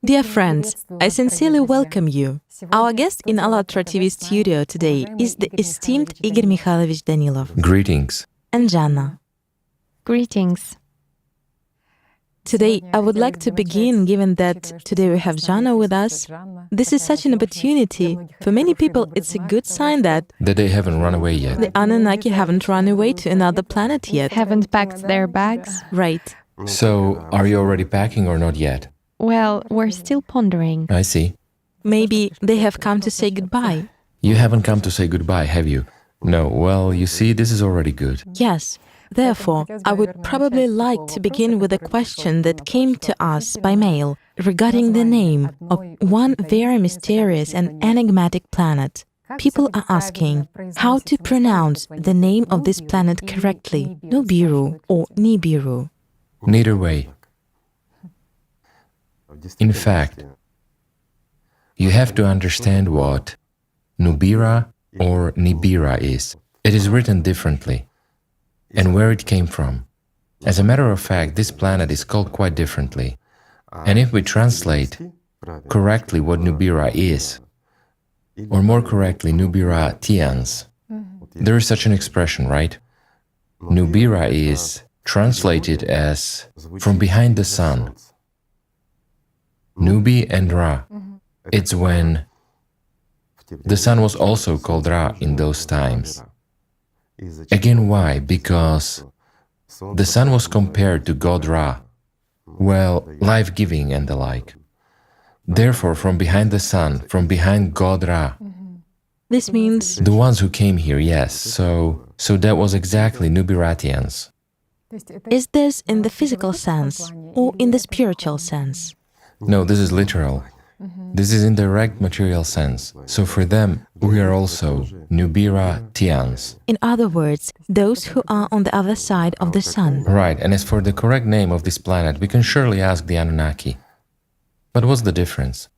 Dear friends, I sincerely welcome you. Our guest in Allat TV studio today is the esteemed Igor Mikhailovich Danilov. Greetings. And Jana. Greetings. Today, I would like to begin, given that today we have Jana with us. This is such an opportunity. For many people, it's a good sign that they haven't run away yet. the Anunnaki haven't run away to another planet yet. Haven't packed their bags? Right. So, are you already packing or not yet? Well, we're still pondering. I see. Maybe they have come to say goodbye. You haven't come to say goodbye, have you? No, well, you see, this is already good. Yes. Therefore, I would probably like to begin with a question that came to us by mail regarding the name of one very mysterious and enigmatic planet. People are asking how to pronounce the name of this planet correctly, Nibiru or Nibiru. Neither way. In fact, you have to understand what Nubira or Nibira is. It is written differently, and where it came from. As a matter of fact, this planet is called quite differently. And if we translate correctly what Nubira is, or more correctly, Nubira Tians, there is such an expression, right? Nubira is translated as from behind the sun. Nubi and Ra. It's when the sun was also called Ra in those times. Again, why? Because the sun was compared to God Ra, well, life-giving and the like. Therefore, from behind the sun, from behind God Ra. This means The ones who came here, yes, so that was exactly Nubiratians. is this in the physical sense or in the spiritual sense? No, this is literal. This is in direct material sense. So for them, we are also Nubiratians. In other words, those who are on the other side of the sun. Right, and as for the correct name of this planet, we can surely ask the Anunnaki. But what's the difference?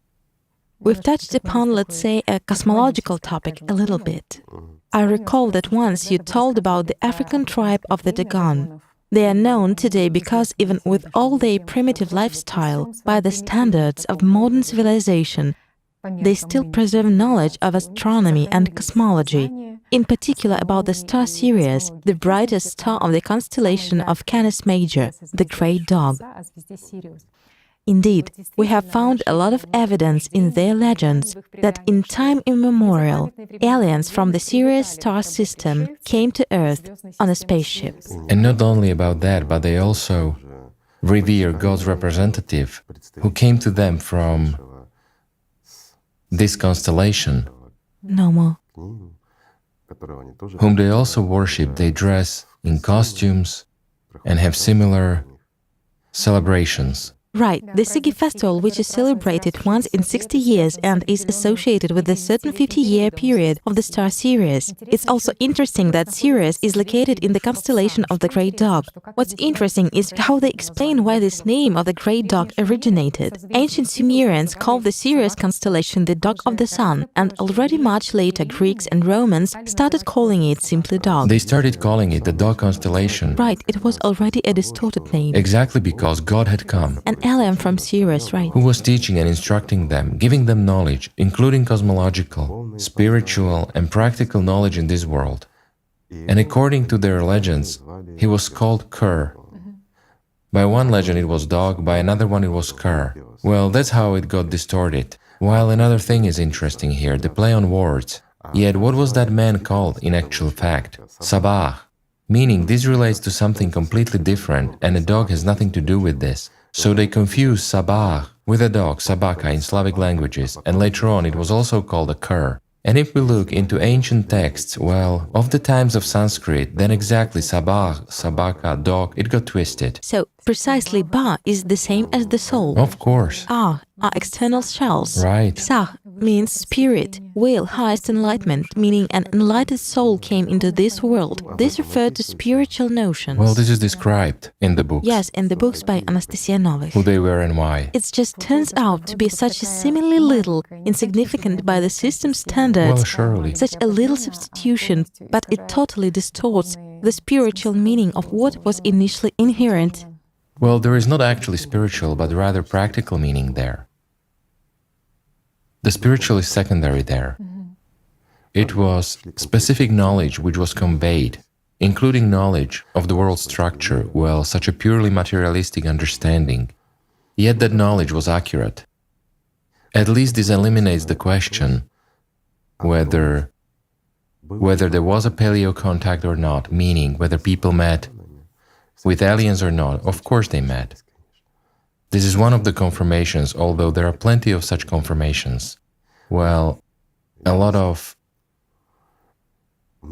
We've touched upon, let's say, a cosmological topic a little bit. I recall that once you told about the African tribe of the Dogon. They are known today because even with all their primitive lifestyle, by the standards of modern civilization, they still preserve knowledge of astronomy and cosmology, in particular about the star Sirius, the brightest star of the constellation of Canis Major, the Great Dog. Indeed, we have found a lot of evidence in their legends that in time immemorial, aliens from the Sirius star system came to Earth on a spaceship. And not only about that, but they also revere God's representative who came to them from this constellation, Nomo. whom they also worship. They dress in costumes and have similar celebrations. Right, the Sigi festival, which is celebrated once in 60 years and is associated with a certain 50-year period of the star Sirius. It's also interesting that Sirius is located in the constellation of the Great Dog. What's interesting is how they explain why this name of the Great Dog originated. Ancient Sumerians called the Sirius constellation the Dog of the Sun, and already much later Greeks and Romans started calling it simply Dog. They started calling it the Dog constellation. Right, it was already a distorted name. Exactly because God had come. An alien from Sirius, right? Who was teaching and instructing them, giving them knowledge, including cosmological, spiritual, and practical knowledge in this world. And according to their legends, he was called Ker. By one legend it was dog, by another one it was Ker. Well, that's how it got distorted. While another thing is interesting here, the play on words. Yet what was that man called in actual fact? Sabah. Meaning this relates to something completely different, and a dog has nothing to do with this. So they confused Sabah with a dog, Sabaka in Slavic languages, and later on it was also called a cur. And if we look into ancient texts, well, of the times of Sanskrit, then exactly Sabah, Sabaka, dog, it got twisted. So, precisely Ba is the same as the soul. Of course. Ah are external shells. Right. Sah means spirit, will, highest enlightenment, meaning an enlightened soul came into this world. This referred to spiritual notions. Well, this is described in the books. Yes, in the books by Anastasia Novych. Who they were and why. It just turns out to be such a seemingly little, insignificant by the system standards, Well, surely. such a little substitution, but it totally distorts the spiritual meaning of what was initially inherent. Well, there is not actually spiritual, but rather practical meaning there. The spiritual is secondary there. It was specific knowledge which was conveyed, including knowledge of the world structure, well, such a purely materialistic understanding. Yet that knowledge was accurate. At least this eliminates the question whether there was a paleo contact or not, meaning whether people met with aliens or not. Of course they met. This is one of the confirmations, although there are plenty of such confirmations. Well, a lot of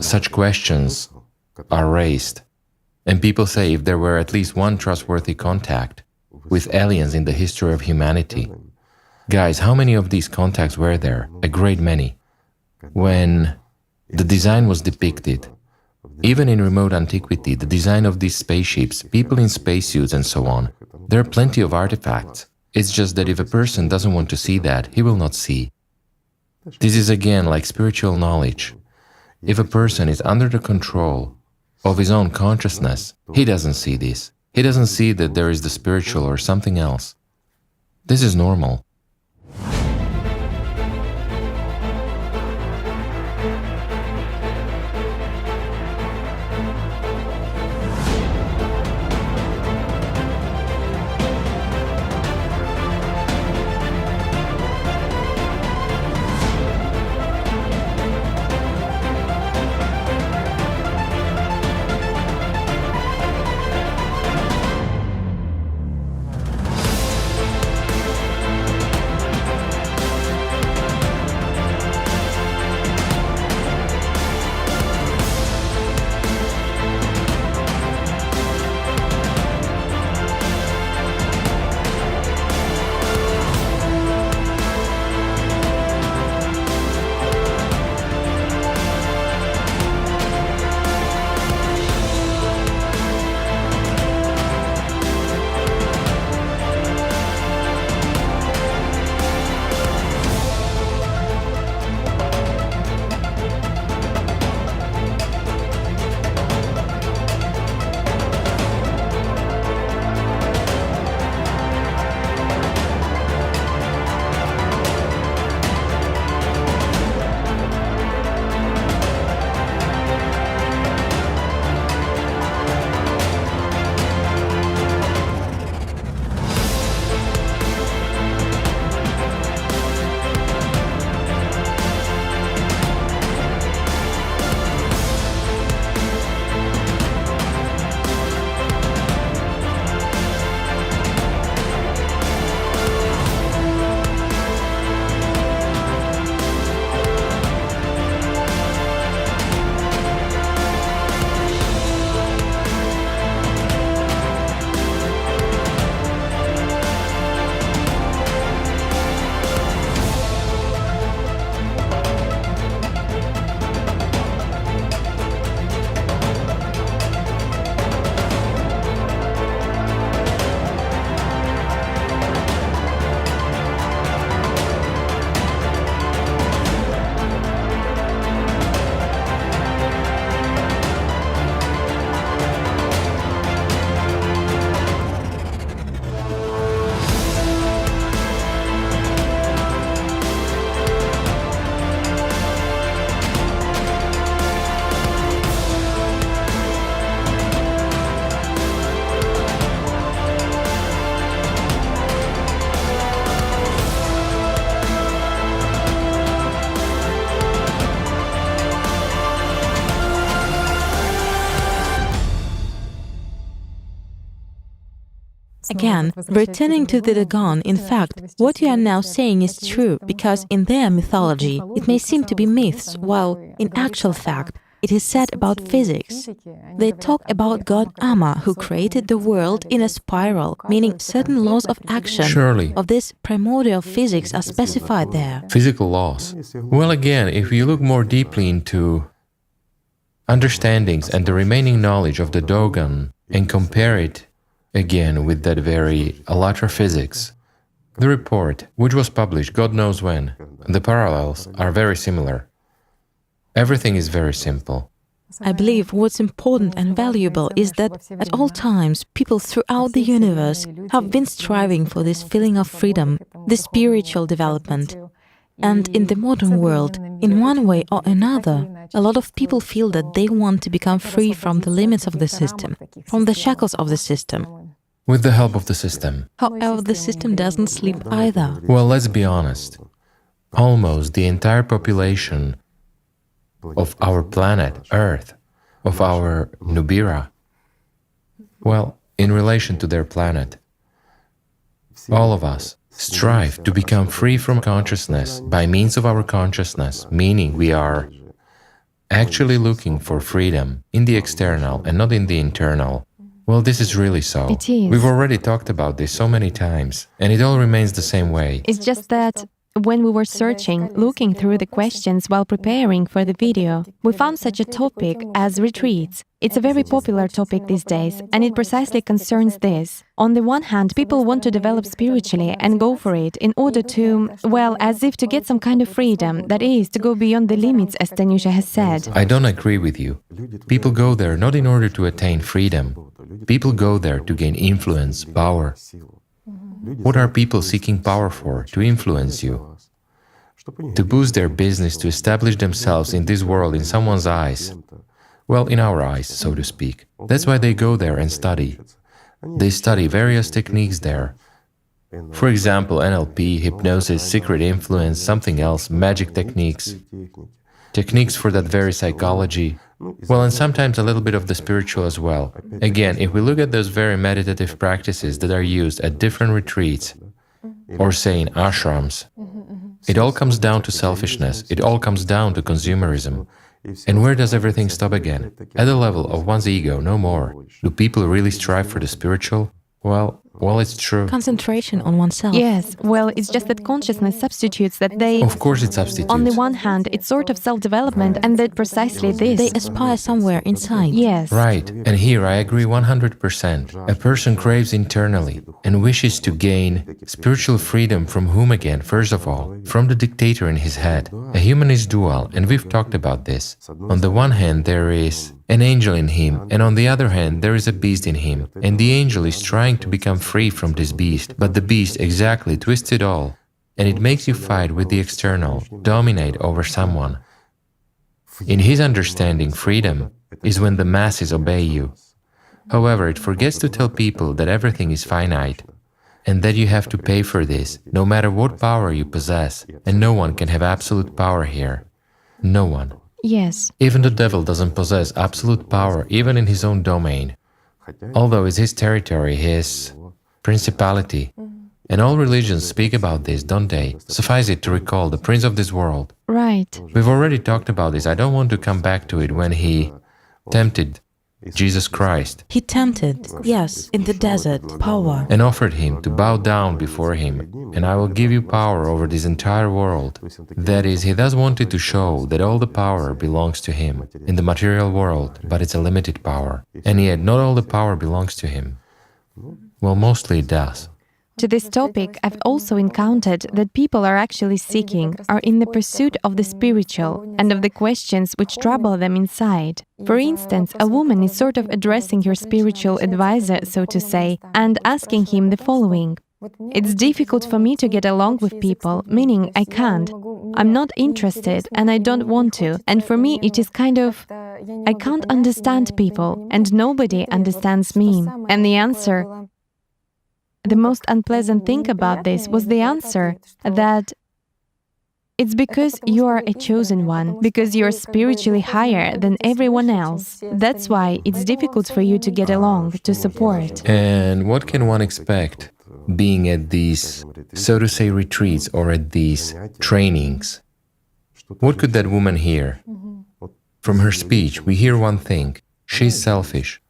such questions are raised, and people say if there were at least one trustworthy contact with aliens in the history of humanity. Guys, how many of these contacts were there? A great many. When the design was depicted, even in remote antiquity, the design of these spaceships, people in spacesuits and so on, there are plenty of artifacts. It's just that if a person doesn't want to see that, he will not see. This is again like spiritual knowledge. If a person is under the control of his own consciousness, he doesn't see this. He doesn't see that there is the spiritual or something else. This is normal. Again, returning to the Dagon, in fact, what you are now saying is true, because in their mythology, it may seem to be myths, while, in actual fact, it is said about physics. They talk about God Amma, who created the world in a spiral, meaning certain laws of action Surely. of this primordial physics are specified there. Physical laws. Well, again, if you look more deeply into understandings and the remaining knowledge of the Dogon and compare it again with that very Allat physics, the report, which was published God knows when, the parallels are very similar. Everything is very simple. I believe what's important and valuable is that at all times, people throughout the universe have been striving for this feeling of freedom, this spiritual development. And in the modern world, in one way or another, a lot of people feel that they want to become free from the limits of the system, from the shackles of the system. With the help of the system. However, the system doesn't sleep either. Well, let's be honest. Almost the entire population of our planet, Earth, of our Nubira, well, in relation to their planet, all of us strive to become free from consciousness by means of our consciousness, meaning we are actually looking for freedom in the external and not in the internal. Well, this is really so. It is. We've already talked about this so many times, and it all remains the same way. It's just that when we were searching, looking through the questions while preparing for the video, we found such a topic as retreats. It's a very popular topic these days, and it precisely concerns this. On the one hand, people want to develop spiritually and go for it in order to, well, as if to get some kind of freedom, that is, to go beyond the limits, as Tanusha has said. I don't agree with you. People go there not in order to attain freedom. People go there to gain influence, power. What are people seeking power for? To influence you, to boost their business, to establish themselves in this world in someone's eyes. Well, in our eyes, so to speak. That's why they go there and study. They study various techniques there. For example, NLP, hypnosis, secret influence, something else, magic techniques, techniques for that very psychology. Well, and sometimes a little bit of the spiritual as well. Again, if we look at those very meditative practices that are used at different retreats, or say in ashrams, it all comes down to selfishness, it all comes down to consumerism. And where does everything stop again? At the level of one's ego, no more. Do people really strive for the spiritual? Well, it's true. Concentration on oneself. Yes, well, it's just that consciousness substitutes that they... Of course it substitutes. On the one hand, it's sort of self-development, and that precisely this. They aspire somewhere inside. Yes. Right, and here I agree 100%. A person craves internally and wishes to gain spiritual freedom from whom again, first of all? From the dictator in his head. A human is dual, and we've talked about this. On the one hand, there is an angel in him, and on the other hand, there is a beast in him. And the angel is trying to become free from this beast, but the beast exactly twists it all, and it makes you fight with the external, dominate over someone. In his understanding, freedom is when the masses obey you. However, it forgets to tell people that everything is finite, and that you have to pay for this, no matter what power you possess, and no one can have absolute power here. No one. Yes. Even the devil doesn't possess absolute power, even in his own domain. Although it's his territory, his principality. And all religions speak about this, don't they? Suffice it to recall the prince of this world. Right. We've already talked about this. I don't want to come back to it when he tempted Jesus Christ. He tempted, yes, in the desert, power. And offered him to bow down before him. And I will give you power over this entire world. That is, he thus wanted to show that all the power belongs to him in the material world, but it's a limited power. And yet, not all the power belongs to him. Well, mostly it does. To this topic, I've also encountered that people are actually seeking, are in the pursuit of the spiritual and of the questions which trouble them inside. For instance, a woman is sort of addressing her spiritual advisor, so to say, and asking him the following. It's difficult for me to get along with people, meaning I can't. I'm not interested and I don't want to. And for me, it is kind of, I can't understand people and nobody understands me. And the answer, the most unpleasant thing about this was the answer that it's because you are a chosen one, because you are spiritually higher than everyone else. That's why it's difficult for you to get along, to support. And what can one expect being at these, so to say, retreats or at these trainings? What could that woman hear? From her speech, we hear one thing. She's selfish.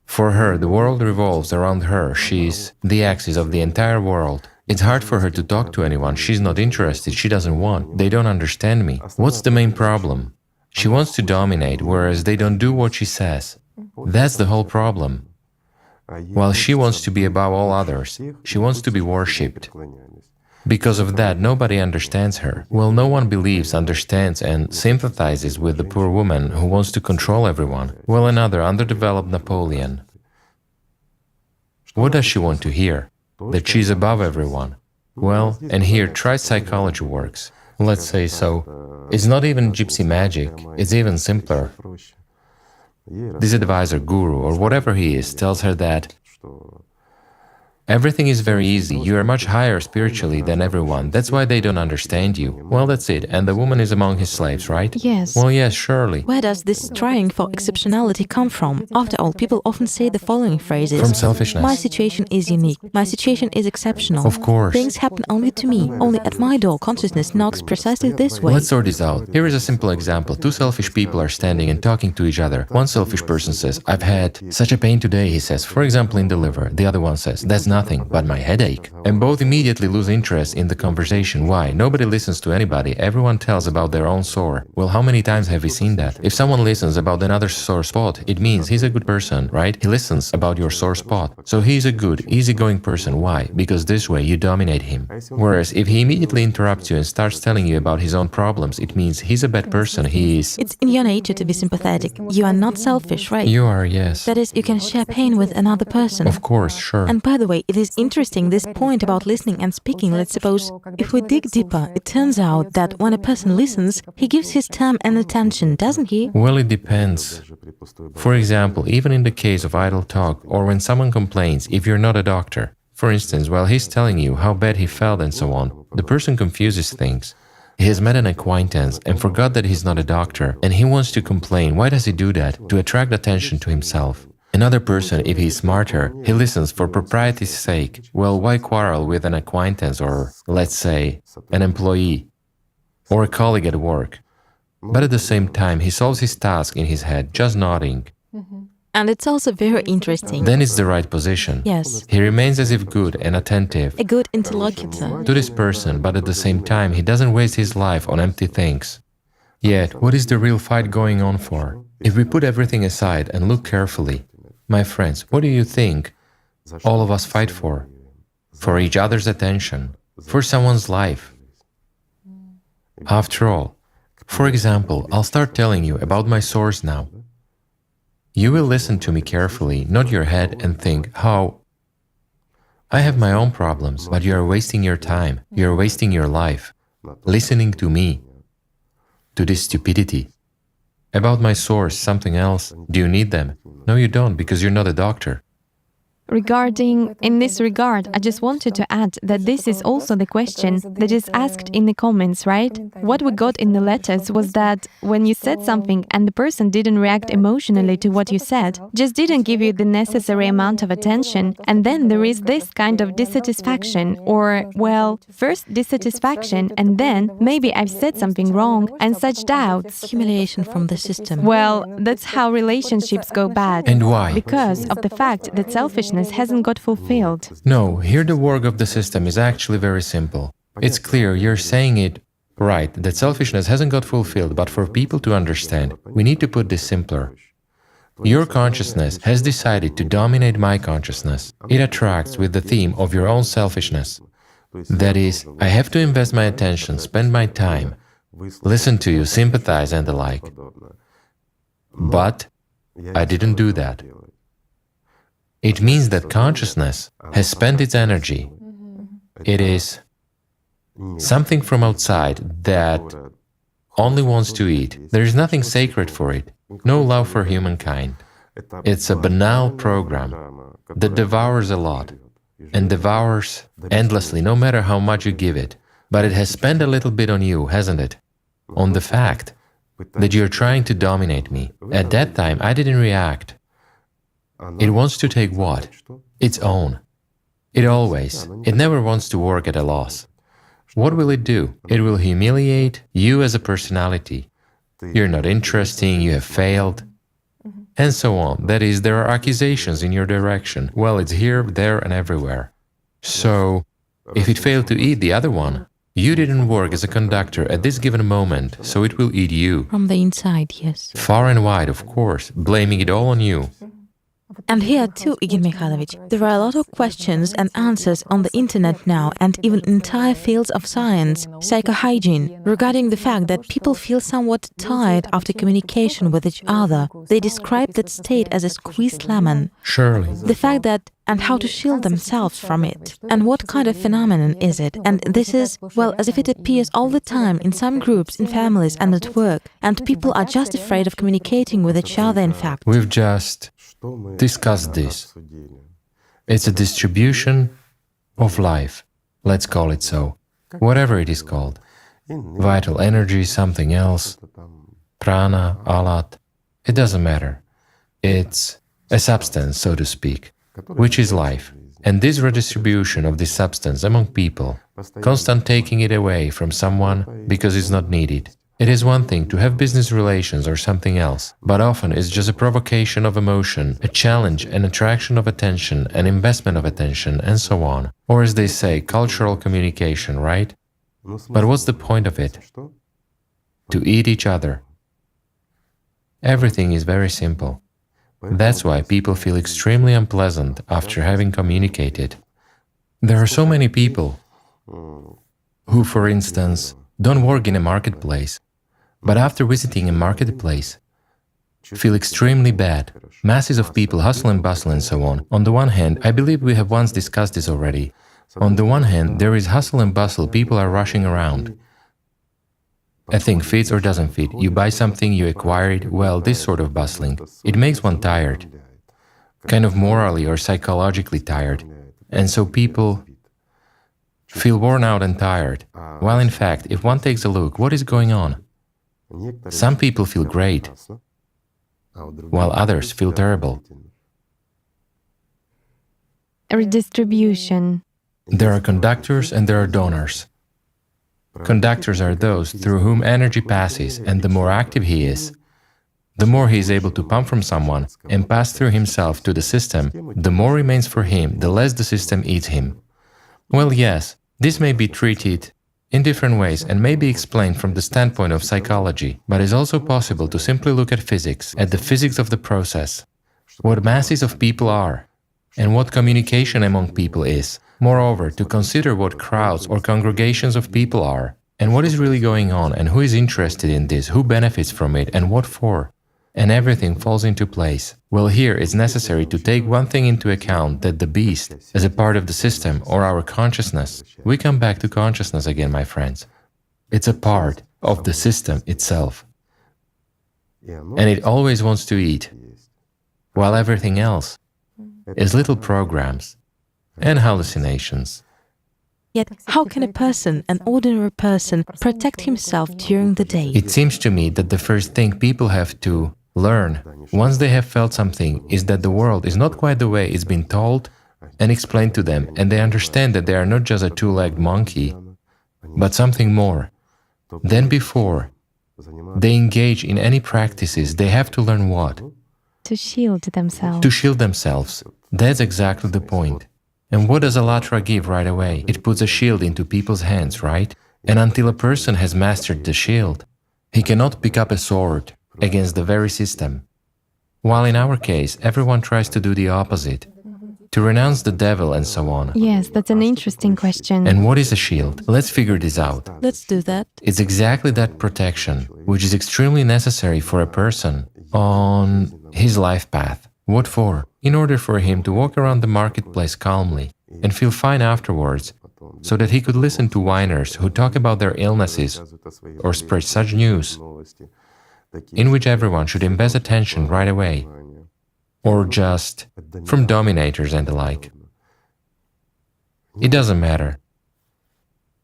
For her, the world revolves around her. She's the axis of the entire world. It's hard for her to talk to anyone. She's not interested. She doesn't want. They don't understand me. What's the main problem? She wants to dominate, whereas they don't do what she says. That's the whole problem. While she wants to be above all others, she wants to be worshipped. Because of that, nobody understands her. Well, no one believes, understands, and sympathizes with the poor woman who wants to control everyone. Well, another underdeveloped Napoleon. What does she want to hear? That she's above everyone. Well, and here, try psychology works. Let's say so. It's not even gypsy magic, it's even simpler. This advisor, guru, or whatever he is, tells her that everything is very easy. You are much higher spiritually than everyone. That's why they don't understand you. Well, that's it. And the woman is among his slaves, right? Yes. Well, yes, surely. Where does this striving for exceptionality come from? After all, people often say the following phrases. From selfishness. My situation is unique. My situation is exceptional. Of course. Things happen only to me. Only at my door consciousness knocks precisely this way. Let's sort this out. Here is a simple example. Two selfish people are standing and talking to each other. One selfish person says, I've had such a pain today, he says, for example, in the liver. The other one says, that's nothing but my headache. And both immediately lose interest in the conversation. Why? Nobody listens to anybody. Everyone tells about their own sore. Well, how many times have we seen that? If someone listens about another sore spot, it means he's a good person, right? He listens about your sore spot. So he's a good, easygoing person. Why? Because this way you dominate him. Whereas if he immediately interrupts you and starts telling you about his own problems, it means he's a bad person. He is... It's in your nature to be sympathetic. You are not selfish, right? You are, yes. That is, you can share pain with another person. Of course, sure. And by the way, it is interesting, this point about listening and speaking. Let's suppose, if we dig deeper, it turns out that when a person listens, he gives his time and attention, doesn't he? Well, it depends. For example, even in the case of idle talk, or when someone complains, if you're not a doctor, for instance, while he's telling you how bad he felt and so on, the person confuses things. He has met an acquaintance and forgot that he's not a doctor, and he wants to complain. Why does he do that? To attract attention to himself. Another person, if he's smarter, he listens for propriety's sake. Well, why quarrel with an acquaintance or, let's say, an employee or a colleague at work? But at the same time, he solves his task in his head, just nodding. And it's also very interesting. Then it's the right position. Yes. He remains as if good and attentive A good interlocutor. to this person, but at the same time, he doesn't waste his life on empty things. Yet, what is the real fight going on for? If we put everything aside and look carefully, my friends, what do you think all of us fight for? For each other's attention, for someone's life. After all, for example, I'll start telling you about my source now. You will listen to me carefully, nod your head and think, how? I have my own problems, but you are wasting your time, you are wasting your life, listening to me, to this stupidity. About my source, something else, do you need them? No, you don't, because you're not a doctor. In this regard, I just wanted to add that this is also the question that is asked in the comments, right? What we got in the letters was that when you said something and the person didn't react emotionally to what you said, just didn't give you the necessary amount of attention, and then there is this kind of dissatisfaction, or, well, first dissatisfaction, and then maybe I've said something wrong, and such doubts. Humiliation from the system. Well, that's how relationships go bad. And why? Because of the fact that selfishness hasn't got fulfilled. No, here the work of the system is actually very simple. It's clear, you're saying it right, that selfishness hasn't got fulfilled, but for people to understand, we need to put this simpler. Your consciousness has decided to dominate my consciousness. It attracts with the theme of your own selfishness. That is, I have to invest my attention, spend my time, listen to you, sympathize and the like. But I didn't do that. It means that consciousness has spent its energy. It is something from outside that only wants to eat. There is nothing sacred for it, no love for humankind. It's a banal program that devours a lot and devours endlessly, no matter how much you give it. But it has spent a little bit on you, hasn't it? On the fact that you're trying to dominate me. At that time, I didn't react. It wants to take what? Its own. It never wants to work at a loss. What will it do? It will humiliate you as a personality. You're not interesting, you have failed, and so on. That is, there are accusations in your direction. Well, it's here, there, and everywhere. So, if it failed to eat the other one, you didn't work as a conductor at this given moment, so it will eat you. From the inside, yes. Far and wide, of course, blaming it all on you. And here too, Igor Mikhailovich, there are a lot of questions and answers on the internet now, and even entire fields of science, psychohygiene, regarding the fact that people feel somewhat tired after communication with each other. They describe that state as a squeezed lemon. Surely. The fact that and how to shield themselves from it. And what kind of phenomenon is it? And this is, well, as if it appears all the time in some groups, in families and at work, and people are just afraid of communicating with each other, in fact. We've just discussed this. It's a distribution of life, let's call it so, whatever it is called. Vital energy, something else, prana, Allat, it doesn't matter. It's a substance, so to speak, which is life. And this redistribution of this substance among people, constant taking it away from someone because it's not needed. It is one thing to have business relations or something else, but often it's just a provocation of emotion, a challenge, an attraction of attention, an investment of attention, and so on. Or as they say, cultural communication, right? But what's the point of it? To eat each other. Everything is very simple. That's why people feel extremely unpleasant after having communicated. There are so many people who, for instance, don't work in a marketplace, but after visiting a marketplace, feel extremely bad. Masses of people hustle and bustle and so on. On the one hand, I believe we have once discussed this already. On the one hand, there is hustle and bustle, people are rushing around. A thing fits or doesn't fit. You buy something, you acquire it, well, this sort of bustling. It makes one tired, kind of morally or psychologically tired. And so people feel worn out and tired. While in fact, if one takes a look, what is going on? Some people feel great, while others feel terrible. Redistribution. There are conductors and there are donors. Conductors are those through whom energy passes, and the more active he is, the more he is able to pump from someone and pass through himself to the system, the more remains for him, the less the system eats him. Well, yes, this may be treated in different ways and may be explained from the standpoint of psychology, but it's also possible to simply look at physics, at the physics of the process, what masses of people are, and what communication among people is. Moreover, to consider what crowds or congregations of people are, and what is really going on, and who is interested in this, who benefits from it, and what for. And everything falls into place. Well, here it's necessary to take one thing into account, that the beast, as a part of the system, or our consciousness, we come back to consciousness again, my friends. It's a part of the system itself. And it always wants to eat, while everything else is little programs and hallucinations. Yet, how can a person, an ordinary person, protect himself during the day? It seems to me that the first thing people have to learn, once they have felt something, is that the world is not quite the way it's been told and explained to them, and they understand that they are not just a two-legged monkey, but something more. Then before they engage in any practices, they have to learn what? To shield themselves. To shield themselves. That's exactly the point. And what does Allat give right away? It puts a shield into people's hands, right? And until a person has mastered the shield, he cannot pick up a sword against the very system. While in our case, everyone tries to do the opposite, to renounce the devil and so on. Yes, that's an interesting question. And what is a shield? Let's figure this out. Let's do that. It's exactly that protection, which is extremely necessary for a person on his life path. What for? In order for him to walk around the marketplace calmly and feel fine afterwards, so that he could listen to whiners who talk about their illnesses or spread such news in which everyone should invest attention right away, or just from dominators and the like. It doesn't matter.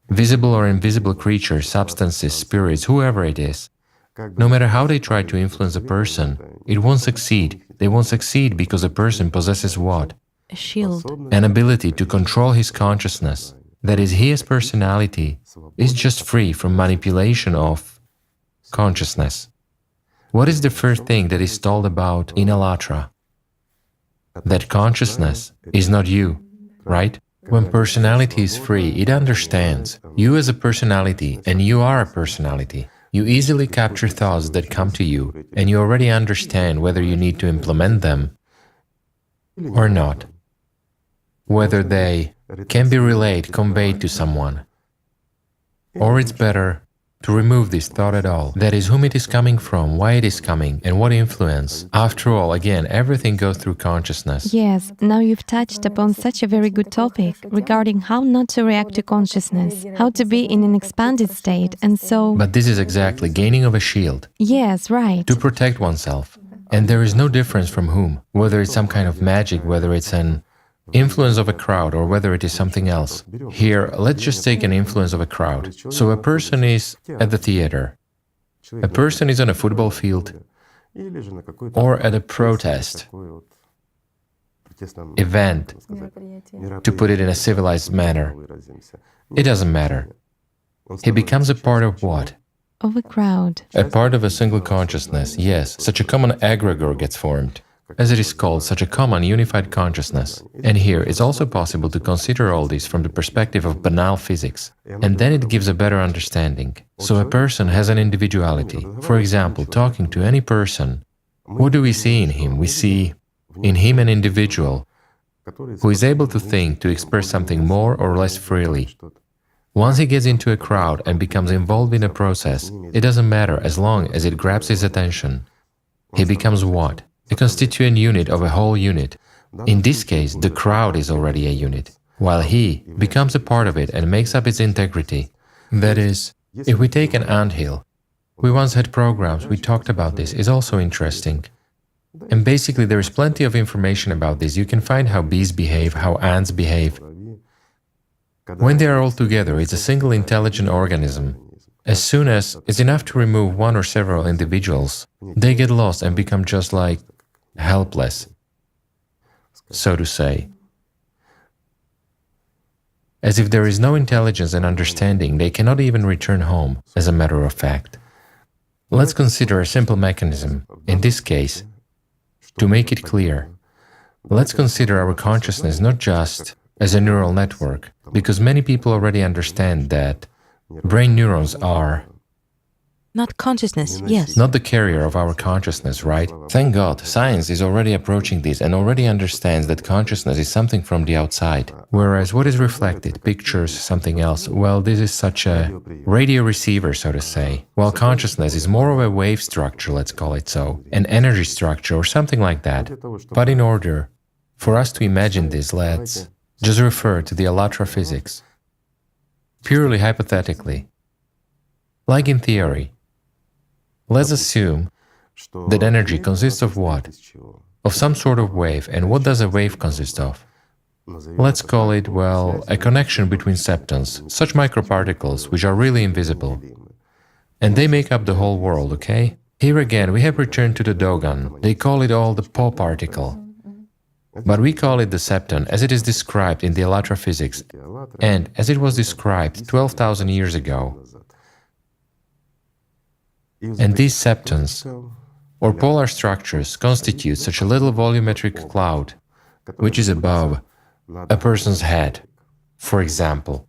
Visible or invisible creatures, substances, spirits, whoever it is, no matter how they try to influence a person, it won't succeed. They won't succeed because a person possesses what? A shield. An ability to control his consciousness. That is, his personality is just free from manipulation of consciousness. What is the first thing that is told about in Allat? That consciousness is not you, right? When personality is free, it understands you as a personality, and you are a personality. You easily capture thoughts that come to you, and you already understand whether you need to implement them or not, whether they can be relayed, conveyed to someone, or it's better to remove this thought at all. That is, whom it is coming from, why it is coming, and what influence. After all, again, everything goes through consciousness. Yes, now you've touched upon such a very good topic regarding how not to react to consciousness, how to be in an expanded state, and so... But this is exactly gaining of a shield. Yes, right. To protect oneself. And there is no difference from whom, whether it's some kind of magic, whether it's an influence of a crowd, or whether it is something else. Here, let's just take an influence of a crowd. So a person is at the theater, a person is on a football field, or at a protest event, to put it in a civilized manner. It doesn't matter. He becomes a part of what? Of a crowd. A part of a single consciousness, yes. Such a common egregore gets formed, as it is called, such a common unified consciousness. And here it's also possible to consider all this from the perspective of banal physics, and then it gives a better understanding. So a person has an individuality. For example, talking to any person, what do we see in him? We see in him an individual who is able to think, to express something more or less freely. Once he gets into a crowd and becomes involved in a process, it doesn't matter as long as it grabs his attention. He becomes what? A constituent unit of a whole unit. In this case, the crowd is already a unit, while he becomes a part of it and makes up its integrity. That is, if we take an anthill, we once had programs, we talked about this, is also interesting. And basically there is plenty of information about this. You can find how bees behave, how ants behave. When they are all together, it's a single intelligent organism. As soon as it's enough to remove one or several individuals, they get lost and become just like helpless, so to say. As if there is no intelligence and understanding, they cannot even return home, as a matter of fact. Let's consider a simple mechanism. In this case, to make it clear, let's consider our consciousness not just as a neural network, because many people already understand that brain neurons are not consciousness, yes. Not the carrier of our consciousness, right? Thank God, science is already approaching this and already understands that consciousness is something from the outside. Whereas what is reflected, pictures, something else, well, this is such a radio receiver, so to say. While consciousness is more of a wave structure, let's call it so, an energy structure or something like that. But in order for us to imagine this, let's just refer to the Allat physics. Purely hypothetically, like in theory, let's assume that energy consists of what? Of some sort of wave. And what does a wave consist of? Let's call it, well, a connection between septons, such microparticles which are really invisible. And they make up the whole world, okay? Here again, we have returned to the Dogon. They call it all the Po particle. But we call it the septon, as it is described in the Allat physics, and as it was described 12,000 years ago. And these septons, or polar structures, constitute such a little volumetric cloud, which is above a person's head, for example.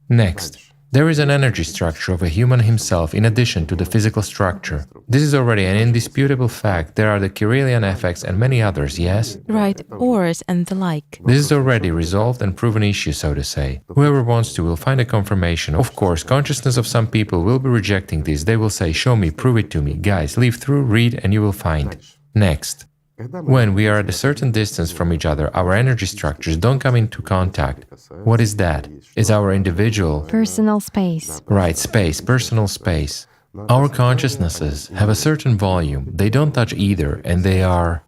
Next, there is an energy structure of a human himself in addition to the physical structure. This is already an indisputable fact. There are the Kirlian effects and many others, yes? Right, auras and the like. This is already resolved and proven issue, so to say. Whoever wants to will find a confirmation. Of course, consciousness of some people will be rejecting this. They will say, show me, prove it to me. Guys, leave through, read, and you will find. Next. When we are at a certain distance from each other, our energy structures don't come into contact. What is that? It's our individual... personal space. Right, space, personal space. Our consciousnesses have a certain volume. They don't touch either, and they are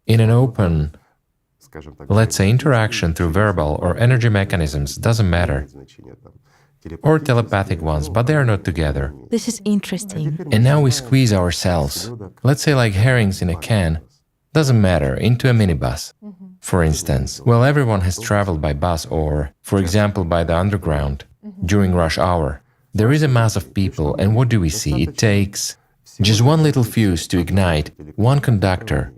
in an open, let's say, interaction through verbal or energy mechanisms, doesn't matter. Or telepathic ones, but they are not together. This is interesting. And now we squeeze ourselves, let's say like herrings in a can, doesn't matter, into a minibus, for instance. Well, everyone has traveled by bus or, for example, by the underground during rush hour. There is a mass of people, and what do we see? It takes just one little fuse to ignite. One conductor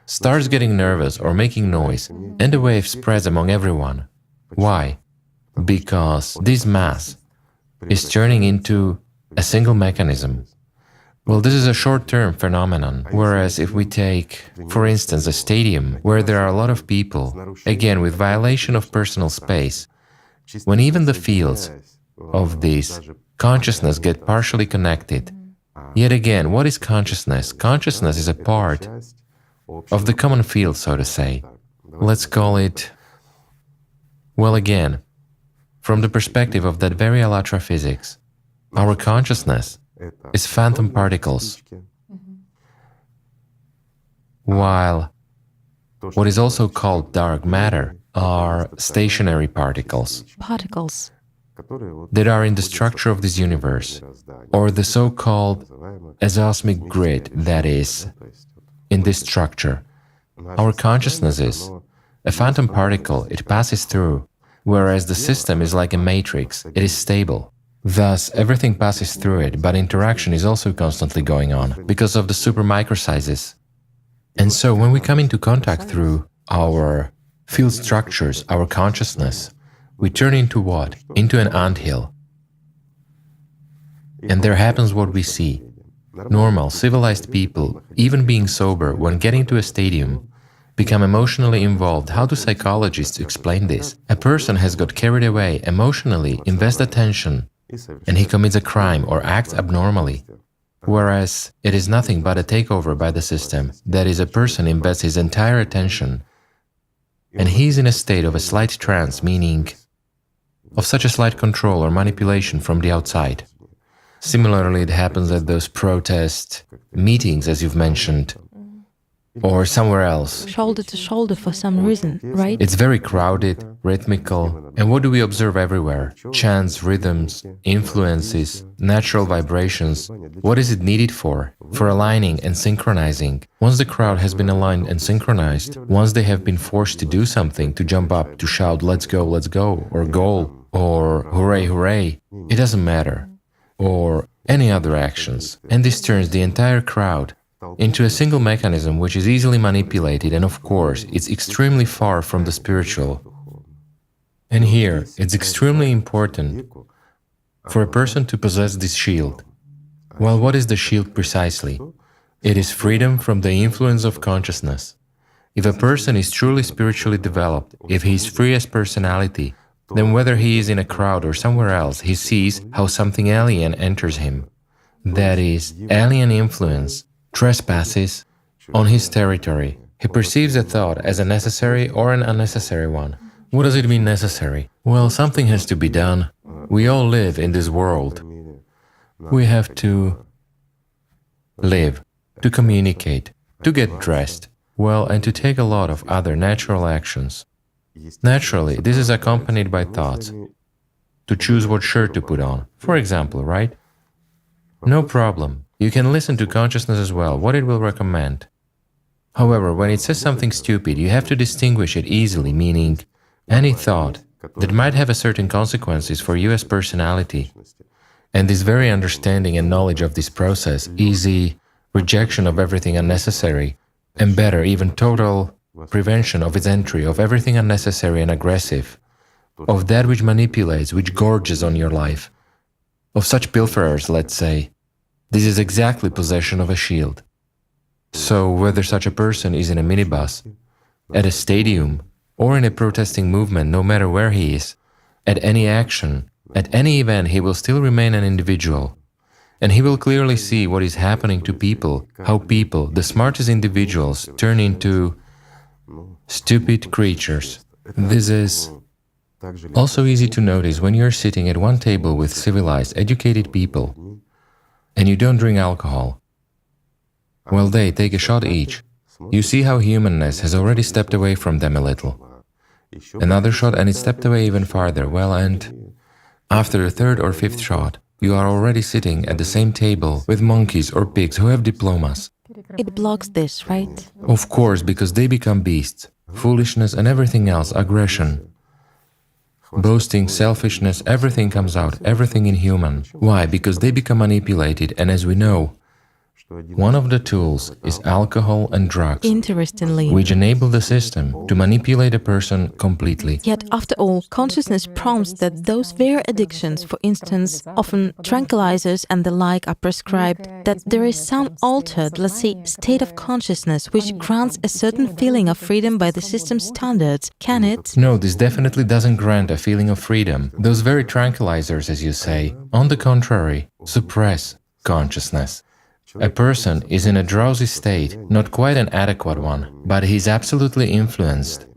starts getting nervous or making noise, and the wave spreads among everyone. Why? Because this mass is turning into a single mechanism. Well, this is a short-term phenomenon, whereas if we take, for instance, a stadium where there are a lot of people, again with violation of personal space, when even the fields of this consciousness get partially connected. Yet again, what is consciousness? Consciousness is a part of the common field, so to say. Let's call it, well again, from the perspective of that very Allat physics, our consciousness is phantom particles, while what is also called dark matter are stationary particles. Particles. That are in the structure of this universe, or the so-called aseismic grid that is in this structure. Our consciousness is a phantom particle, it passes through, whereas the system is like a matrix, it is stable. Thus, everything passes through it, but interaction is also constantly going on because of the super microsizes. And so when we come into contact through our field structures, our consciousness, we turn into what? Into an anthill. And there happens what we see. Normal, civilized people, even being sober, when getting to a stadium, become emotionally involved. How do psychologists explain this? A person has got carried away emotionally, invests attention, and he commits a crime or acts abnormally. Whereas it is nothing but a takeover by the system. That is, a person invests his entire attention, and he is in a state of a slight trance, meaning of such a slight control or manipulation from the outside. Similarly, it happens at those protest meetings, as you've mentioned, or somewhere else. Shoulder to shoulder for some reason, right? It's very crowded, rhythmical, and what do we observe everywhere? Chants, rhythms, influences, natural vibrations. What is it needed for? For aligning and synchronizing. Once the crowd has been aligned and synchronized, once they have been forced to do something, to jump up, to shout, let's go, or goal, or hooray, hooray, it doesn't matter, or any other actions. And this turns the entire crowd into a single mechanism which is easily manipulated, and of course, it's extremely far from the spiritual. And here, it's extremely important for a person to possess this shield. Well, what is the shield precisely? It is freedom from the influence of consciousness. If a person is truly spiritually developed, if he is free as personality, then whether he is in a crowd or somewhere else, he sees how something alien enters him. That is, alien influence trespasses on his territory. He perceives a thought as a necessary or an unnecessary one. What does it mean necessary? Well, something has to be done. We all live in this world. We have to live, to communicate, to get dressed, well, and to take a lot of other natural actions. Naturally, this is accompanied by thoughts, to choose what shirt to put on, for example, right? No problem. You can listen to consciousness as well, what it will recommend. However, when it says something stupid, you have to distinguish it easily, meaning any thought that might have a certain consequences for you as personality. And this very understanding and knowledge of this process, easy rejection of everything unnecessary, and better, even total prevention of its entry, of everything unnecessary and aggressive, of that which manipulates, which gorges on your life, of such pilferers, let's say. This is exactly possession of a shield. So whether such a person is in a minibus, at a stadium, or in a protesting movement, no matter where he is, at any action, at any event, he will still remain an individual. And he will clearly see what is happening to people, how people, the smartest individuals, turn into stupid creatures. This is also easy to notice when you're sitting at one table with civilized, educated people, and you don't drink alcohol. Well, they take a shot each. You see how humanness has already stepped away from them a little. Another shot and it stepped away even farther. Well, and after the third or fifth shot, you are already sitting at the same table with monkeys or pigs who have diplomas. It blocks this, right? Of course, because they become beasts. Foolishness and everything else, aggression, boasting, selfishness, everything comes out, everything inhuman. Why? Because they become manipulated, and as we know, One of the tools is alcohol and drugs, Interestingly, which enable the system to manipulate a person completely. yet after all, consciousness prompts that those very addictions, for instance, often tranquilizers and the like, are prescribed, that there is some altered, let's say, state of consciousness which grants a certain feeling of freedom by the system's standards. Can it? No, this definitely doesn't grant a feeling of freedom. Those very tranquilizers, as you say, on the contrary, suppress consciousness. A person is in a drowsy state, not quite an adequate one, but he is absolutely influenced.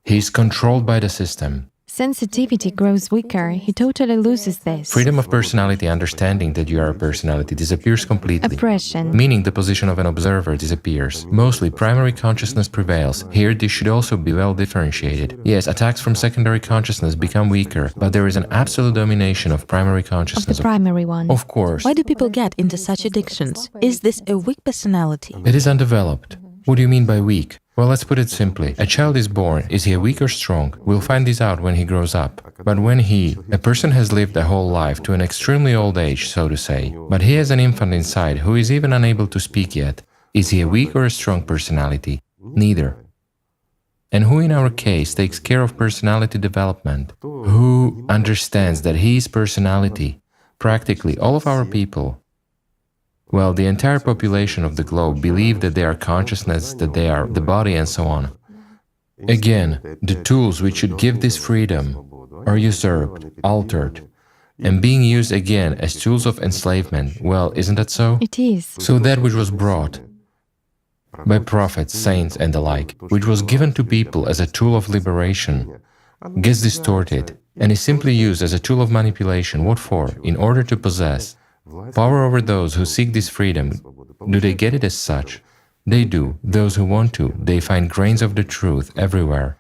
He is controlled by the system. Sensitivity grows weaker, he totally loses this. Freedom of personality, understanding that you are a personality, disappears completely. Oppression. Meaning the position of an observer disappears. Mostly primary consciousness prevails. Here this should also be well differentiated. Yes, attacks from secondary consciousness become weaker, but there is an absolute domination of primary consciousness. Of the primary one. Of course. Why do people get into such addictions? Is this a weak personality? It is undeveloped. What do you mean by weak? Well, let's put it simply. A child is born. Is he weak or strong? We'll find this out when he grows up. But when a person has lived a whole life to an extremely old age, so to say, but he has an infant inside who is even unable to speak yet, is he a weak or a strong personality? Neither. And who in our case takes care of personality development? Who understands that he is personality? Practically all of our people. Well, the entire population of the globe believe that they are consciousness, that they are the body, and so on. Again, the tools which should give this freedom are usurped, altered, and being used again as tools of enslavement. Well, isn't that so? It is. So that which was brought by prophets, saints, and the like, which was given to people as a tool of liberation, gets distorted and is simply used as a tool of manipulation. What for? In order to possess power over those who seek this freedom. Do they get it as such? They do. Those who want to, they find grains of the truth everywhere.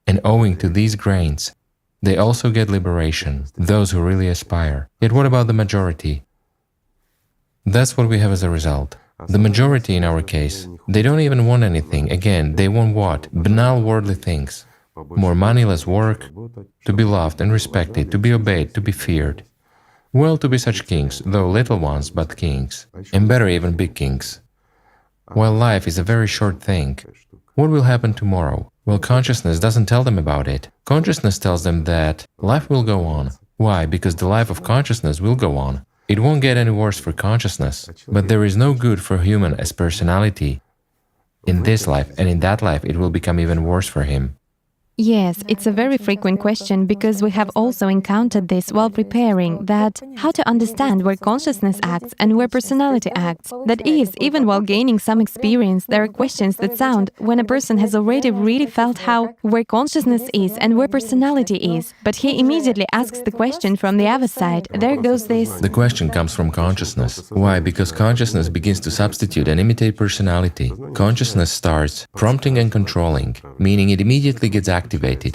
And owing to these grains, they also get liberation, those who really aspire. Yet what about the majority? That's what we have as a result. The majority in our case, they don't even want anything. Again, they want what? Banal worldly things. More money, less work, to be loved and respected, to be obeyed, to be feared. Well, to be such kings, though little ones, but kings, and better even big kings. While life is a very short thing, what will happen tomorrow? Well, consciousness doesn't tell them about it. Consciousness tells them that life will go on. Why? Because the life of consciousness will go on. It won't get any worse for consciousness, but there is no good for human as personality. In this life and in that life, it will become even worse for him. Yes, it's a very frequent question because we have also encountered this while preparing, that how to understand where consciousness acts and where personality acts. That is, even while gaining some experience, there are questions that sound when a person has already really felt where consciousness is and where personality is, but he immediately asks the question from the other side. There goes this. The question comes from consciousness. Why? Because consciousness begins to substitute and imitate personality. Consciousness starts prompting and controlling, meaning it immediately gets activated.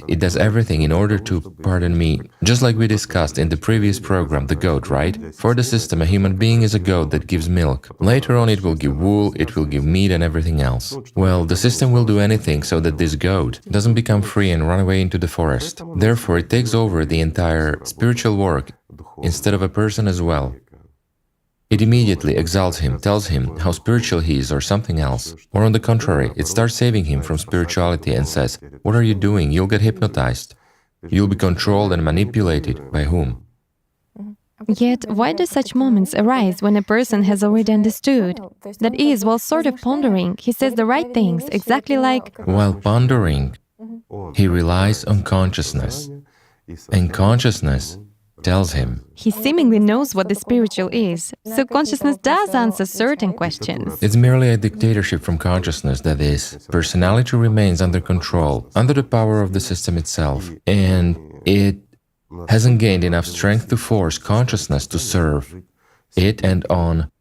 It does everything in order to, pardon me, just like we discussed in the previous program, the goat, right? For the system, a human being is a goat that gives milk. Later on it will give wool, it will give meat and everything else. Well, the system will do anything so that this goat doesn't become free and run away into the forest. Therefore, it takes over the entire spiritual work instead of a person as well. It immediately exalts him, tells him how spiritual he is or something else. Or on the contrary, it starts saving him from spirituality and says, "What are you doing? You'll get hypnotized. You'll be controlled and manipulated." By whom? Yet, why do such moments arise when a person has already understood? That is, while sort of pondering, he says the right things, exactly like... While pondering, he relies on consciousness, and consciousness tells him. He seemingly knows what the spiritual is, so consciousness does answer certain questions. It's merely a dictatorship from consciousness, that is, personality remains under control, under the power of the system itself, and it hasn't gained enough strength to force consciousness to serve it and on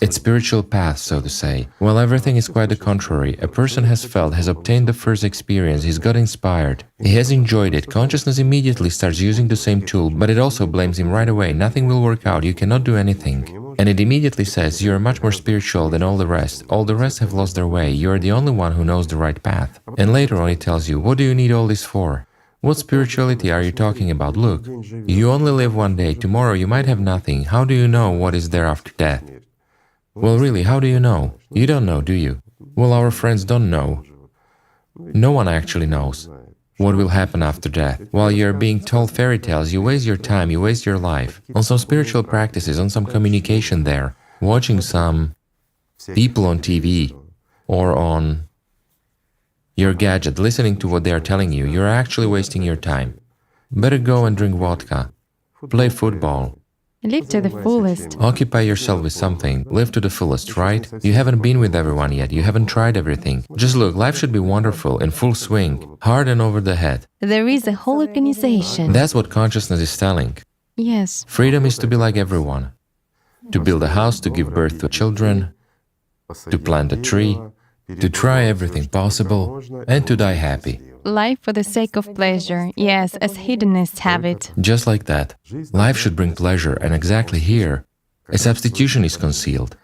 its spiritual path, so to say. Well, everything is quite the contrary. A person has obtained the first experience, he's got inspired, he has enjoyed it. Consciousness immediately starts using the same tool, but it also blames him right away. Nothing will work out, you cannot do anything. And it immediately says, you are much more spiritual than all the rest. All the rest have lost their way, you are the only one who knows the right path. And later on it tells you, what do you need all this for? What spirituality are you talking about? Look, you only live one day, tomorrow you might have nothing. How do you know what is there after death? Well, really, how do you know? You don't know, do you? Well, our friends don't know. No one actually knows what will happen after death. While you're being told fairy tales, you waste your time, you waste your life on some spiritual practices, on some communication there, watching some people on TV or on your gadget, listening to what they are telling you. You're actually wasting your time. Better go and drink vodka, play football, Live to the fullest. occupy yourself with something, live to the fullest, right? You haven't been with everyone yet, you haven't tried everything. Just look, life should be wonderful, in full swing, hard and over the head. There is a whole organization. That's what consciousness is telling. Yes. Freedom is to be like everyone, to build a house, to give birth to children, to plant a tree, to try everything possible, and to die happy. Life for the sake of pleasure. Yes, as hedonists have it. Just like that. Life should bring pleasure, and exactly here, a substitution is concealed.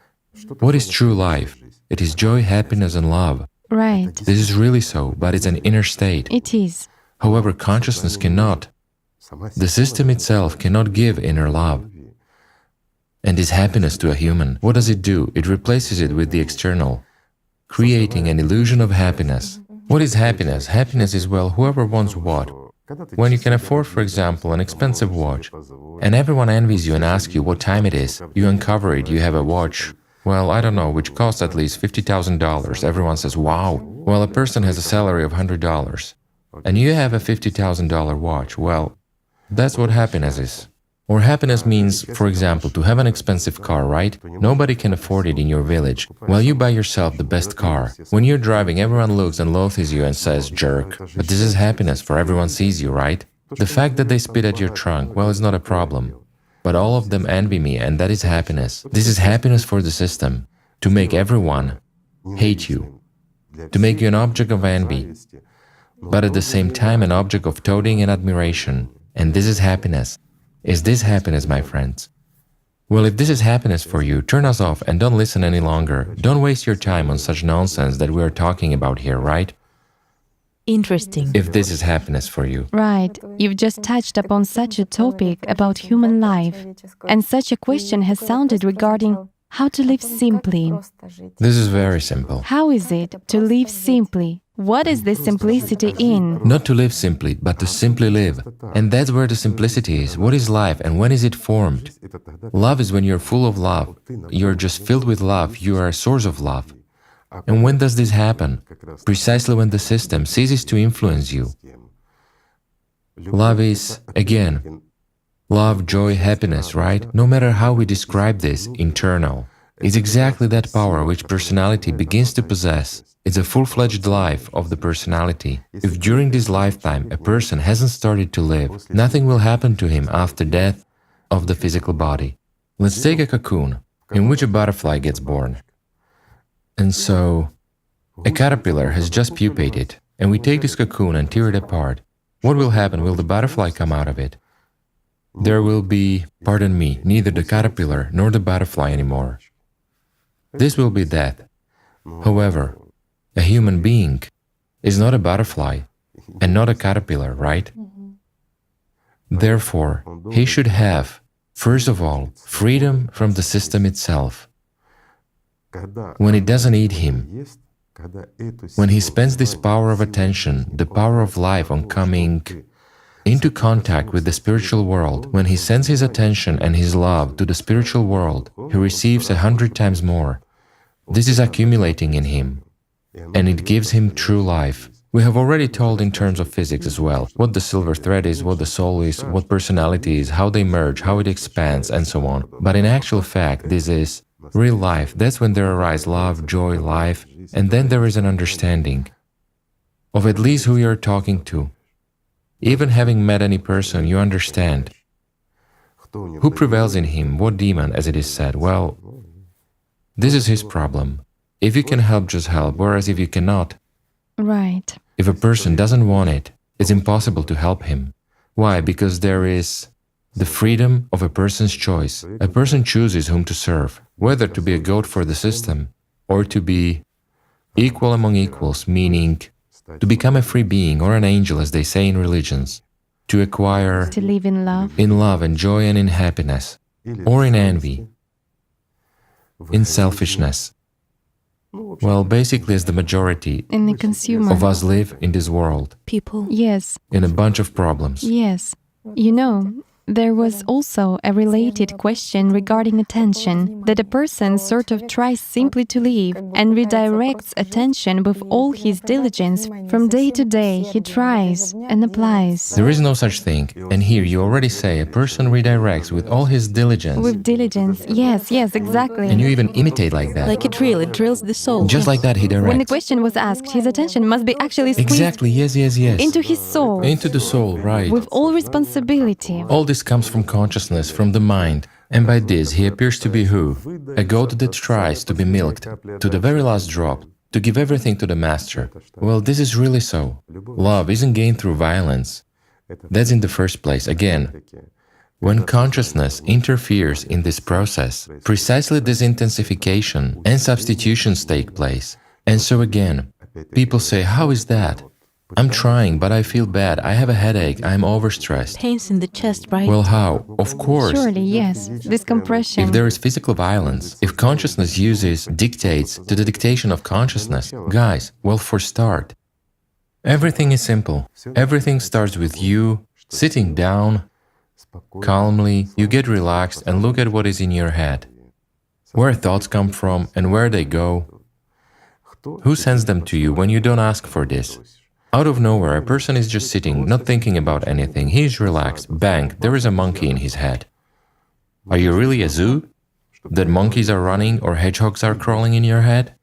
What is true life? It is joy, happiness, and love. Right. This is really so, but it's an inner state. It is. However, consciousness cannot. The system itself cannot give inner love. And this happiness to a human, what does it do? It replaces it with the external, creating an illusion of happiness. What is happiness? Happiness is, well, whoever wants what. When you can afford, for example, an expensive watch, and everyone envies you and asks you what time it is, you uncover it, you have a watch, well, I don't know, which costs at least $50,000. Everyone says, wow. Well, a person has a salary of $100, and you have a $50,000 watch. Well, that's what happiness is. Or happiness means, for example, to have an expensive car, right? Nobody can afford it in your village. Well, you buy yourself the best car. When you're driving, everyone looks and loathes you and says, jerk. But this is happiness, for everyone sees you, right? The fact that they spit at your trunk, well, it's not a problem. But all of them envy me, and that is happiness. This is happiness for the system, to make everyone hate you, to make you an object of envy, but at the same time an object of toading and admiration. And this is happiness. Is this happiness, my friends? Well, if this is happiness for you, turn us off and don't listen any longer. Don't waste your time on such nonsense that we are talking about here, right? Interesting. If this is happiness for you. Right. You've just touched upon such a topic about human life. And such a question has sounded regarding how to live simply. This is very simple. How is it to live simply? What is this simplicity in? Not to live simply, but to simply live. And that's where the simplicity is. What is life and when is it formed? Love is when you're full of love. You're just filled with love. You are a source of love. And when does this happen? Precisely when the system ceases to influence you. Love is, again, love, joy, happiness, right? No matter how we describe this, internal. It's exactly that power which personality begins to possess. It's a full-fledged life of the personality. If during this lifetime a person hasn't started to live, nothing will happen to him after death of the physical body. Let's take a cocoon in which a butterfly gets born. And so, a caterpillar has just pupated, and we take this cocoon and tear it apart. What will happen? Will the butterfly come out of it? There will be, pardon me, neither the caterpillar nor the butterfly anymore. This will be death. However, a human being is not a butterfly and not a caterpillar, right? Therefore, he should have, first of all, freedom from the system itself. When it doesn't eat him, when he spends this power of attention, the power of life on coming into contact with the spiritual world, when he sends his attention and his love to the spiritual world, he receives 100 times more. This is accumulating in him, and it gives him true life. We have already told in terms of physics as well, what the silver thread is, what the soul is, what personality is, how they merge, how it expands, and so on. But in actual fact, this is real life. That's when there arise love, joy, life, and then there is an understanding of at least who you're talking to. Even having met any person, you understand who prevails in him, what demon, as it is said. Well, this is his problem. If you can help, just help, whereas if you cannot, Right. if a person doesn't want it, it's impossible to help him. Why? Because there is the freedom of a person's choice. A person chooses whom to serve, whether to be a goat for the system or to be equal among equals, meaning to become a free being or an angel, as they say in religions, to acquire To live in love. in love and joy and in happiness, or in envy. in selfishness. Well, basically as the majority In the consumer. of us live in this world, People. Yes, in a bunch of problems. yes. You know, there was also a related question regarding attention, that a person sort of tries simply to live and redirects attention with all his diligence. From day to day, he tries and applies. There is no such thing, and here you already say a person redirects with all his diligence, With diligence, yes, exactly. and you even imitate like that. Like it really drills the soul. Just like that he When the directs. question was asked, his attention must be actually squeezed Exactly, yes. into his soul, Into the soul, right. with all responsibility. All this comes from consciousness, from the mind, and by this he appears to be who? A goat that tries to be milked, to the very last drop, to give everything to the master. Well, this is really so. Love isn't gained through violence. That's in the first place. Again, when consciousness interferes in this process, precisely this intensification and substitutions take place. And so again, people say, how is that? I'm trying, but I feel bad. I have a headache. I'm overstressed. Pains in the chest, right? Well, how? Of course. Surely, yes, this compression. If there is physical violence, if consciousness dictates to the dictation of consciousness, guys, well, for start, everything is simple. Everything starts with you sitting down, calmly, you get relaxed and look at what is in your head, where thoughts come from and where they go. Who sends them to you when you don't ask for this? Out of nowhere, a person is just sitting, not thinking about anything. He is relaxed. Bang, there is a monkey in his head. Are you really a zoo? That monkeys are running or hedgehogs are crawling in your head?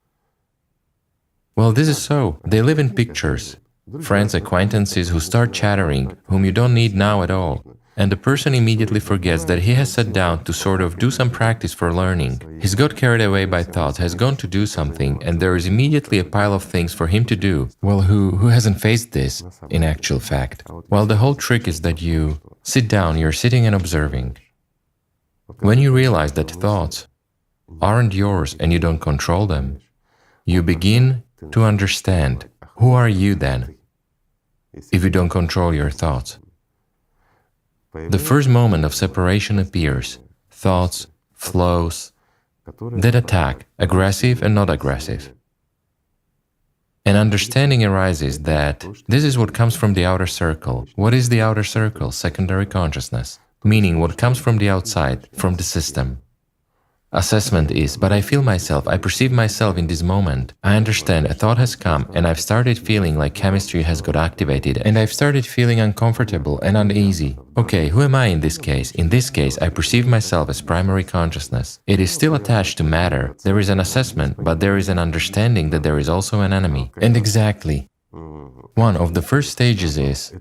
Well, this is so. They live in pictures. Friends, acquaintances who start chattering, whom you don't need now at all. And the person immediately forgets that he has sat down to sort of do some practice for learning. He's got carried away by thoughts, has gone to do something, and there is immediately a pile of things for him to do. Well, who hasn't faced this, in actual fact? Well, the whole trick is that you sit down, you're sitting and observing. When you realize that thoughts aren't yours and you don't control them, you begin to understand, who are you then, if you don't control your thoughts? The first moment of separation appears, thoughts, flows, that attack, aggressive and not aggressive. An understanding arises that this is what comes from the outer circle. What is the outer circle? Secondary consciousness, meaning what comes from the outside, from the system. Assessment is, but I feel myself, I perceive myself in this moment. I understand a thought has come and I've started feeling like chemistry has got activated and I've started feeling uncomfortable and uneasy. Okay, who am I in this case? In this case, I perceive myself as primary consciousness. It is still attached to matter. There is an assessment, but there is an understanding that there is also an enemy. And exactly, one of the first stages is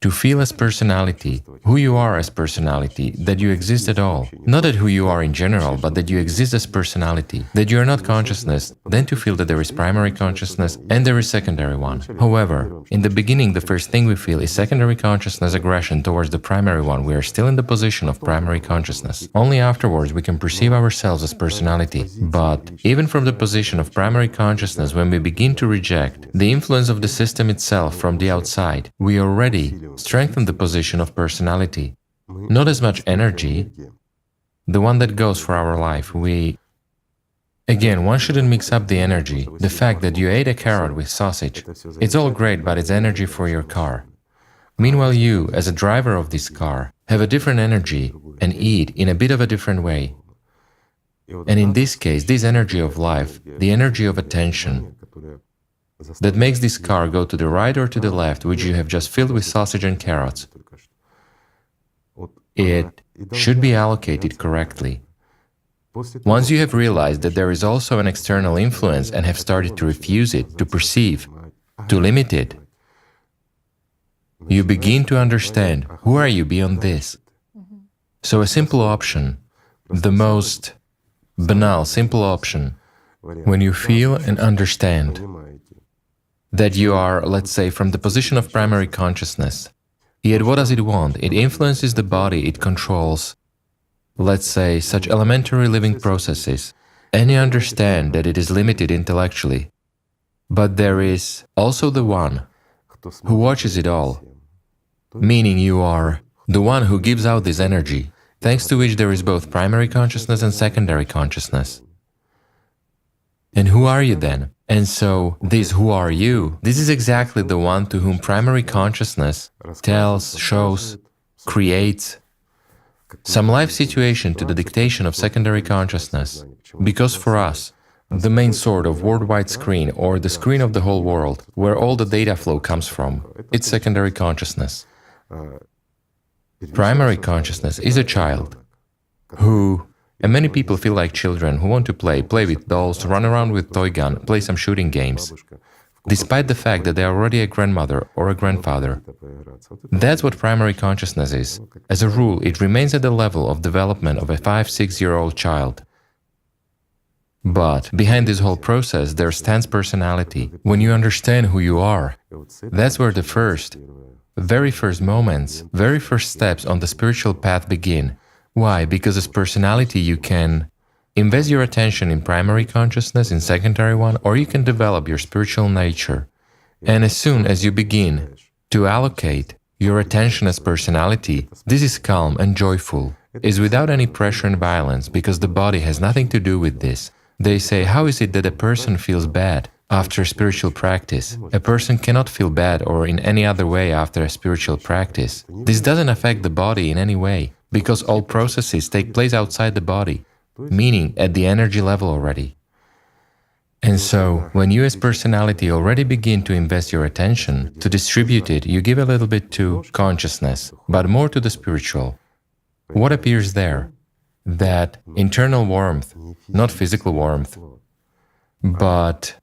to feel as personality, who you are as personality, that you exist at all. Not that who you are in general, but that you exist as personality, that you are not consciousness, then to feel that there is primary consciousness and there is secondary one. However, in the beginning, the first thing we feel is secondary consciousness aggression towards the primary one. We are still in the position of primary consciousness. Only afterwards we can perceive ourselves as personality. But even from the position of primary consciousness, when we begin to reject the influence of the system itself from the outside, we already strengthen the position of personality. Not as much energy, the one that goes for our life. Again, one shouldn't mix up the energy. The fact that you ate a carrot with sausage, it's all great, but it's energy for your car. Meanwhile, you, as a driver of this car, have a different energy and eat in a bit of a different way. And in this case, this energy of life, the energy of attention, that makes this car go to the right or to the left, which you have just filled with sausage and carrots, it should be allocated correctly. Once you have realized that there is also an external influence and have started to refuse it, to perceive, to limit it, you begin to understand, who are you beyond this? So a simple option, the most banal, simple option, when you feel and understand that you are, let's say, from the position of primary consciousness. Yet what does it want? It influences the body, it controls, let's say, such elementary living processes, and you understand that it is limited intellectually. But there is also the one who watches it all, meaning you are the one who gives out this energy, thanks to which there is both primary consciousness and secondary consciousness. And who are you then? And so, this who are you, this is exactly the one to whom primary consciousness tells, shows, creates some life situation to the dictation of secondary consciousness. Because for us, the main sort of worldwide screen, or the screen of the whole world, where all the data flow comes from, it's secondary consciousness. Primary consciousness is a child who, and many people feel like children who want to play with dolls, run around with toy gun, play some shooting games, despite the fact that they are already a grandmother or a grandfather. That's what primary consciousness is. As a rule, it remains at the level of development of a 5-6-year-old child. But behind this whole process, there stands personality. When you understand who you are, that's where the very first moments, very first steps on the spiritual path begin. Why? Because as personality you can invest your attention in primary consciousness, in secondary one, or you can develop your spiritual nature. And as soon as you begin to allocate your attention as personality, this is calm and joyful, is without any pressure and violence, because the body has nothing to do with this. They say, how is it that a person feels bad after spiritual practice? A person cannot feel bad or in any other way after a spiritual practice. This doesn't affect the body in any way, because all processes take place outside the body, meaning at the energy level already. And so, when you as personality already begin to invest your attention, to distribute it, you give a little bit to consciousness, but more to the spiritual. What appears there? That internal warmth, not physical warmth, but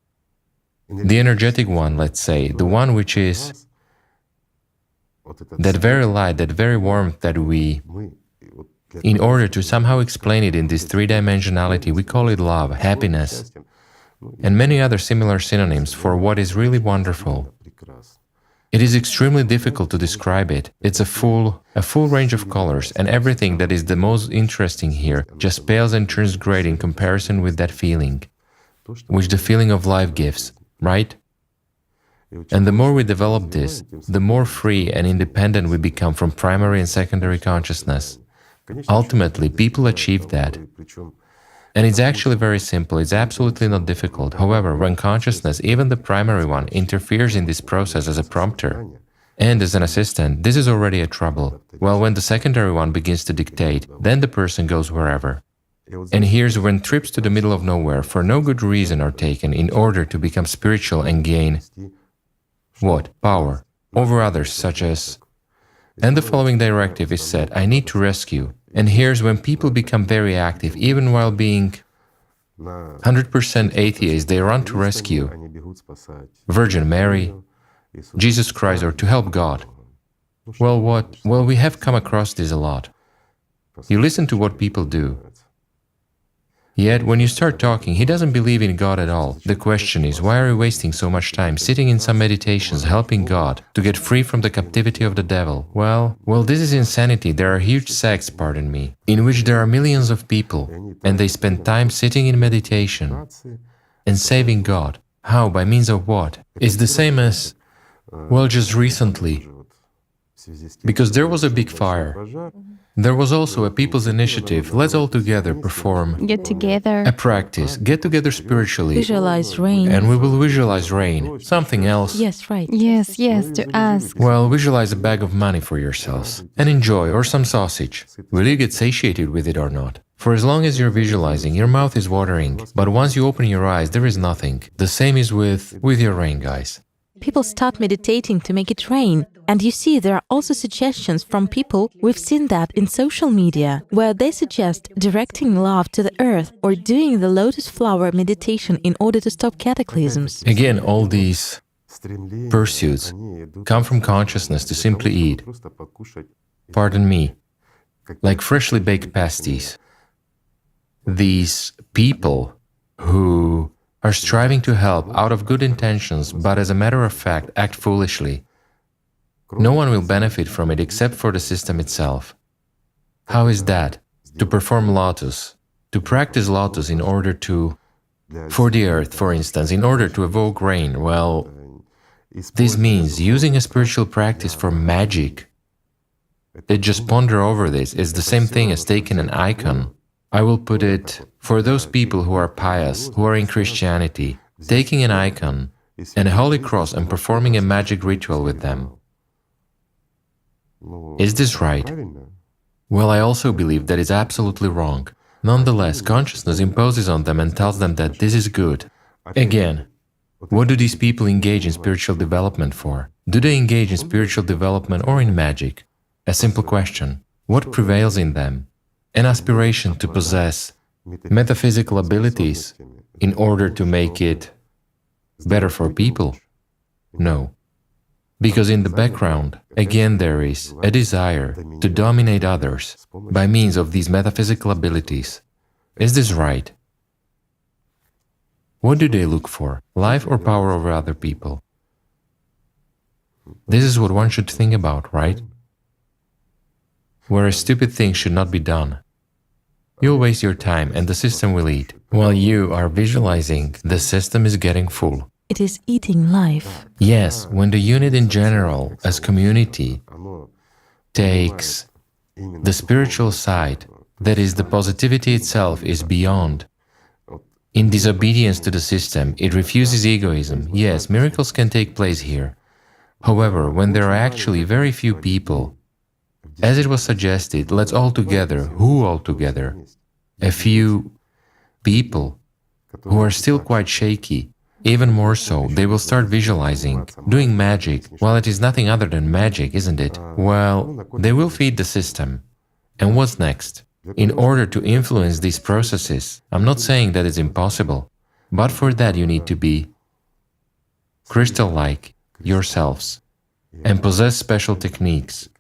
the energetic one, let's say, the one which is that very light, that very warmth that we, in order to somehow explain it in this three-dimensionality, we call it love, happiness, and many other similar synonyms for what is really wonderful. It is extremely difficult to describe it. It's a full range of colors, and everything that is the most interesting here just pales and turns great in comparison with that feeling, which the feeling of life gives, right? And the more we develop this, the more free and independent we become from primary and secondary consciousness. Ultimately, people achieve that. And it's actually very simple, it's absolutely not difficult. However, when consciousness, even the primary one, interferes in this process as a prompter and as an assistant, this is already a trouble. Well, when the secondary one begins to dictate, then the person goes wherever. And here's when trips to the middle of nowhere for no good reason are taken in order to become spiritual and gain what? Power over others, such as... And the following directive is said, I need to rescue. And here's when people become very active, even while being 100% atheists, they run to rescue Virgin Mary, Jesus Christ, or to help God. Well, what? Well, we have come across this a lot. You listen to what people do. Yet, when you start talking, he doesn't believe in God at all. The question is, why are you wasting so much time sitting in some meditations, helping God to get free from the captivity of the devil? Well, this is insanity. There are huge sects, pardon me, in which there are millions of people, and they spend time sitting in meditation and saving God. How? By means of what? It's the same as, well, just recently, because there was a big fire. There was also a people's initiative, let's all together perform Get together. a practice, get together spiritually. Visualize rain. And we will visualize rain. Something else. Yes, right. Yes, to ask. Well, visualize a bag of money for yourselves and enjoy, or some sausage. Will you get satiated with it or not? For as long as you're visualizing, your mouth is watering, but once you open your eyes, there is nothing. The same is with your rain, guys. People start meditating to make it rain. And you see, there are also suggestions from people, we've seen that in social media, where they suggest directing love to the earth or doing the lotus flower meditation in order to stop cataclysms. Again, all these pursuits come from consciousness to simply eat, pardon me, like freshly baked pasties. These people who are striving to help out of good intentions, but as a matter of fact, act foolishly. No one will benefit from it except for the system itself. How is that? To perform lotus, to practice lotus in order to, for the earth, for instance, in order to evoke rain, well, this means using a spiritual practice for magic. They just ponder over this. It's the same thing as taking an icon. I will put it For those people who are pious, who are in Christianity, taking an icon and a holy cross and performing a magic ritual with them. Is this right? Well, I also believe that it's absolutely wrong. Nonetheless, consciousness imposes on them and tells them that this is good. Again, what do these people engage in spiritual development for? Do they engage in spiritual development or in magic? A simple question. What prevails in them? An aspiration to possess metaphysical abilities in order to make it better for people? No. Because in the background, again there is a desire to dominate others by means of these metaphysical abilities. Is this right? What do they look for? Life or power over other people? This is what one should think about, right? Whereas stupid things should not be done. You'll waste your time and the system will eat. While you are visualizing, the system is getting full. It is eating life. Yes, when the unit in general, as community, takes the spiritual side, that is, the positivity itself is beyond. In disobedience to the system, it refuses egoism. Yes, miracles can take place here. However, when there are actually very few people, as it was suggested, let's all together, who all together? A few people who are still quite shaky. Even more so, they will start visualizing, doing magic. Well, it is nothing other than magic, isn't it? Well, they will feed the system. And what's next? In order to influence these processes, I'm not saying that it's impossible, but for that you need to be crystal-like yourselves and possess special techniques.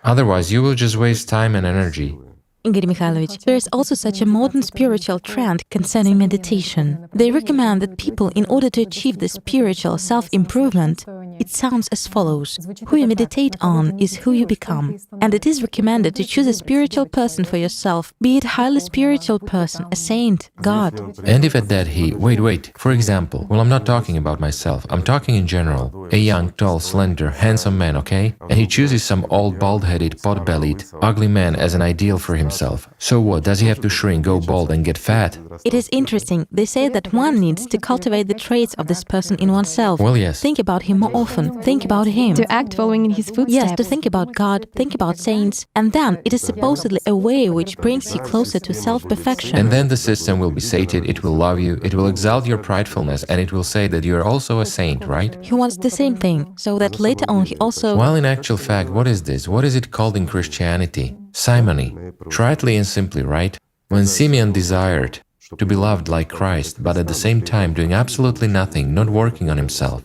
Otherwise, you will just waste time and energy. Igor Mikhailovich, there is also such a modern spiritual trend concerning meditation. They recommend that people, in order to achieve the spiritual self-improvement, it sounds as follows. Who you meditate on is who you become. And it is recommended to choose a spiritual person for yourself, be it highly spiritual person, a saint, God. And if at that wait, for example, well, I'm not talking about myself, I'm talking in general. A young, tall, slender, handsome man, okay? And he chooses some old, bald-headed, pot-bellied, ugly man as an ideal for himself. So what, does he have to shrink, go bald and get fat? It is interesting. They say that one needs to cultivate the traits of this person in oneself. Well, yes. Think about him more often. Think about him. To act following in his footsteps. Yes, to think about God, think about saints. And then it is supposedly a way which brings you closer to self-perfection. And then the system will be sated, it will love you, it will exalt your pridefulness, and it will say that you are also a saint, right? He wants the same thing, so that later on he also... While in actual fact, what is this? What is it called in Christianity? Simony. Tritely and simply, right? When Simeon desired to be loved like Christ, but at the same time doing absolutely nothing, not working on himself,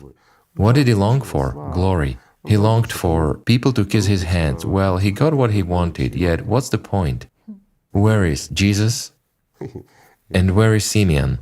what did he long for? Glory. He longed for people to kiss his hands. Well, he got what he wanted, yet what's the point? Where is Jesus? And where is Simeon?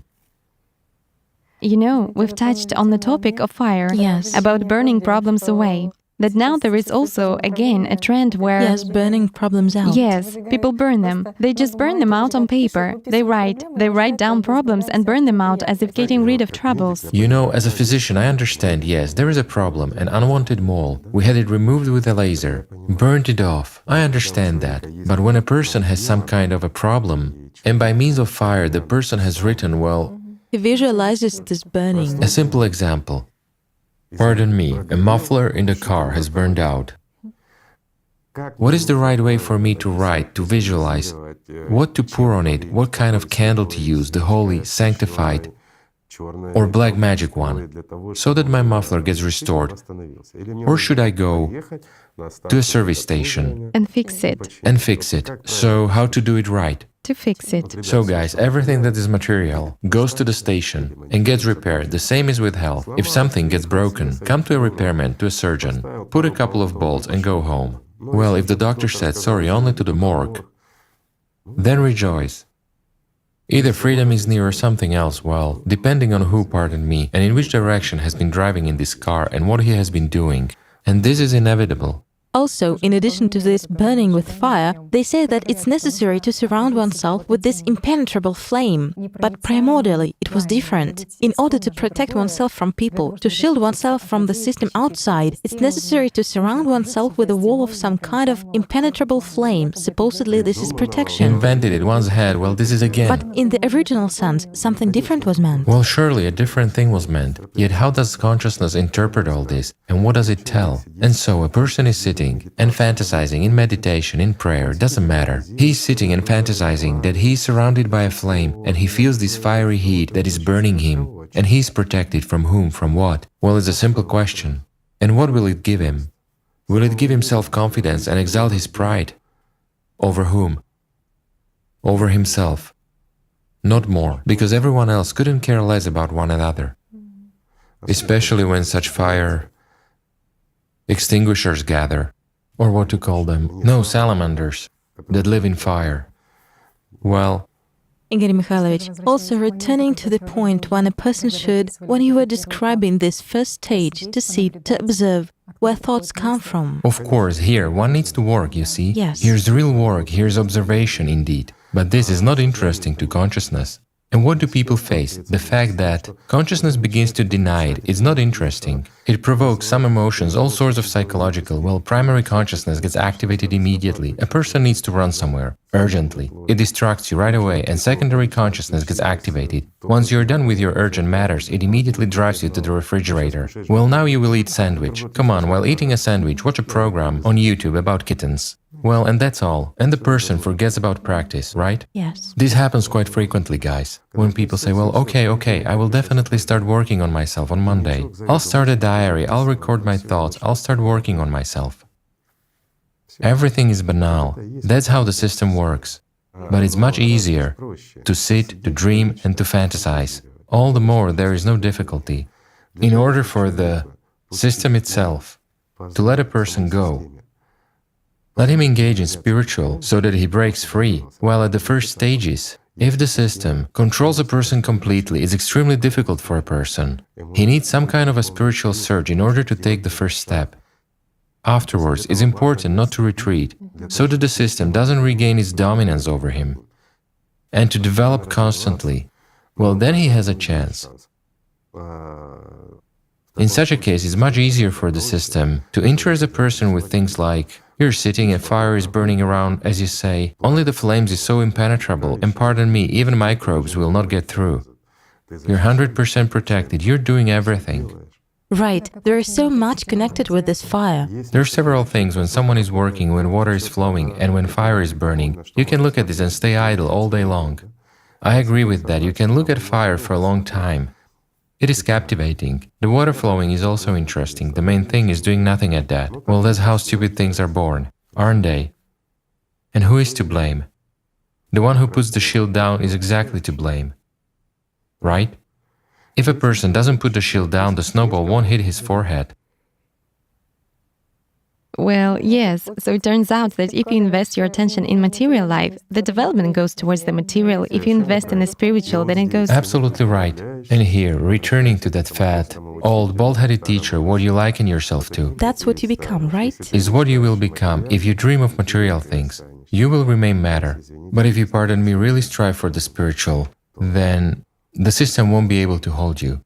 You know, we've touched on the topic of fire, Yes. about burning problems away. That now there is also, again, a trend where... Yes, burning problems out. Yes, people burn them. They just burn them out on paper. They write down problems and burn them out as if getting rid of troubles. You know, as a physician, I understand, yes, there is a problem, an unwanted mole. We had it removed with a laser, burned it off. I understand that. But when a person has some kind of a problem, and by means of fire the person has written, well... He visualizes this burning. A simple example. Pardon me, a muffler in the car has burned out. What is the right way for me to write, to visualize? What to pour on it? What kind of candle to use, the holy, sanctified, or black magic one, so that my muffler gets restored? Or should I go to a service station And fix it. and fix it? So how to do it right? To fix it. So guys, everything that is material goes to the station and gets repaired. The same is with health. If something gets broken, come to a repairman, to a surgeon, put a couple of bolts and go home. Well, if the doctor said, sorry, only to the morgue, then rejoice. Either freedom is near or something else, well, depending on who, pardon me, and in which direction has been driving in this car and what he has been doing. And this is inevitable. Also, in addition to this burning with fire, they say that it's necessary to surround oneself with this impenetrable flame. But primordially, it was different. In order to protect oneself from people, to shield oneself from the system outside, it's necessary to surround oneself with a wall of some kind of impenetrable flame. Supposedly, this is protection. Invented it once had, well, this is again. But in the original sense, something different was meant. Well, surely a different thing was meant. Yet how does consciousness interpret all this? And what does it tell? And so a person is sitting and fantasizing in meditation, in prayer, doesn't matter. He's sitting and fantasizing that he's surrounded by a flame and he feels this fiery heat that is burning him. And he's protected from whom, from what? Well, it's a simple question. And what will it give him? Will it give him self-confidence and exalt his pride? Over whom? Over himself. Not more, because everyone else couldn't care less about one another. Especially when such fire extinguishers gather, or what to call them, no, salamanders, that live in fire. Well, Igor Mikhailovich, also returning to the point when a person should, when you were describing this first stage, to sit, to observe, where thoughts come from. of course, here one needs to work, you see. Yes. Here's real work, here's observation indeed. But this is not interesting to consciousness. And what do people face? The fact that consciousness begins to deny it is not interesting. It provokes some emotions, all sorts of psychological. Well, primary consciousness gets activated immediately. A person needs to run somewhere, urgently. It distracts you right away, and secondary consciousness gets activated. Once you're done with your urgent matters, it immediately drives you to the refrigerator. Well, now you will eat sandwich. Come on, while eating a sandwich, watch a program on YouTube about kittens. Well, and that's all. And the person forgets about practice, right? Yes. This happens quite frequently, guys. When people say, well, okay, I will definitely start working on myself on Monday. I'll start a diary, I'll record my thoughts, I'll start working on myself. Everything is banal. That's how the system works. But it's much easier to sit, to dream, and to fantasize. All the more there is no difficulty. In order for the system itself to let a person go, let him engage in spiritual so that he breaks free, while at the first stages, if the system controls a person completely, it's extremely difficult for a person. He needs some kind of a spiritual surge in order to take the first step. Afterwards, it's important not to retreat, so that the system doesn't regain its dominance over him, and to develop constantly. Well, then he has a chance. In such a case, it's much easier for the system to interest a person with things like, you're sitting and fire is burning around, as you say, only the flames is so impenetrable, and pardon me, even microbes will not get through. You're 100% protected, you're doing everything. Right, there is so much connected with this fire. There are several things when someone is working, when water is flowing, and when fire is burning. You can look at this and stay idle all day long. I agree with that, you can look at fire for a long time. It is captivating. The water flowing is also interesting. The main thing is doing nothing at that. Well, that's how stupid things are born, aren't they? And who is to blame? The one who puts the shield down is exactly to blame. Right? If a person doesn't put the shield down, the snowball won't hit his forehead. Well, yes, so it turns out that if you invest your attention in material life, the development goes towards the material. If you invest in the spiritual, then it goes... Absolutely right. And here, returning to that fat, old, bald-headed teacher, what you liken yourself to... That's what you become, right? ...is what you will become if you dream of material things. You will remain matter. But if you, pardon me, really strive for the spiritual, then the system won't be able to hold you.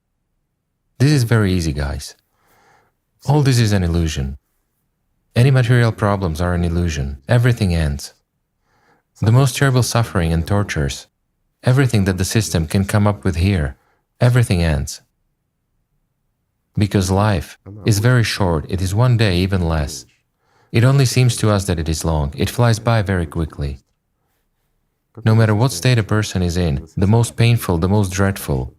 This is very easy, guys. All this is an illusion. Any material problems are an illusion. Everything ends. The most terrible suffering and tortures, everything that the system can come up with here, everything ends. Because life is very short, it is one day, even less. It only seems to us that it is long, it flies by very quickly. No matter what state a person is in, the most painful, the most dreadful,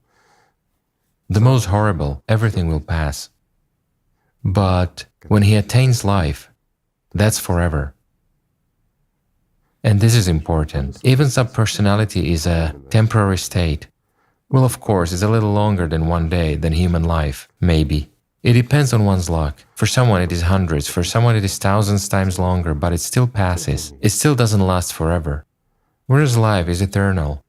the most horrible, everything will pass. But when he attains life, that's forever. And this is important. Even subpersonality is a temporary state. Well, of course, it's a little longer than one day, than human life, maybe. It depends on one's luck. For someone it is hundreds, for someone it is thousands times longer, but it still passes. It still doesn't last forever. Whereas life is eternal.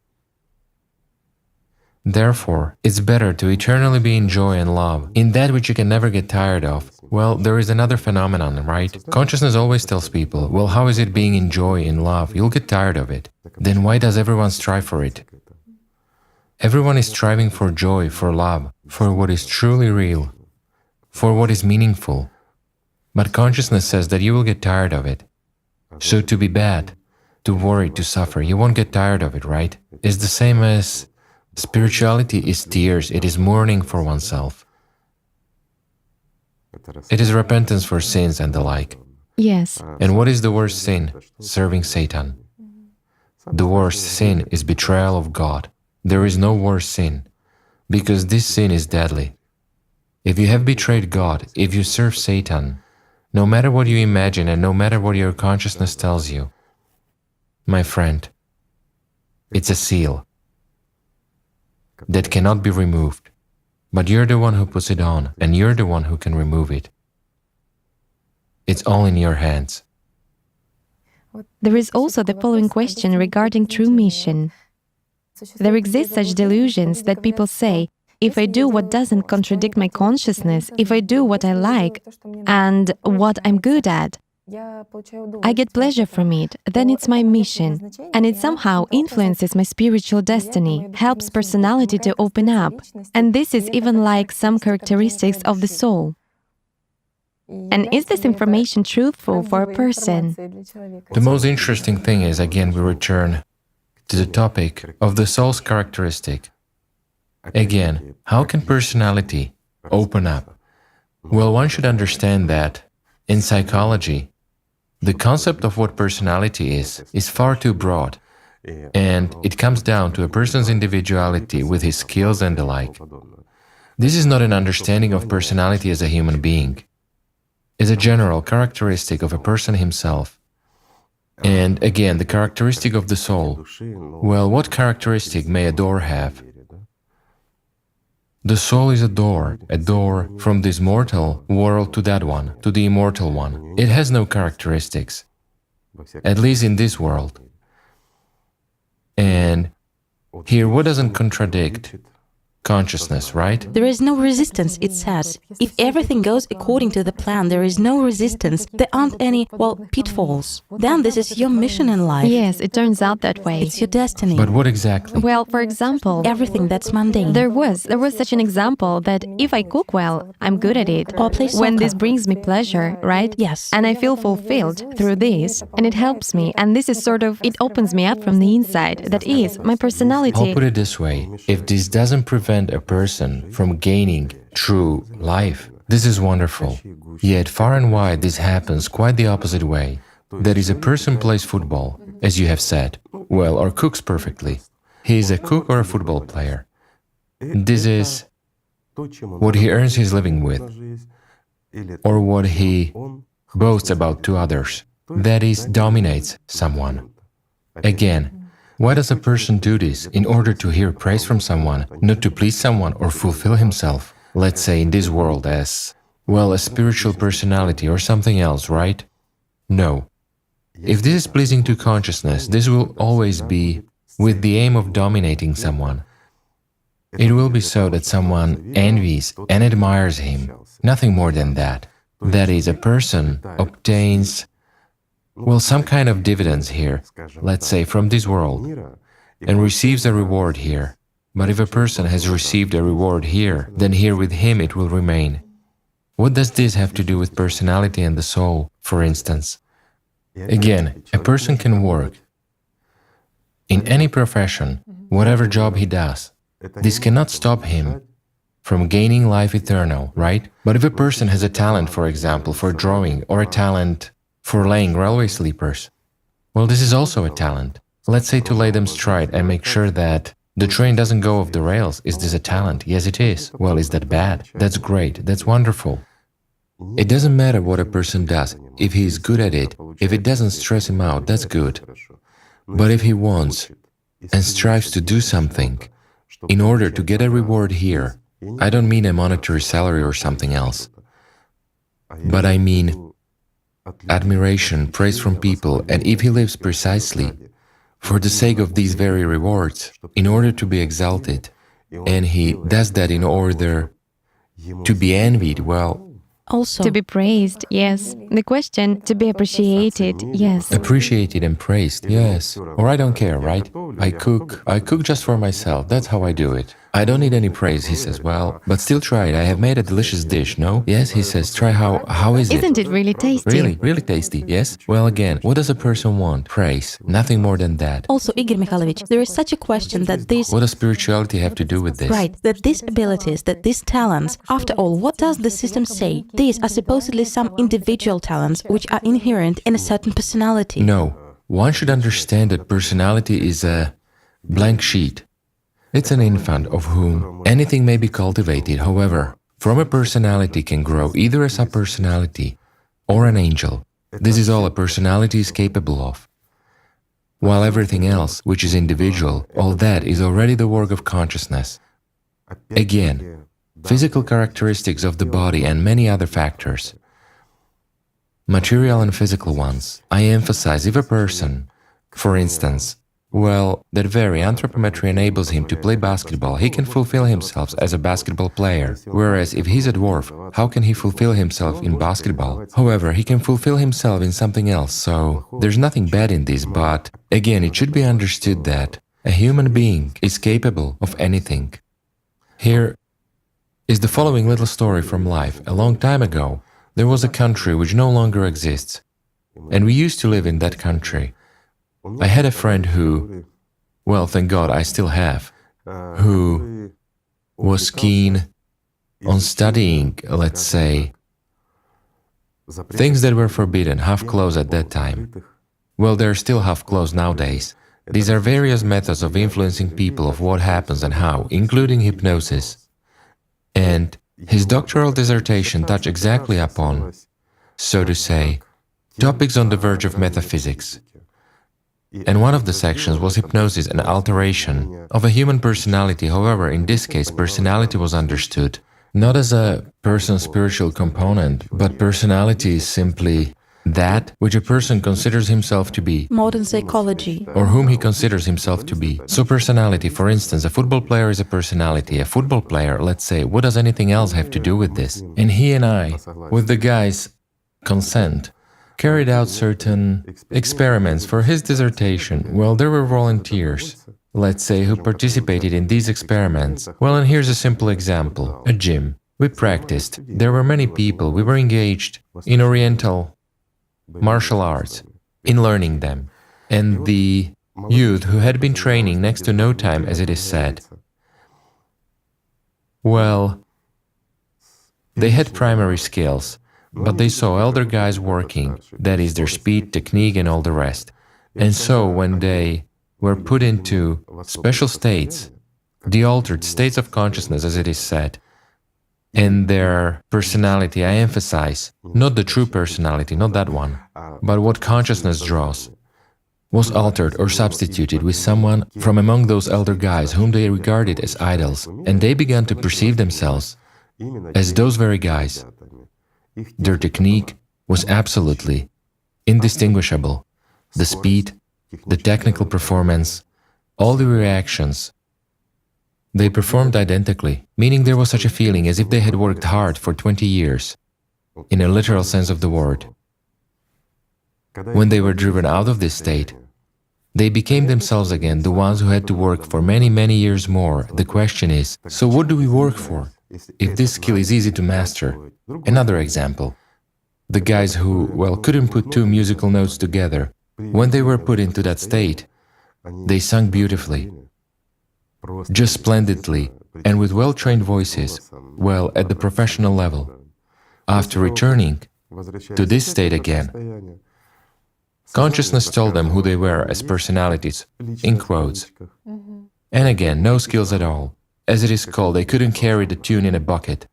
Therefore, it's better to eternally be in joy and love, in that which you can never get tired of, Well, there is another phenomenon, right? Consciousness always tells people, well, how is it being in joy, in love? You'll get tired of it. Then why does everyone strive for it? Everyone is striving for joy, for love, for what is truly real, for what is meaningful. But consciousness says that you will get tired of it. So to be bad, to worry, to suffer, you won't get tired of it, right? It's the same as spirituality is tears, it is mourning for oneself. It is repentance for sins and the like. Yes. And what is the worst sin? Serving Satan. The worst sin is betrayal of God. There is no worse sin, because this sin is deadly. If you have betrayed God, if you serve Satan, no matter what you imagine and no matter what your consciousness tells you, my friend, it's a seal that cannot be removed. But you're the one who puts it on, and you're the one who can remove it. It's all in your hands. There is also the following question regarding true mission. There exist such delusions that people say, if I do what doesn't contradict my consciousness, if I do what I like and what I'm good at, I get pleasure from it, then it's my mission, and it somehow influences my spiritual destiny, helps personality to open up, and this is even like some characteristics of the soul. And is this information truthful for a person? The most interesting thing is, again, we return to the topic of the soul's characteristic. Again, how can personality open up? Well, one should understand that in psychology, the concept of what personality is far too broad, and it comes down to a person's individuality with his skills and the like. This is not an understanding of personality as a human being. It's a general characteristic of a person himself. And again, the characteristic of the soul. Well, what characteristic may a door have? The soul is a door from this mortal world to that one, to the immortal one. It has no characteristics, at least in this world. And here, what doesn't contradict? Consciousness, right? There is no resistance, it says. If everything goes according to the plan, there is no resistance, there aren't any, well, pitfalls. Then this is your mission in life. Yes, it turns out that way. It's your destiny. But what exactly? Well, for example, Everything that's mundane. there was such an example that if I cook well, I'm good at it. Or play When soccer. this brings me pleasure, right? Yes. And I feel fulfilled through this, and it helps me, and this is sort of, it opens me up from the inside. That is, my personality. I'll put it this way, if this doesn't prevent a person from gaining true life, this is wonderful. Yet far and wide this happens quite the opposite way. That is, a person plays football, as you have said, well, or cooks perfectly. He is a cook or a football player. This is what he earns his living with, or what he boasts about to others. That is, dominates someone. Again, why does a person do this? In order to hear praise from someone, not to please someone or fulfill himself, let's say in this world as, well, a spiritual personality or something else, right? No. If this is pleasing to consciousness, this will always be with the aim of dominating someone. It will be so that someone envies and admires him, nothing more than that. That is, a person obtains, well, some kind of dividends here, let's say from this world, and receives a reward here. But if a person has received a reward here, then here with him it will remain. What does this have to do with personality and the soul, for instance? Again, a person can work in any profession, whatever job he does. This cannot stop him from gaining life eternal, right? But if a person has a talent, for example, for drawing, or a talent for laying railway sleepers, well, this is also a talent. Let's say to lay them straight and make sure that the train doesn't go off the rails. Is this a talent? Yes, it is. Well, is that bad? That's great. That's wonderful. It doesn't matter what a person does. If he is good at it, if it doesn't stress him out, that's good. But if he wants and strives to do something in order to get a reward here, I don't mean a monetary salary or something else, but I mean admiration, praise from people, and if he lives precisely for the sake of these very rewards, in order to be exalted, and he does that in order to be envied, well, Also, To be praised, yes. The question, to be appreciated, yes. Appreciated and praised, yes. Or I don't care, right? I cook just for myself, that's how I do it. I don't need any praise, he says, well, but still try it, I have made a delicious dish, no? Yes, he says, try how is it? Isn't it really tasty? Really tasty, yes? Well, again, what does a person want? Praise, nothing more than that. also, Igor Mikhailovich, there is such a question that these What does spirituality have to do with this? right, that these abilities, that these talents, after all, what does the system say? These are supposedly some individual talents which are inherent in a certain personality. No, one should understand that personality is a blank sheet. It's an infant of whom anything may be cultivated. However, from a personality can grow either a subpersonality or an angel. This is all a personality is capable of. While everything else, which is individual, all that is already the work of consciousness. Again, physical characteristics of the body and many other factors. Material and physical ones. I emphasize if a person, for instance, well, that very anthropometry enables him to play basketball, he can fulfill himself as a basketball player. Whereas if he's a dwarf, how can he fulfill himself in basketball? However, he can fulfill himself in something else, so there's nothing bad in this, but again, it should be understood that a human being is capable of anything. Here is the following little story from life. A long time ago, there was a country which no longer exists, and we used to live in that country. I had a friend who, well, thank God I still have, who was keen on studying, let's say, things that were forbidden, half closed at that time. Well, they're still half closed nowadays. These are various methods of influencing people of what happens and how, including hypnosis. And his doctoral dissertation touched exactly upon, so to say, topics on the verge of metaphysics. And one of the sections was hypnosis and alteration of a human personality. However, in this case, personality was understood not as a person's spiritual component, but personality is simply that which a person considers himself to be, modern psychology. or whom he considers himself to be. So personality, for instance, a football player is a personality. A football player, let's say, what does anything else have to do with this? And he and I, with the guy's consent, carried out certain experiments for his dissertation. Well, there were volunteers, let's say, who participated in these experiments. Well, and here's a simple example. A gym. We practiced. There were many people. We were engaged in Oriental martial arts, in learning them. And the youth who had been training next to no time, as it is said, well, they had primary skills, but they saw elder guys working, that is, their speed, technique, and all the rest. And so when they were put into special states, the altered states of consciousness, as it is said, and their personality, I emphasize, not the true personality, not that one, but what consciousness draws, was altered or substituted with someone from among those elder guys whom they regarded as idols, and they began to perceive themselves as those very guys. Their technique was absolutely indistinguishable. The speed, the technical performance, all the reactions, they performed identically, meaning there was such a feeling as if they had worked hard for 20 years, in a literal sense of the word. When they were driven out of this state, they became themselves again, the ones who had to work for many, many years more. The question is, so what do we work for? If this skill is easy to master. Another example. The guys who, well, couldn't put two musical notes together, when they were put into that state, they sung beautifully, just splendidly, and with well-trained voices, well, at the professional level. After returning to this state again, consciousness told them who they were as personalities, in quotes. And again, no skills at all. As it is called, they couldn't carry the tune in a bucket.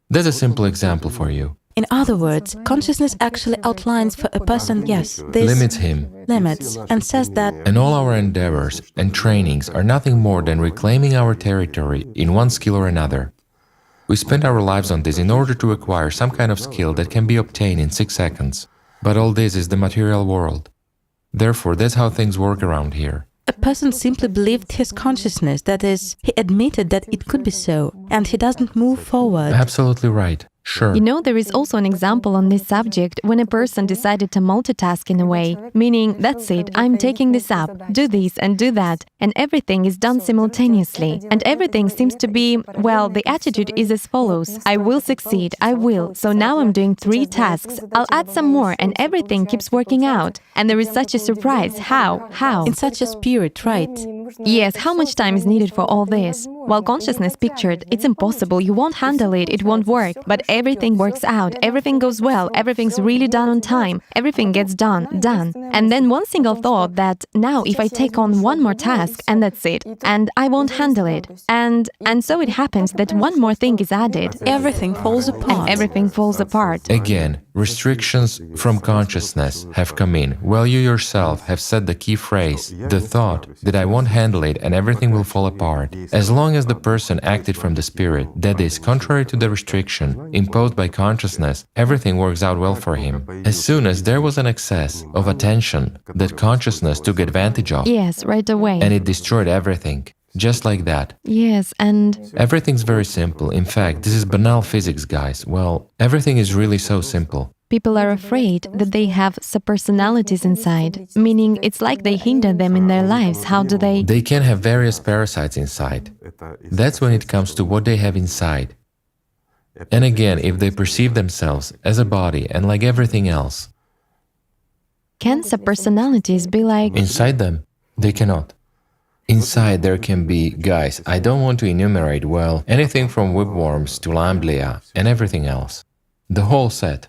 That's a simple example for you. In other words, consciousness actually outlines for a person, yes, this Limits him. limits, and says that And all our endeavors and trainings are nothing more than reclaiming our territory in one skill or another. We spend our lives on this in order to acquire some kind of skill that can be obtained in 6 seconds. But all this is the material world. Therefore, that's how things work around here. a person simply believed his consciousness, that is, he admitted that it could be so, and he doesn't move forward. Absolutely right. Sure. You know, there is also an example on this subject when a person decided to multitask in a way, meaning, that's it, I'm taking this up, do this and do that, and everything is done simultaneously. And everything seems to be, well, the attitude is as follows: I will succeed, I will, so now I'm doing 3 tasks, I'll add some more, and everything keeps working out. And there is such a surprise. How? In such a spirit, right? Yes, how much time is needed for all this? While consciousness pictured, it's impossible, you won't handle it, it won't work. But everything works out, everything goes well, everything's really done on time, everything gets done. And then one single thought that now if I take on one more task and that's it, and I won't handle it. And so it happens that one more thing is added. Everything falls apart. And everything falls apart. Again, restrictions from consciousness have come in. Well, you yourself have said the key phrase, the thought that I won't handle it and everything will fall apart. As long as the person acted from the spirit, that is, contrary to the restriction imposed by consciousness, everything works out well for him. As soon as there was an excess of attention that consciousness took advantage of, Yes, right away. and it destroyed everything. Just like that. Yes, and Everything's very simple. In fact, this is banal physics, guys. Well, everything is really so simple. people are afraid that they have subpersonalities inside, meaning it's like they hinder them in their lives. How do they? They can have various parasites inside. That's when it comes to what they have inside. And again, if they perceive themselves as a body and like everything else, Can subpersonalities be like? inside them, they cannot. Inside there can be, guys, I don't want to enumerate, well, anything from whipworms to lamblia and everything else. The whole set.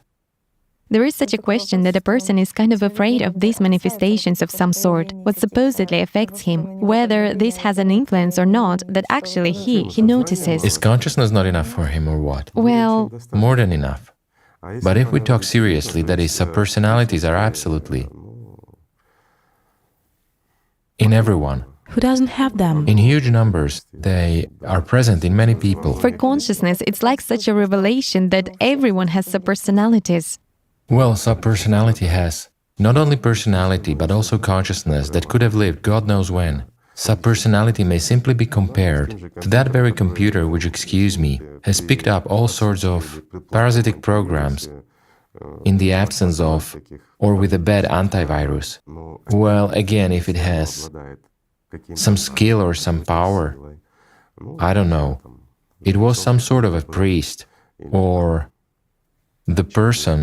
There is such a question that a person is kind of afraid of these manifestations of some sort, what supposedly affects him, whether this has an influence or not, that actually he notices. Is consciousness not enough for him or what? Well, More than enough. But if we talk seriously, that is, subpersonalities are absolutely in everyone. Who doesn't have them? In huge numbers, they are present in many people. for consciousness, it's like such a revelation that everyone has subpersonalities. Well, subpersonality has not only personality, but also consciousness that could have lived God knows when. Subpersonality may simply be compared to that very computer which, excuse me, has picked up all sorts of parasitic programs in the absence of or with a bad antivirus. Well, again, if it has some skill or some power, I don't know, it was some sort of a priest, or the person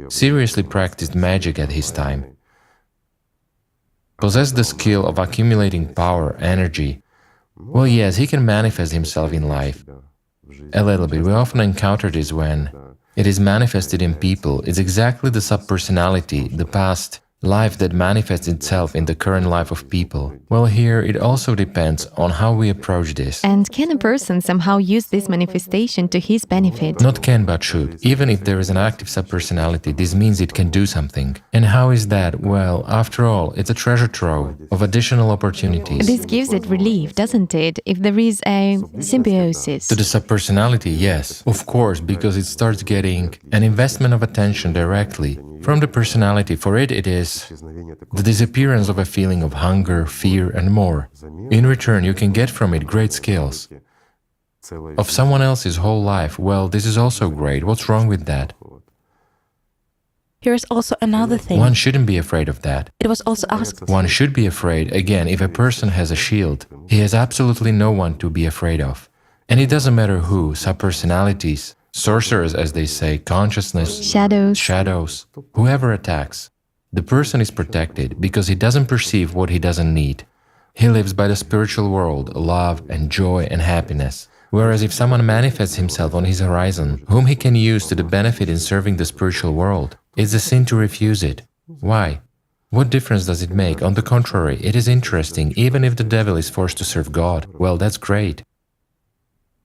seriously practiced magic at his time, possessed the skill of accumulating power, energy. Well, yes, he can manifest himself in life. A little bit. We often encounter this when it is manifested in people. It's exactly the subpersonality, the past life that manifests itself in the current life of people. Well, here it also depends on how we approach this. And can a person somehow use this manifestation to his benefit? Not can, but should. Even if there is an active subpersonality, this means it can do something. And how is that? Well, after all, it's a treasure trove of additional opportunities. This gives it relief, doesn't it, if there is a symbiosis? To the subpersonality, yes, of course, because it starts getting an investment of attention directly from the personality. For it is the disappearance of a feeling of hunger, fear, and more. In return, you can get from it great skills. Of someone else's whole life, well, this is also great. What's wrong with that? Here's also another thing. One shouldn't be afraid of that. It was also asked. One should be afraid, again, if a person has a shield, he has absolutely no one to be afraid of. And it doesn't matter who, subpersonalities, sorcerers, as they say, consciousness, shadows, whoever attacks. The person is protected because he doesn't perceive what he doesn't need. He lives by the spiritual world, love and joy and happiness. Whereas if someone manifests himself on his horizon, whom he can use to the benefit in serving the spiritual world, it's a sin to refuse it. Why? What difference does it make? On the contrary, it is interesting, even if the devil is forced to serve God. Well, that's great.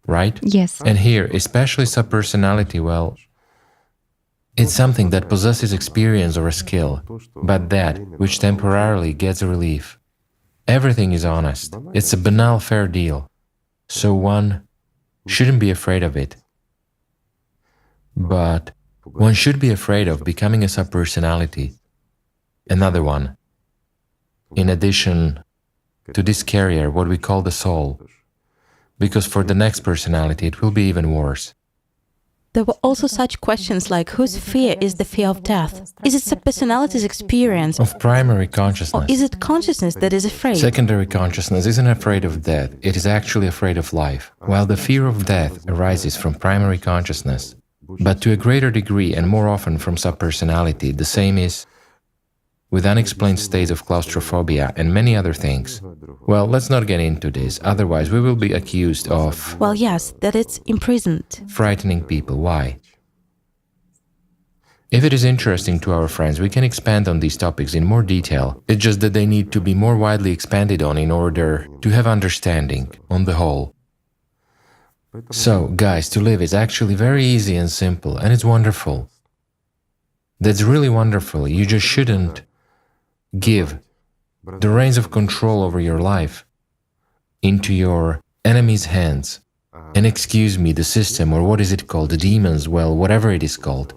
Right? Yes. And here, especially subpersonality, well, it's something that possesses experience or a skill, but that which temporarily gets relief. Everything is honest. It's a banal fair deal. So one shouldn't be afraid of it. But one should be afraid of becoming a subpersonality. Another one. In addition to this carrier, what we call the soul. Because for the next personality, it will be even worse. There were also such questions like whose fear is the fear of death? Is it subpersonality's experience? Of primary Or consciousness. is it consciousness that is afraid? Secondary consciousness isn't afraid of death, it is actually afraid of life, while the fear of death arises from primary consciousness. But to a greater degree and more often from subpersonality, the same is with unexplained states of claustrophobia and many other things. Well, let's not get into this, otherwise we will be accused of, Well, yes, that it's imprisoned. frightening people. Why? If it is interesting to our friends, we can expand on these topics in more detail. It's just that they need to be more widely expanded on in order to have understanding on the whole. So, guys, to live is actually very easy and simple, and it's wonderful. That's really wonderful. You just shouldn't give the reins of control over your life into your enemy's hands. And excuse me, the system, or what is it called, the demons, well, whatever it is called.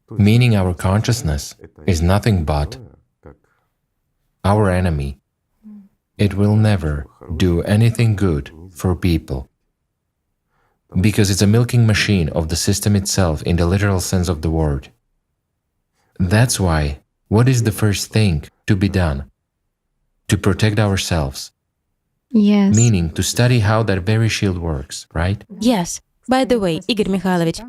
Meaning our consciousness is nothing but our enemy. It will never do anything good for people, because it's a milking machine of the system itself in the literal sense of the word. That's why, what is the first thing to be done? To protect ourselves. Yes. Meaning to study how that very shield works, right? Yes. By the way, Igor Mikhailovich,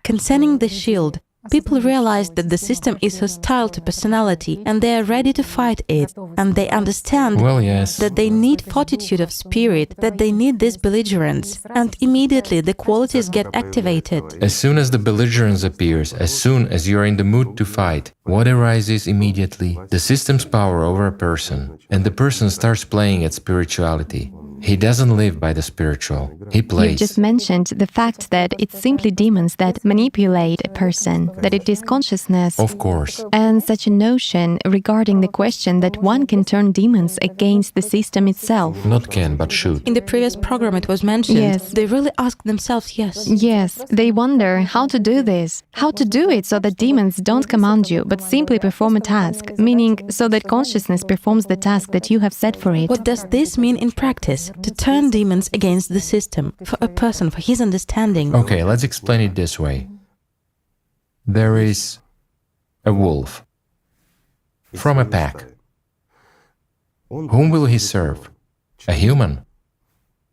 concerning the shield, people realize that the system is hostile to personality and they are ready to fight it, and they understand Well, yes. that they need fortitude of spirit, that they need this belligerence, and immediately the qualities get activated. As soon as the belligerence appears, as soon as you are in the mood to fight, what arises immediately? The system's power over a person, and the person starts playing at spirituality. He doesn't live by the spiritual, he You plays. just mentioned the fact that it's simply demons that manipulate a person, that it is consciousness. Of course. And such a notion regarding the question that one can turn demons against the system itself. Not can, but should. In the previous program it was mentioned, Yes. they really ask themselves, yes. Yes, they wonder how to do this, how to do it so that demons don't command you, but simply perform a task, meaning so that consciousness performs the task that you have set for it. What does this mean in practice? To turn demons against the system, for a person, for his understanding. Okay, let's explain it this way. There is a wolf from a pack. Whom will he serve? A human?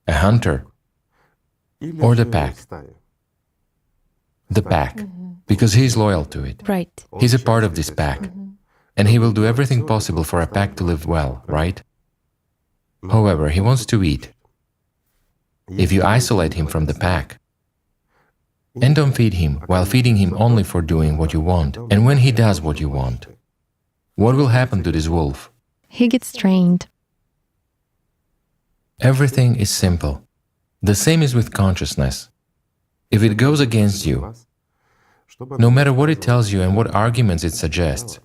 A hunter? Or the pack? The pack, because he is loyal to it. Right. He's a part of this pack, and he will do everything possible for a pack to live well, right? However, he wants to eat. If you isolate him from the pack, and don't feed him, while feeding him only for doing what you want, and when he does what you want, what will happen to this wolf? He gets trained. Everything is simple. The same is with consciousness. If it goes against you, no matter what it tells you and what arguments it suggests,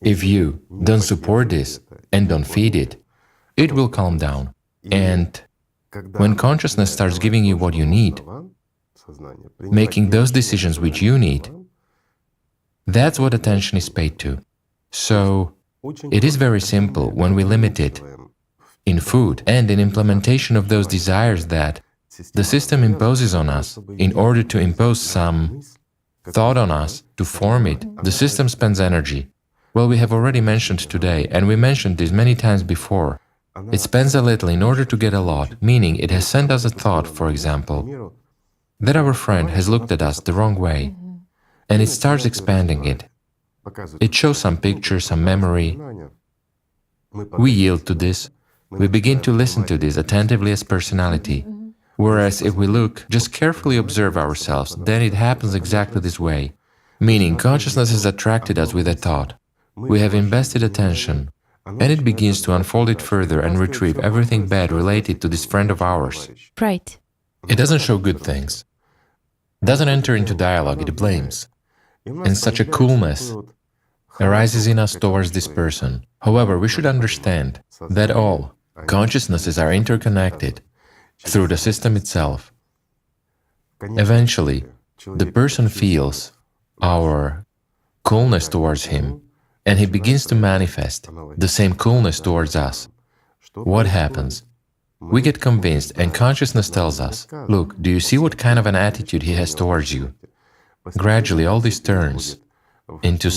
if you don't support this and don't feed it, it will calm down. And when consciousness starts giving you what you need, making those decisions which you need, that's what attention is paid to. So, it is very simple when we limit it in food and in implementation of those desires that the system imposes on us in order to impose some thought on us, to form it. The system spends energy. Well, we have already mentioned today, and we mentioned this many times before, it spends a little in order to get a lot, meaning it has sent us a thought, for example, that our friend has looked at us the wrong way, and it starts expanding it. It shows some picture, some memory. We yield to this. We begin to listen to this attentively as personality. Whereas if we look, just carefully observe ourselves, then it happens exactly this way. Meaning consciousness has attracted us with a thought. We have invested attention, and it begins to unfold it further and retrieve everything bad related to this friend of ours. Right. It doesn't show good things. Doesn't enter into dialogue, it blames. And such a coolness arises in us towards this person. However, we should understand that all consciousnesses are interconnected through the system itself. Eventually, the person feels our coolness towards him, and he begins to manifest the same coolness towards us. What happens? We get convinced, and consciousness tells us, look, do you see what kind of an attitude he has towards you? Gradually, all this turns into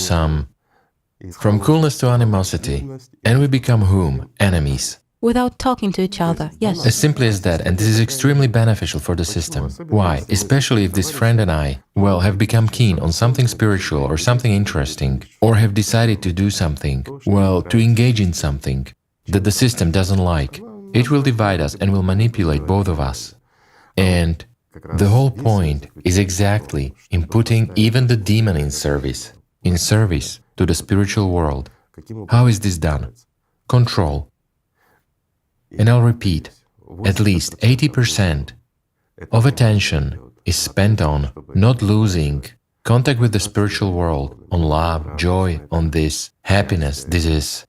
from coolness to animosity, and we become whom? Enemies. Without talking to each other, yes. As simply as that, and this is extremely beneficial for the system. Why? Especially if this friend and I, have become keen on something spiritual or something interesting, or have decided to do something, to engage in something that the system doesn't like. It will divide us and will manipulate both of us. And the whole point is exactly in putting even the demon in service to the spiritual world. How is this done? Control. And I'll repeat, at least 80% of attention is spent on not losing contact with the spiritual world, on love, joy, on this, happiness. This is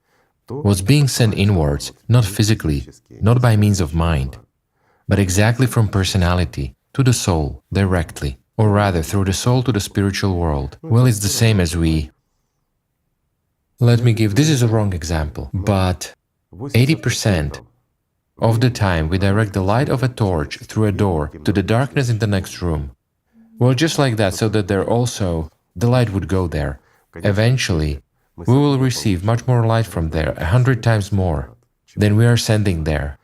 what's being sent inwards, not physically, not by means of mind, but exactly from personality to the soul directly, or rather through the soul to the spiritual world. Well, it's the same as this is a wrong example, but 80% of the time we direct the light of a torch through a door to the darkness in the next room. Well, just like that, so that the light would go there. Eventually, we will receive much more light from there, 100 times more than we are sending there.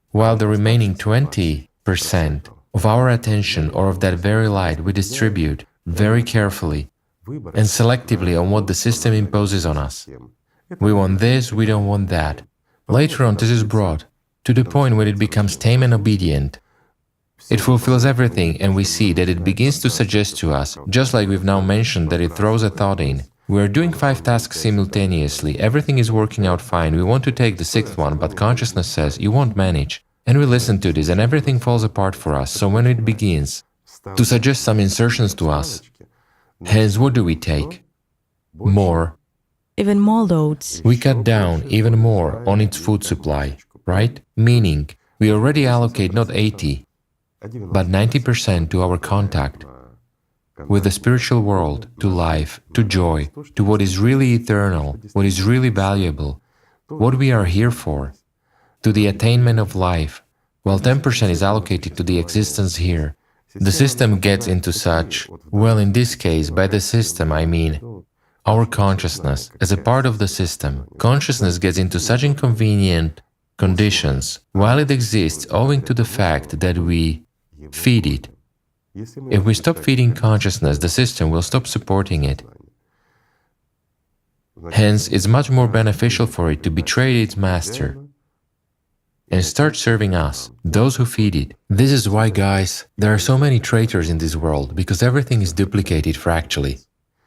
While the remaining 20% of our attention or of that very light we distribute very carefully and selectively on what the system imposes on us. We want this, we don't want that. Later on, this is brought to the point where it becomes tame and obedient. It fulfills everything, and we see that it begins to suggest to us, just like we've now mentioned that it throws a thought in. We are doing 5 tasks simultaneously, everything is working out fine, we want to take the 6th one, but consciousness says, you won't manage. And we listen to this, and everything falls apart for us, so when it begins to suggest some insertions to us, hence what do we take? More. Even more loads. We cut down even more on its food supply, right? Meaning, we already allocate not 80, but 90% to our contact with the spiritual world, to life, to joy, to what is really eternal, what is really valuable, what we are here for, to the attainment of life, while 10% is allocated to the existence here. The system gets into such, in this case, by the system, I mean, our consciousness, as a part of the system, consciousness gets into such inconvenient conditions while it exists owing to the fact that we feed it. If we stop feeding consciousness, the system will stop supporting it. Hence, it's much more beneficial for it to betray its master and start serving us, those who feed it. This is why, guys, there are so many traitors in this world, because everything is duplicated fractally.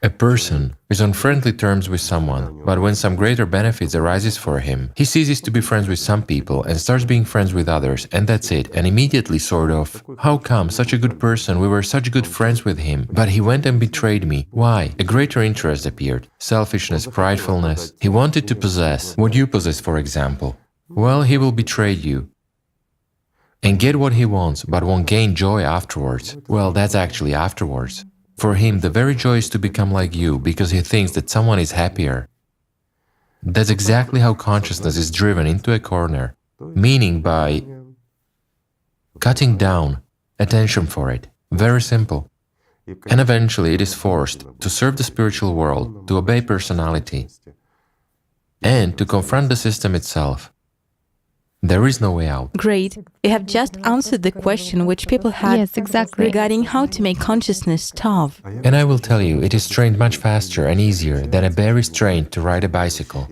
A person is on friendly terms with someone, but when some greater benefits arises for him, he ceases to be friends with some people and starts being friends with others, and that's it, and immediately how come, such a good person, we were such good friends with him, but he went and betrayed me. Why? A greater interest appeared. Selfishness, pridefulness. He wanted to possess what you possess, for example. Well, he will betray you and get what he wants, but won't gain joy afterwards. Well, that's actually afterwards. For him, the very joy is to become like you, because he thinks that someone is happier. That's exactly how consciousness is driven into a corner, meaning by cutting down attention for it. Very simple. And eventually it is forced to serve the spiritual world, to obey personality, and to confront the system itself. There is no way out. Great. You have just answered the question which people had regarding how to make consciousness starve. And I will tell you, it is trained much faster and easier than a bear is trained to ride a bicycle.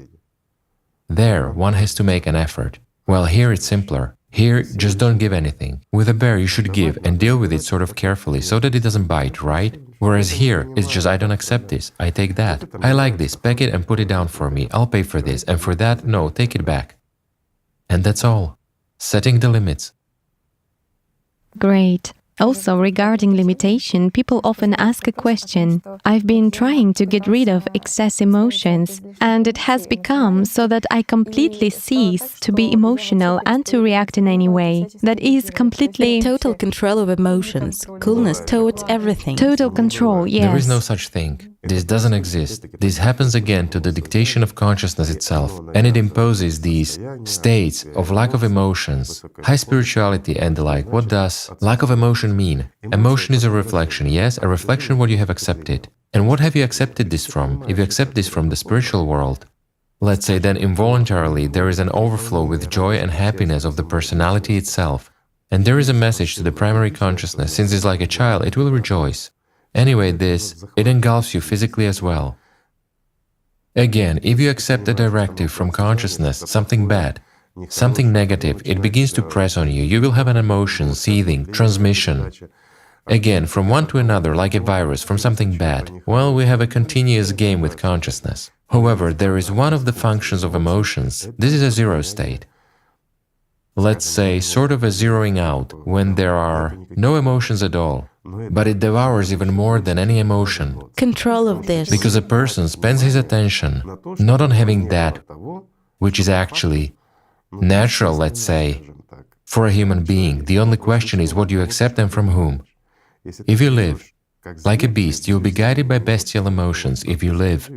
There, one has to make an effort. Well, here it's simpler. Here, just don't give anything. With a bear, you should give and deal with it sort of carefully so that it doesn't bite, right? Whereas here, it's just, I don't accept this, I take that. I like this, pack it and put it down for me, I'll pay for this, and for that, no, take it back. And that's all. Setting the limits. Great. Also, regarding limitation, people often ask a question. I've been trying to get rid of excess emotions, and it has become so that I completely cease to be emotional and to react in any way. That is completely... Total control of emotions, coolness towards everything. Total control, yes. There is no such thing. This doesn't exist. This happens again to the dictation of consciousness itself, and it imposes these states of lack of emotions, high spirituality and the like. What does lack of emotion mean? Emotion is a reflection, yes, a reflection what you have accepted. And what have you accepted this from? If you accept this from the spiritual world, let's say then involuntarily there is an overflow with joy and happiness of the personality itself. And there is a message to the primary consciousness, since it's like a child, it will rejoice. Anyway, it engulfs you physically as well. Again, if you accept a directive from consciousness, something bad, something negative, it begins to press on you. You will have an emotion, seething, transmission. Again, from one to another, like a virus, from something bad. Well, we have a continuous game with consciousness. However, there is one of the functions of emotions. This is a zero state. Let's say, sort of a zeroing out, when there are no emotions at all, but it devours even more than any emotion. Control of this. Because a person spends his attention not on having that, which is actually natural, let's say, for a human being. The only question is what you accept and from whom. If you live like a beast, you'll be guided by bestial emotions. If you live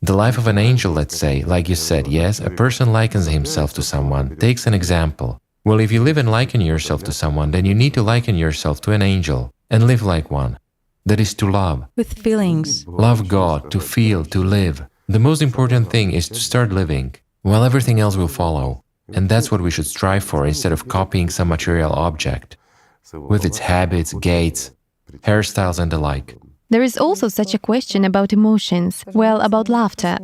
the life of an angel, let's say, like you said, yes, a person likens himself to someone, takes an example. Well, if you live and liken yourself to someone, then you need to liken yourself to an angel and live like one. That is to love. With feelings. Love God, to feel, to live. The most important thing is to start living, while everything else will follow. And that's what we should strive for instead of copying some material object, with its habits, gaits, hairstyles and the like. There is also such a question about emotions. Well, about laughter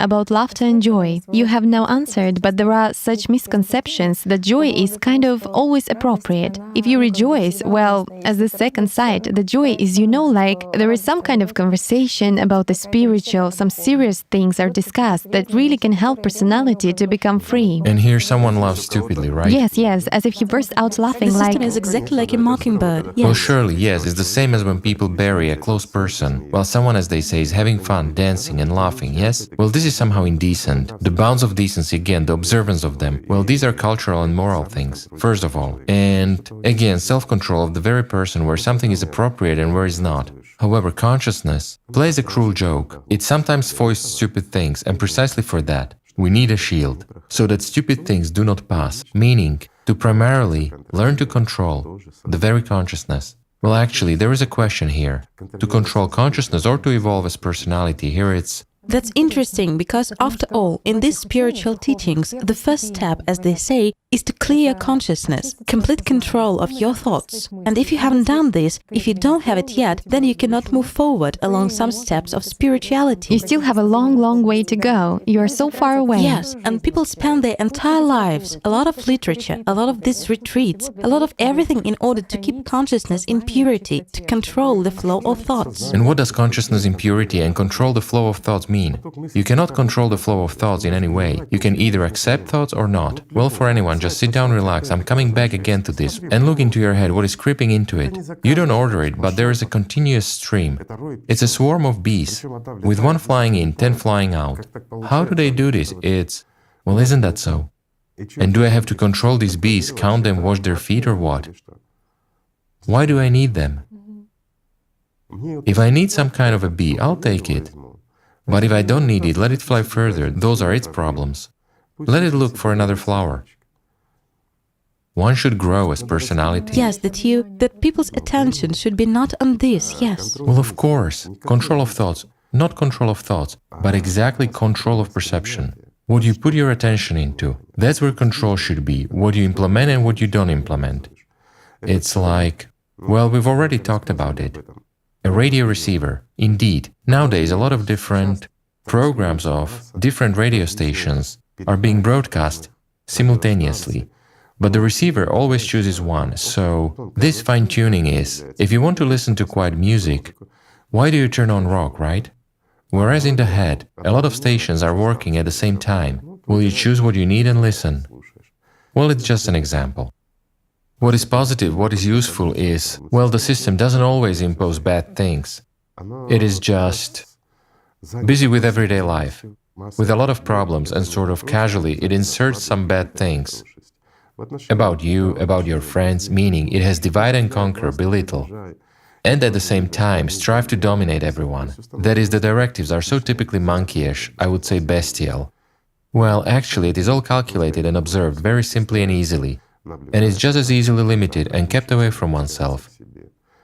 and joy. You have now answered, but there are such misconceptions that joy is kind of always appropriate. If you rejoice, well, as the second side, the joy is, like there is some kind of conversation about the spiritual, some serious things are discussed that really can help personality to become free. And here someone laughs stupidly, right? Yes, as if he burst out laughing The like... system is exactly like a mockingbird, yes. Well, surely, yes, it's the same as when people bury a close person, while someone, as they say, is having fun, dancing and laughing, yes? Well, this is somehow indecent. The bounds of decency, again, the observance of them, well, these are cultural and moral things, first of all. And, again, self-control of the very person where something is appropriate and where is not. However, consciousness plays a cruel joke. It sometimes foists stupid things, and precisely for that, we need a shield, so that stupid things do not pass, meaning to primarily learn to control the very consciousness. Well, actually, there is a question here. To control consciousness or to evolve as personality, here it's... That's interesting, because after all, in these spiritual teachings, the first step, as they say, is to clear consciousness, complete control of your thoughts. And if you haven't done this, if you don't have it yet, then you cannot move forward along some steps of spirituality. You still have a long way to go. You are so far away. Yes, and people spend their entire lives, a lot of literature, a lot of these retreats, a lot of everything in order to keep consciousness in purity, to control the flow of thoughts. And what does consciousness in purity and control the flow of thoughts mean? You cannot control the flow of thoughts in any way. You can either accept thoughts or not. Well, for anyone, just sit down, relax. I'm coming back again to this. And look into your head, what is creeping into it. You don't order it, but there is a continuous stream. It's a swarm of bees, with one flying in, 10 flying out. How do they do this? Well, isn't that so? And do I have to control these bees, count them, wash their feet, or what? Why do I need them? If I need some kind of a bee, I'll take it. But if I don't need it, let it fly further. Those are its problems. Let it look for another flower. One should grow as personality. Yes, that people's attention should be not on this, yes. Well, of course. Control of thoughts. Not control of thoughts, but exactly control of perception. What you put your attention into, that's where control should be. What you implement and what you don't implement. It's like, well, we've already talked about it. A radio receiver. Indeed, nowadays a lot of different programs of different radio stations are being broadcast simultaneously. But the receiver always chooses one, so this fine-tuning is, if you want to listen to quiet music, why do you turn on rock, right? Whereas in the head, a lot of stations are working at the same time. Will you choose what you need and listen? Well, it's just an example. What is positive, what is useful is, well, the system doesn't always impose bad things. It is just busy with everyday life, with a lot of problems, and sort of casually it inserts some bad things. About you, about your friends, meaning it has divide and conquer, belittle. and at the same time strive to dominate everyone. That is, the directives are so typically monkeyish, I would say bestial. Well, actually, it is all calculated and observed very simply and easily, and is just as easily limited and kept away from oneself.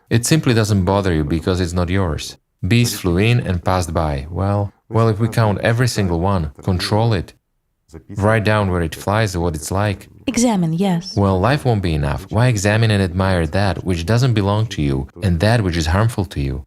It simply doesn't bother you because it's not yours. Bees flew in and passed by. Well, if we count every single one, control it, write down where it flies, what it's like. Examine, yes. Well, life won't be enough. Why examine and admire that which doesn't belong to you and that which is harmful to you?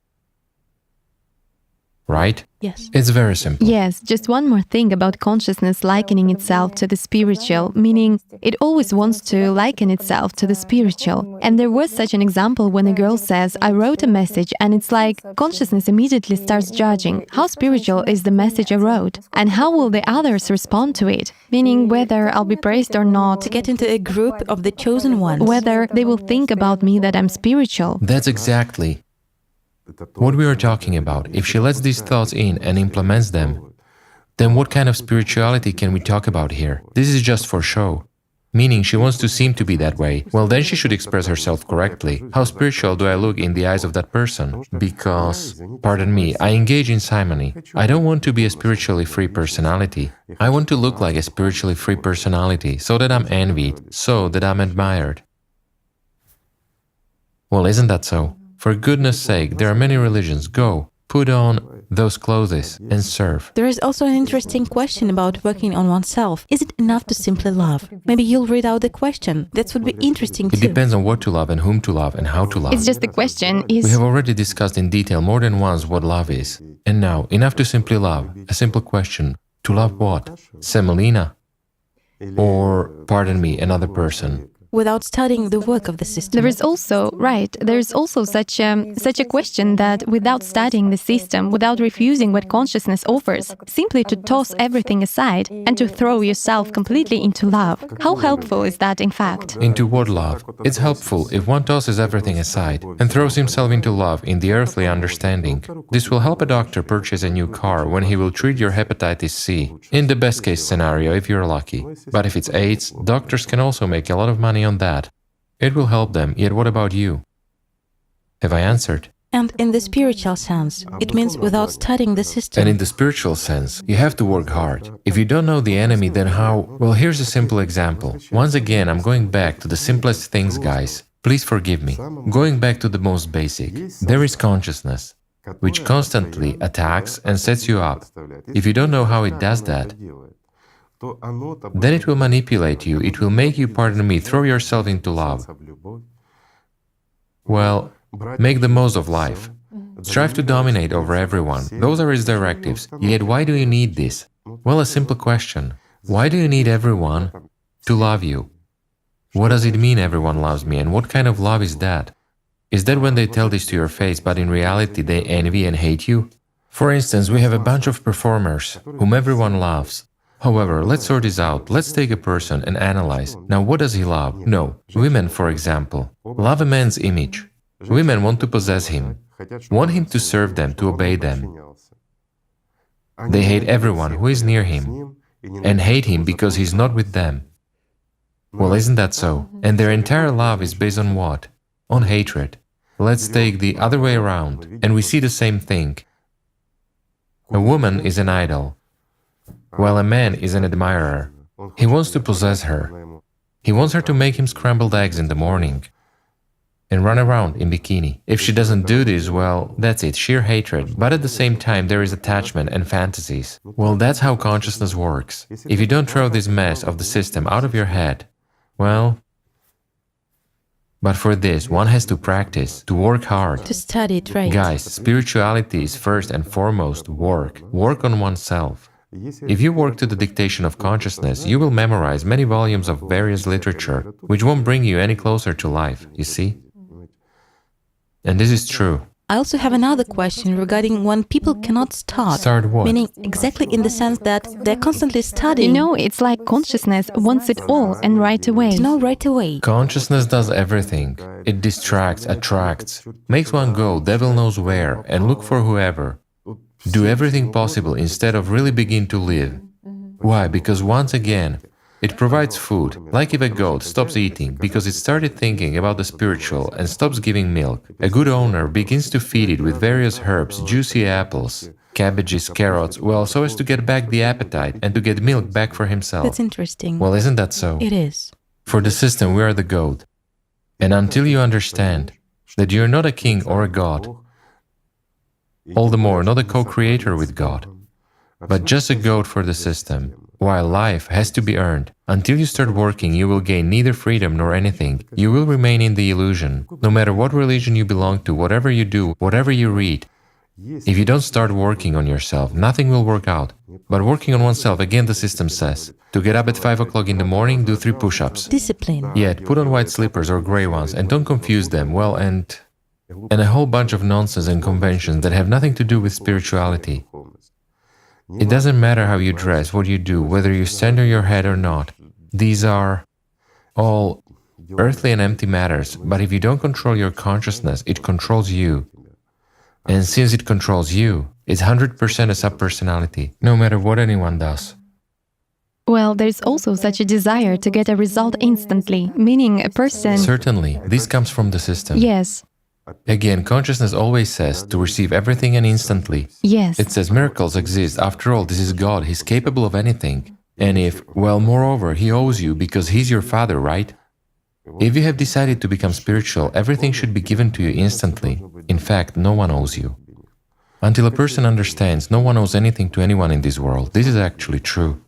Right? Yes. It's very simple. Yes, just one more thing about consciousness likening itself to the spiritual, meaning it always wants to liken itself to the spiritual. And there was such an example when a girl says, I wrote a message, and it's like consciousness immediately starts judging how spiritual is the message I wrote, and how will the others respond to it, meaning whether I'll be praised or not, To get into a group of the chosen ones. whether they will think about me that I'm spiritual. That's exactly what we are talking about. If she lets these thoughts in and implements them, then what kind of spirituality can we talk about here? This is just for show. Meaning she wants to seem to be that way. Well, then she should express herself correctly. How spiritual do I look in the eyes of that person? Because, pardon me, I engage in simony. I don't want to be a spiritually free personality. I want to look like a spiritually free personality, so that I'm envied, so that I'm admired. Well, isn't that so? For goodness sake, there are many religions. Go, put on those clothes and serve. There is also an interesting question about working on oneself. Is it enough to simply love? Maybe you'll read out the question. That would be interesting It too. depends on what to love and whom to love and how to love. It's just the question We is, have already discussed in detail more than once what love is. And now, enough to simply love. A simple question. To love what? Semolina? Or, pardon me, another person? Without studying the work of the system. there is also such a question that without studying the system, without refusing what consciousness offers, simply to toss everything aside and to throw yourself completely into love, how helpful is that in fact? Into what love? It's helpful if one tosses everything aside and throws himself into love in the earthly understanding. This will help a doctor purchase a new car when he will treat your hepatitis C, in the best case scenario if you're lucky. But if it's AIDS, doctors can also make a lot of money on that. It will help them, yet what about you? Have I answered? And in the spiritual sense, it means without studying the system. And in the spiritual sense, you have to work hard. If you don't know the enemy, then how? Well, here's a simple example. Once again, I'm going back to the simplest things, guys. Please forgive me. Going back to the most basic. There is consciousness, which constantly attacks and sets you up. If you don't know how it does that, then it will manipulate you, it will make you, pardon me, throw yourself into love. Well, make the most of life. Strive to dominate over everyone. Those are its directives. Yet why do you need this? Well, a simple question. Why do you need everyone to love you? What does it mean everyone loves me, and what kind of love is that? Is that when they tell this to your face, but in reality they envy and hate you? For instance, we have a bunch of performers whom everyone loves. However, let's sort this out. Let's take a person and analyze. Now, what does he love? No. Women, for example, love a man's image. Women want to possess him, want him to serve them, to obey them. They hate everyone who is near him, and hate him because he's not with them. Well, isn't that so? And their entire love is based on what? On hatred. Let's take the other way around, and we see the same thing. A woman is an idol, while a man is an admirer. He wants to possess her. He wants her to make him scrambled eggs in the morning and run around in bikini. If she doesn't do this, well, that's it, sheer hatred. But at the same time, there is attachment and fantasies. Well, that's how consciousness works. If you don't throw this mess of the system out of your head, well... But for this, one has to practice, to work hard. To study it, right? Guys, spirituality is first and foremost work. Work on oneself. If you work to the dictation of consciousness, you will memorize many volumes of various literature, which won't bring you any closer to life, you see? And this is true. I also have another question regarding when people cannot start. Start what? Meaning exactly in the sense that they're constantly studying. You know, it's like consciousness wants it all and right away. To know right away. Consciousness does everything. It distracts, attracts, makes one go devil knows where and look for whoever. Do everything possible instead of really begin to live. Why? Because once again, It provides food, like if a goat stops eating because it started thinking about the spiritual and stops giving milk. A good owner begins to feed it with various herbs, juicy apples, cabbages, carrots, well, so as to get back the appetite and to get milk back for himself. That's interesting. Well, isn't that so? It is. For the system, we are the goat. And until you understand that you're not a king or a god, all the more not a co-creator with God, but just a goat for the system, while life has to be earned. Until you start working, you will gain neither freedom nor anything. You will remain in the illusion. No matter what religion you belong to, whatever you do, whatever you read, if you don't start working on yourself, nothing will work out. But working on oneself, again the system says, to get up at 5 o'clock in the morning, do 3 push-ups. Discipline. Yet, put on white slippers or grey ones, and don't confuse them, well, and a whole bunch of nonsense and conventions that have nothing to do with spirituality. It doesn't matter how you dress, what you do, whether you stand on your head or not. These are all earthly and empty matters, but if you don't control your consciousness, it controls you. And since it controls you, it's 100% a subpersonality, no matter what anyone does. Well, there's also such a desire to get a result instantly, meaning a person... Certainly, this comes from the system. Yes. Again, consciousness always says to receive everything and instantly. Yes. It says miracles exist. After all, this is God. He's capable of anything. And if, well, moreover, He owes you because He's your Father, right? If you have decided to become spiritual, everything should be given to you instantly. In fact, no one owes you. Until a person understands no one owes anything to anyone in this world, this is actually true.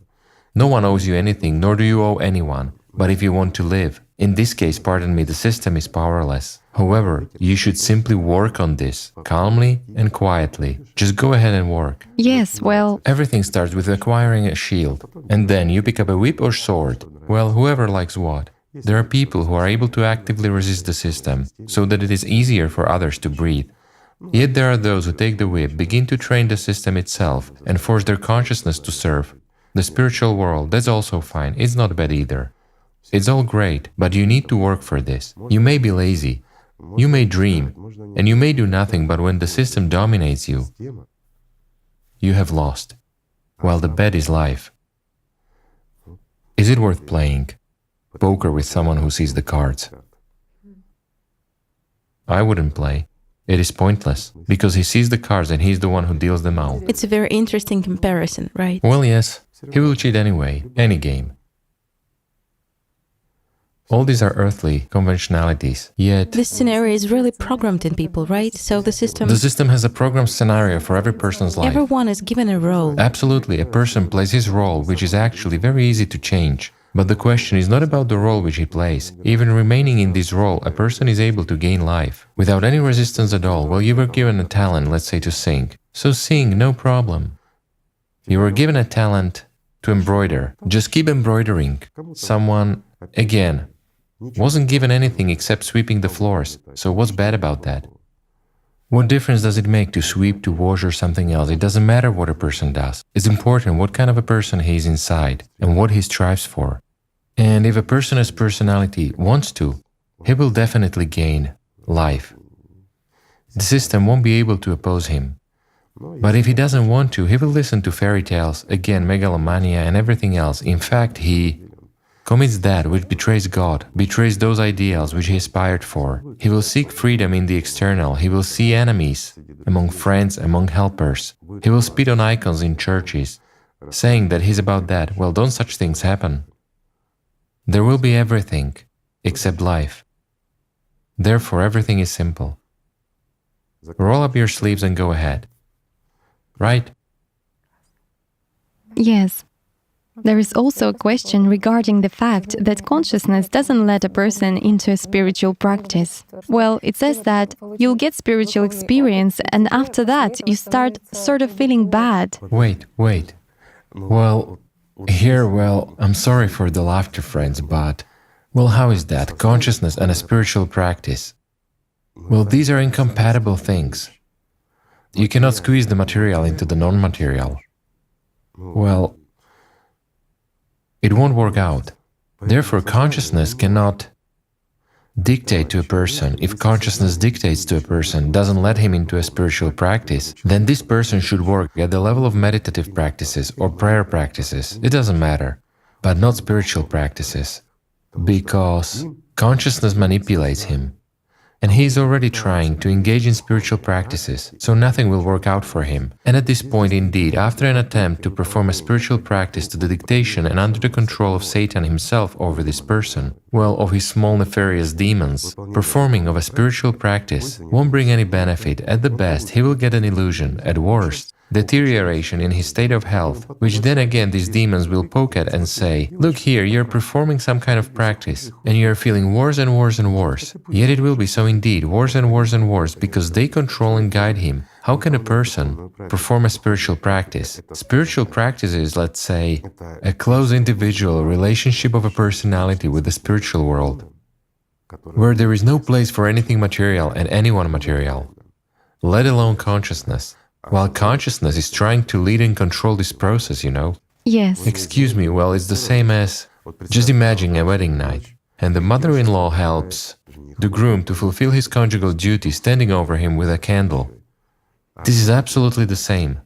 No one owes you anything, nor do you owe anyone. But if you want to live, in this case, pardon me, the system is powerless. However, you should simply work on this, calmly and quietly. Just go ahead and work. Yes, well... Everything starts with acquiring a shield, and then you pick up a whip or sword. Well, whoever likes what. There are people who are able to actively resist the system, so that it is easier for others to breathe. Yet there are those who take the whip, begin to train the system itself, and force their consciousness to serve. The spiritual world, that's also fine, it's not bad either. It's all great, but you need to work for this. You may be lazy, you may dream, and you may do nothing, but when the system dominates you, you have lost, while the bet is life. Is it worth playing poker with someone who sees the cards? I wouldn't play. It is pointless, because he sees the cards and he's the one who deals them out. It's a very interesting comparison, right? Well, yes, he will cheat anyway, any game. All these are earthly conventionalities, yet... This scenario is really programmed in people, right? So the system has a programmed scenario for every person's life. Everyone is given a role. Absolutely, a person plays his role, which is actually very easy to change. But the question is not about the role which he plays. Even remaining in this role, a person is able to gain life. Without any resistance at all. Well, you were given a talent, let's say, to sing. So sing, no problem. You were given a talent to embroider. Just keep embroidering. Someone, again, wasn't given anything except sweeping the floors. So what's bad about that? What difference does it make to sweep, to wash, or something else? It doesn't matter what a person does. It's important what kind of a person he is inside and what he strives for. And if a person has personality, wants to, he will definitely gain life. The system won't be able to oppose him. But if he doesn't want to, he will listen to fairy tales, again, megalomania and everything else. In fact, he commits that which betrays God, betrays those ideals which he aspired for. He will seek freedom in the external. He will see enemies among friends, among helpers. He will spit on icons in churches, saying that he's about that. Well, don't such things happen. There will be everything except life. Therefore, everything is simple. Roll up your sleeves and go ahead. Right? Yes. There is also a question regarding the fact that consciousness doesn't let a person into a spiritual practice. Well, it says that you'll get spiritual experience and after that you start sort of feeling bad. Wait. Well, I'm sorry for the laughter, friends, but... Well, how is that? Consciousness and a spiritual practice. Well, these are incompatible things. You cannot squeeze the material into the non-material. Well, it won't work out. Therefore, consciousness cannot dictate to a person. If consciousness dictates to a person, doesn't let him into a spiritual practice, then this person should work at the level of meditative practices or prayer practices. It doesn't matter. but not spiritual practices, because consciousness manipulates him. And he is already trying to engage in spiritual practices, so nothing will work out for him. And at this point, indeed, after an attempt to perform a spiritual practice to the dictation and under the control of Satan himself over this person, well, of his small nefarious demons, performing of a spiritual practice won't bring any benefit. At the best, he will get an illusion. At worst, deterioration in his state of health, which then again these demons will poke at and say, look here, you're performing some kind of practice, and you're feeling worse and worse and worse. Yet it will be so indeed, worse and worse and worse, because they control and guide him. How can a person perform a spiritual practice? Spiritual practice is, let's say, a close individual relationship of a personality with the spiritual world, where there is no place for anything material and anyone material, let alone consciousness. While consciousness is trying to lead and control this process, you know. Yes. Excuse me, well, it's the same as just imagine a wedding night, and the mother-in-law helps the groom to fulfill his conjugal duty standing over him with a candle. This is absolutely the same.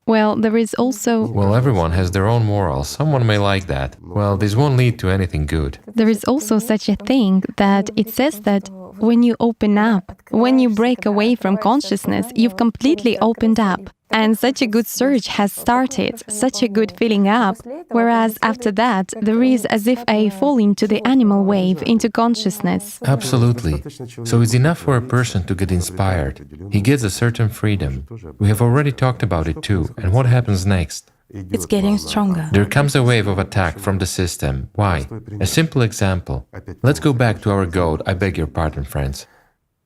Well, there is also... Well, everyone has their own morals. Someone may like that. Well, this won't lead to anything good. There is also such a thing that it says that when you open up, when you break away from consciousness, you've completely opened up. And such a good surge has started, such a good filling up, whereas after that, there is as if a fall into the animal wave, into consciousness. Absolutely. So it's enough for a person to get inspired. He gets a certain freedom. We have already talked about it too. And what happens next? It's getting stronger. There comes a wave of attack from the system. Why? A simple example. Let's go back to our goat. I beg your pardon, friends.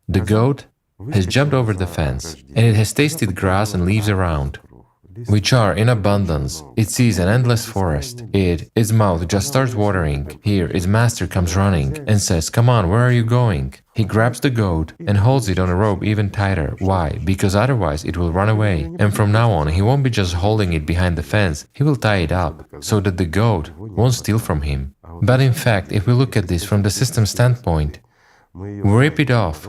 The goat has jumped over the fence, and it has tasted grass and leaves around, which are in abundance. It sees an endless forest. Its mouth just starts watering. Here, its master comes running and says, "Come on, where are you going?" He grabs the goat and holds it on a rope even tighter. Why? Because otherwise it will run away. And from now on, he won't be just holding it behind the fence. He will tie it up so that the goat won't steal from him. But in fact, if we look at this from the system standpoint, we rip it off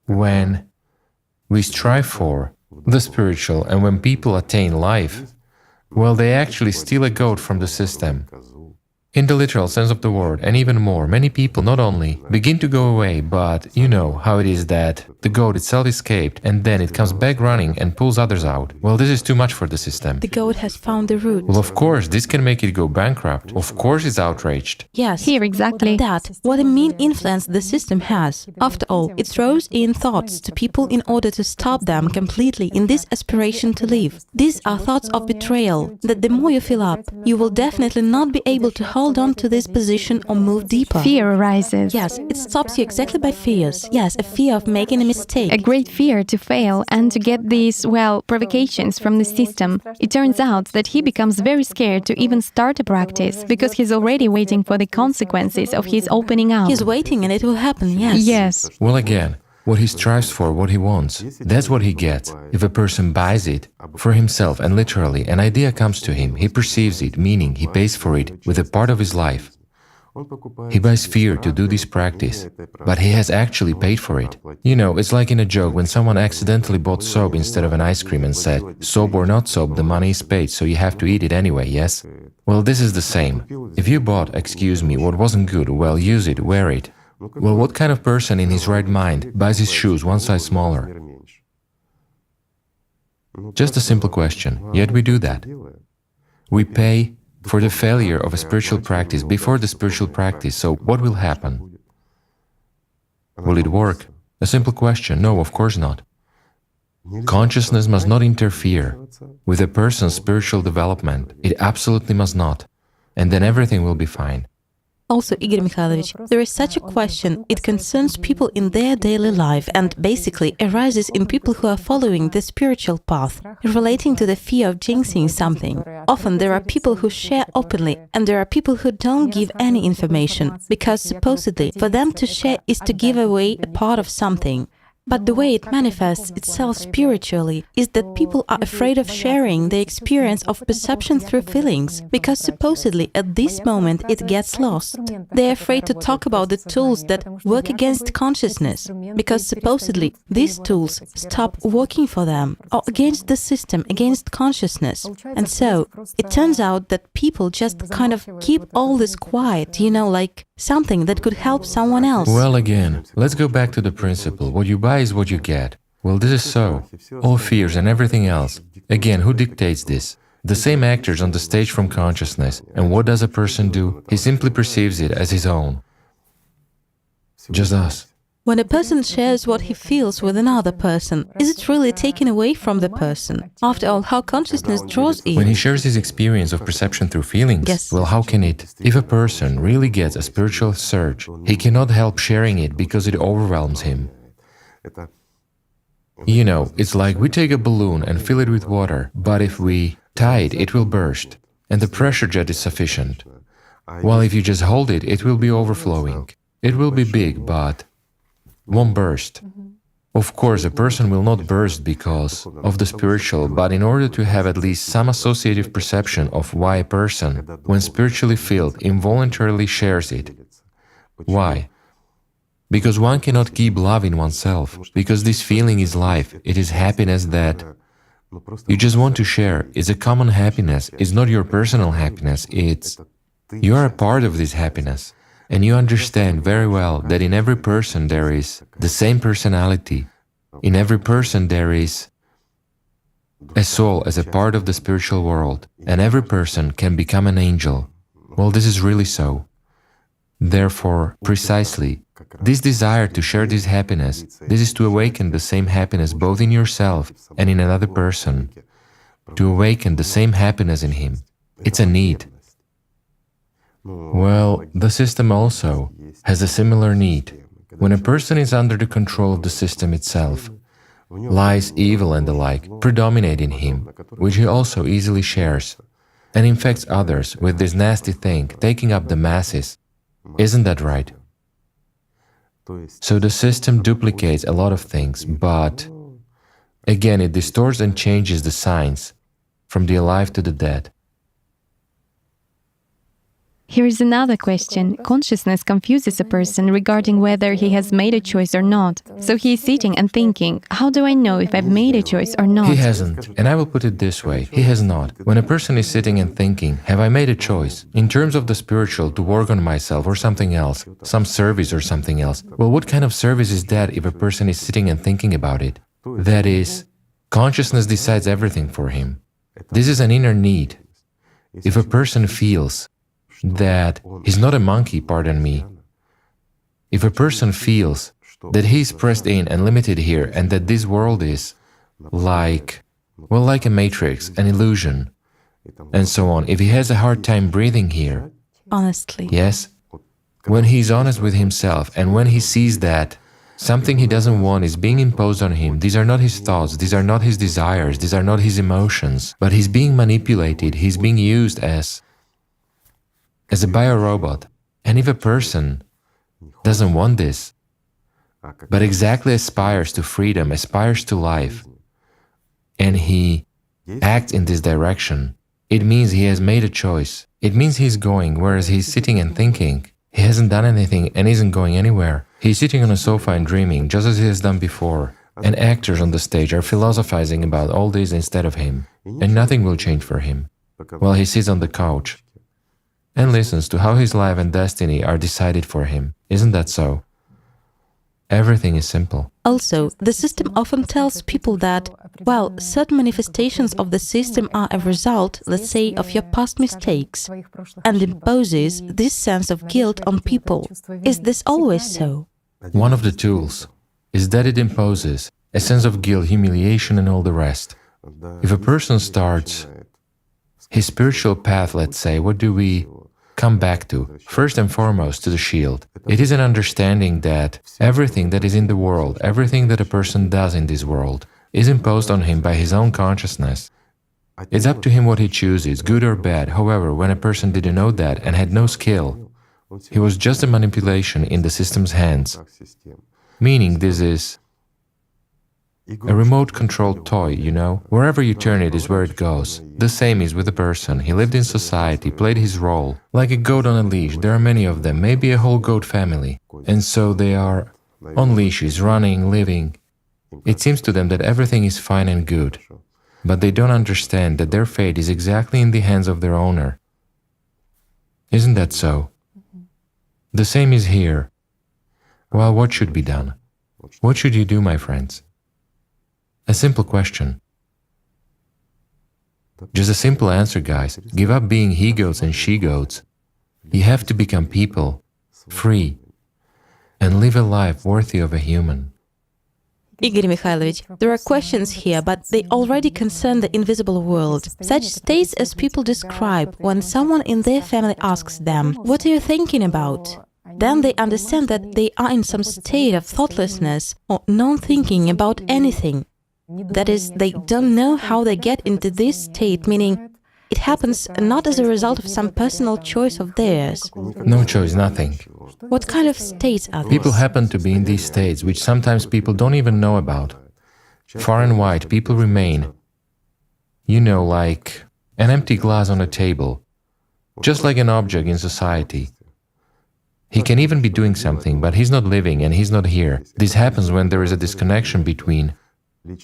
when we strive for the spiritual, and when people attain life, well, they actually steal a goat from the system. In the literal sense of the word, and even more, many people not only begin to go away, but you know how it is that the goat itself escaped, and then it comes back running and pulls others out. Well, this is too much for the system. The goat has found the root. Well, of course, this can make it go bankrupt. Of course it's outraged. Yes. Here, exactly. That, what a mean influence the system has. After all, it throws in thoughts to people in order to stop them completely in this aspiration to live. These are thoughts of betrayal, that the more you fill up, you will definitely not be able to hold on to this position or move deeper. Fear arises. Yes, it stops you exactly by fears. Yes, a fear of making a mistake. A great fear to fail and to get these, well, provocations from the system. It turns out that he becomes very scared to even start a practice because he's already waiting for the consequences of his opening up. He's waiting and it will happen, yes. Yes. Well, again, what he strives for, what he wants, that's what he gets. If a person buys it for himself and literally an idea comes to him, he perceives it, meaning he pays for it with a part of his life. He buys fear to do this practice, but he has actually paid for it. You know, it's like in a joke when someone accidentally bought soap instead of an ice cream and said, soap or not soap, the money is paid, so you have to eat it anyway, yes? Well, this is the same. If you bought, excuse me, what wasn't good, well, use it, wear it. Well, what kind of person in his right mind buys his shoes one size smaller? Just a simple question, yet we do that. We pay for the failure of a spiritual practice before the spiritual practice, so what will happen? Will it work? A simple question, no, of course not. Consciousness must not interfere with a person's spiritual development. It absolutely must not. And then everything will be fine. Also, Igor Mikhailovich, there is such a question. It concerns people in their daily life and basically arises in people who are following the spiritual path, relating to the fear of jinxing something. Often there are people who share openly, and there are people who don't give any information, because supposedly for them to share is to give away a part of something. But the way it manifests itself spiritually is that people are afraid of sharing the experience of perception through feelings, because supposedly at this moment it gets lost. They are afraid to talk about the tools that work against consciousness, because supposedly these tools stop working for them, or against the system, against consciousness. And so it turns out that people just kind of keep all this quiet, like something that could help someone else. Well, again, let's go back to the principle. What you buy is what you get. Well, this is so. All fears and everything else. Again, who dictates this? The same actors on the stage from consciousness. And what does a person do? He simply perceives it as his own. Just us. When a person shares what he feels with another person, is it really taken away from the person? After all, how consciousness draws in. When he shares his experience of perception through feelings, Yes. well, how can it? If a person really gets a spiritual surge, he cannot help sharing it because it overwhelms him. It's like we take a balloon and fill it with water, but if we tie it, it will burst, and the pressure jet is sufficient. While if you just hold it, it will be overflowing. It will be big, but won't burst. Of course, a person will not burst because of the spiritual, but in order to have at least some associative perception of why a person, when spiritually filled, involuntarily shares it. Why? Because one cannot keep love in oneself, because this feeling is life, it is happiness that you just want to share. It's a common happiness, it's not your personal happiness, you are a part of this happiness. And you understand very well that in every person there is the same personality. In every person there is a soul as a part of the spiritual world, and every person can become an angel. Well, this is really so. Therefore, precisely, this desire to share this happiness, this is to awaken the same happiness both in yourself and in another person, to awaken the same happiness in him. It's a need. Well, the system also has a similar need. When a person is under the control of the system itself, lies, evil and the like predominate in him, which he also easily shares, and infects others with this nasty thing, taking up the masses. Isn't that right? So the system duplicates a lot of things, but again it distorts and changes the signs from the alive to the dead. Here is another question. Consciousness confuses a person regarding whether he has made a choice or not. So he is sitting and thinking, how do I know if I've made a choice or not? He hasn't, and I will put it this way, he has not. When a person is sitting and thinking, have I made a choice, in terms of the spiritual, to work on myself or something else, some service or something else, well, what kind of service is that if a person is sitting and thinking about it? That is, consciousness decides everything for him. This is an inner need. If a person feels that he's not a monkey, pardon me. If a person feels that he's pressed in and limited here and that this world is like a matrix, an illusion, and so on, if he has a hard time breathing here, Honestly. yes, when he's honest with himself and when he sees that something he doesn't want is being imposed on him, these are not his thoughts, these are not his desires, these are not his emotions, but he's being manipulated, he's being used as a biorobot. And if a person doesn't want this, but exactly aspires to freedom, aspires to life, and he acts in this direction, it means he has made a choice. It means he's going, whereas he's sitting and thinking. He hasn't done anything and isn't going anywhere. He's sitting on a sofa and dreaming, just as he has done before. And actors on the stage are philosophizing about all this instead of him, and nothing will change for him, while he sits on the couch and listens to how his life and destiny are decided for him. Isn't that so? Everything is simple. Also, the system often tells people that, well, certain manifestations of the system are a result, let's say, of your past mistakes, and imposes this sense of guilt on people. Is this always so? One of the tools is that it imposes a sense of guilt, humiliation, and all the rest. If a person starts his spiritual path, let's say, what do we come back to? First and foremost, to the shield. It is an understanding that everything that is in the world, everything that a person does in this world, is imposed on him by his own consciousness. It's up to him what he chooses, good or bad. However, when a person didn't know that and had no skill, he was just a manipulation in the system's hands. Meaning this is A remote-controlled toy, you know? Wherever you turn it is where it goes. The same is with a person. He lived in society, played his role. Like a goat on a leash, there are many of them, maybe a whole goat family. And so they are on leashes, running, living. It seems to them that everything is fine and good. But they don't understand that their fate is exactly in the hands of their owner. Isn't that so? The same is here. Well, what should be done? What should you do, my friends? A simple question. Just a simple answer, guys. Give up being he-goats and she-goats. You have to become people, free, and live a life worthy of a human. Igor Mikhailovich, there are questions here, but they already concern the invisible world. Such states as people describe when someone in their family asks them, "What are you thinking about?" Then they understand that they are in some state of thoughtlessness or non-thinking about anything. That is, they don't know how they get into this state, meaning it happens not as a result of some personal choice of theirs. No choice, nothing. What kind of states are these? People happen to be in these states, which sometimes people don't even know about. Far and wide, people remain, you know, like an empty glass on a table, just like an object in society. He can even be doing something, but he's not living and he's not here. This happens when there is a disconnection between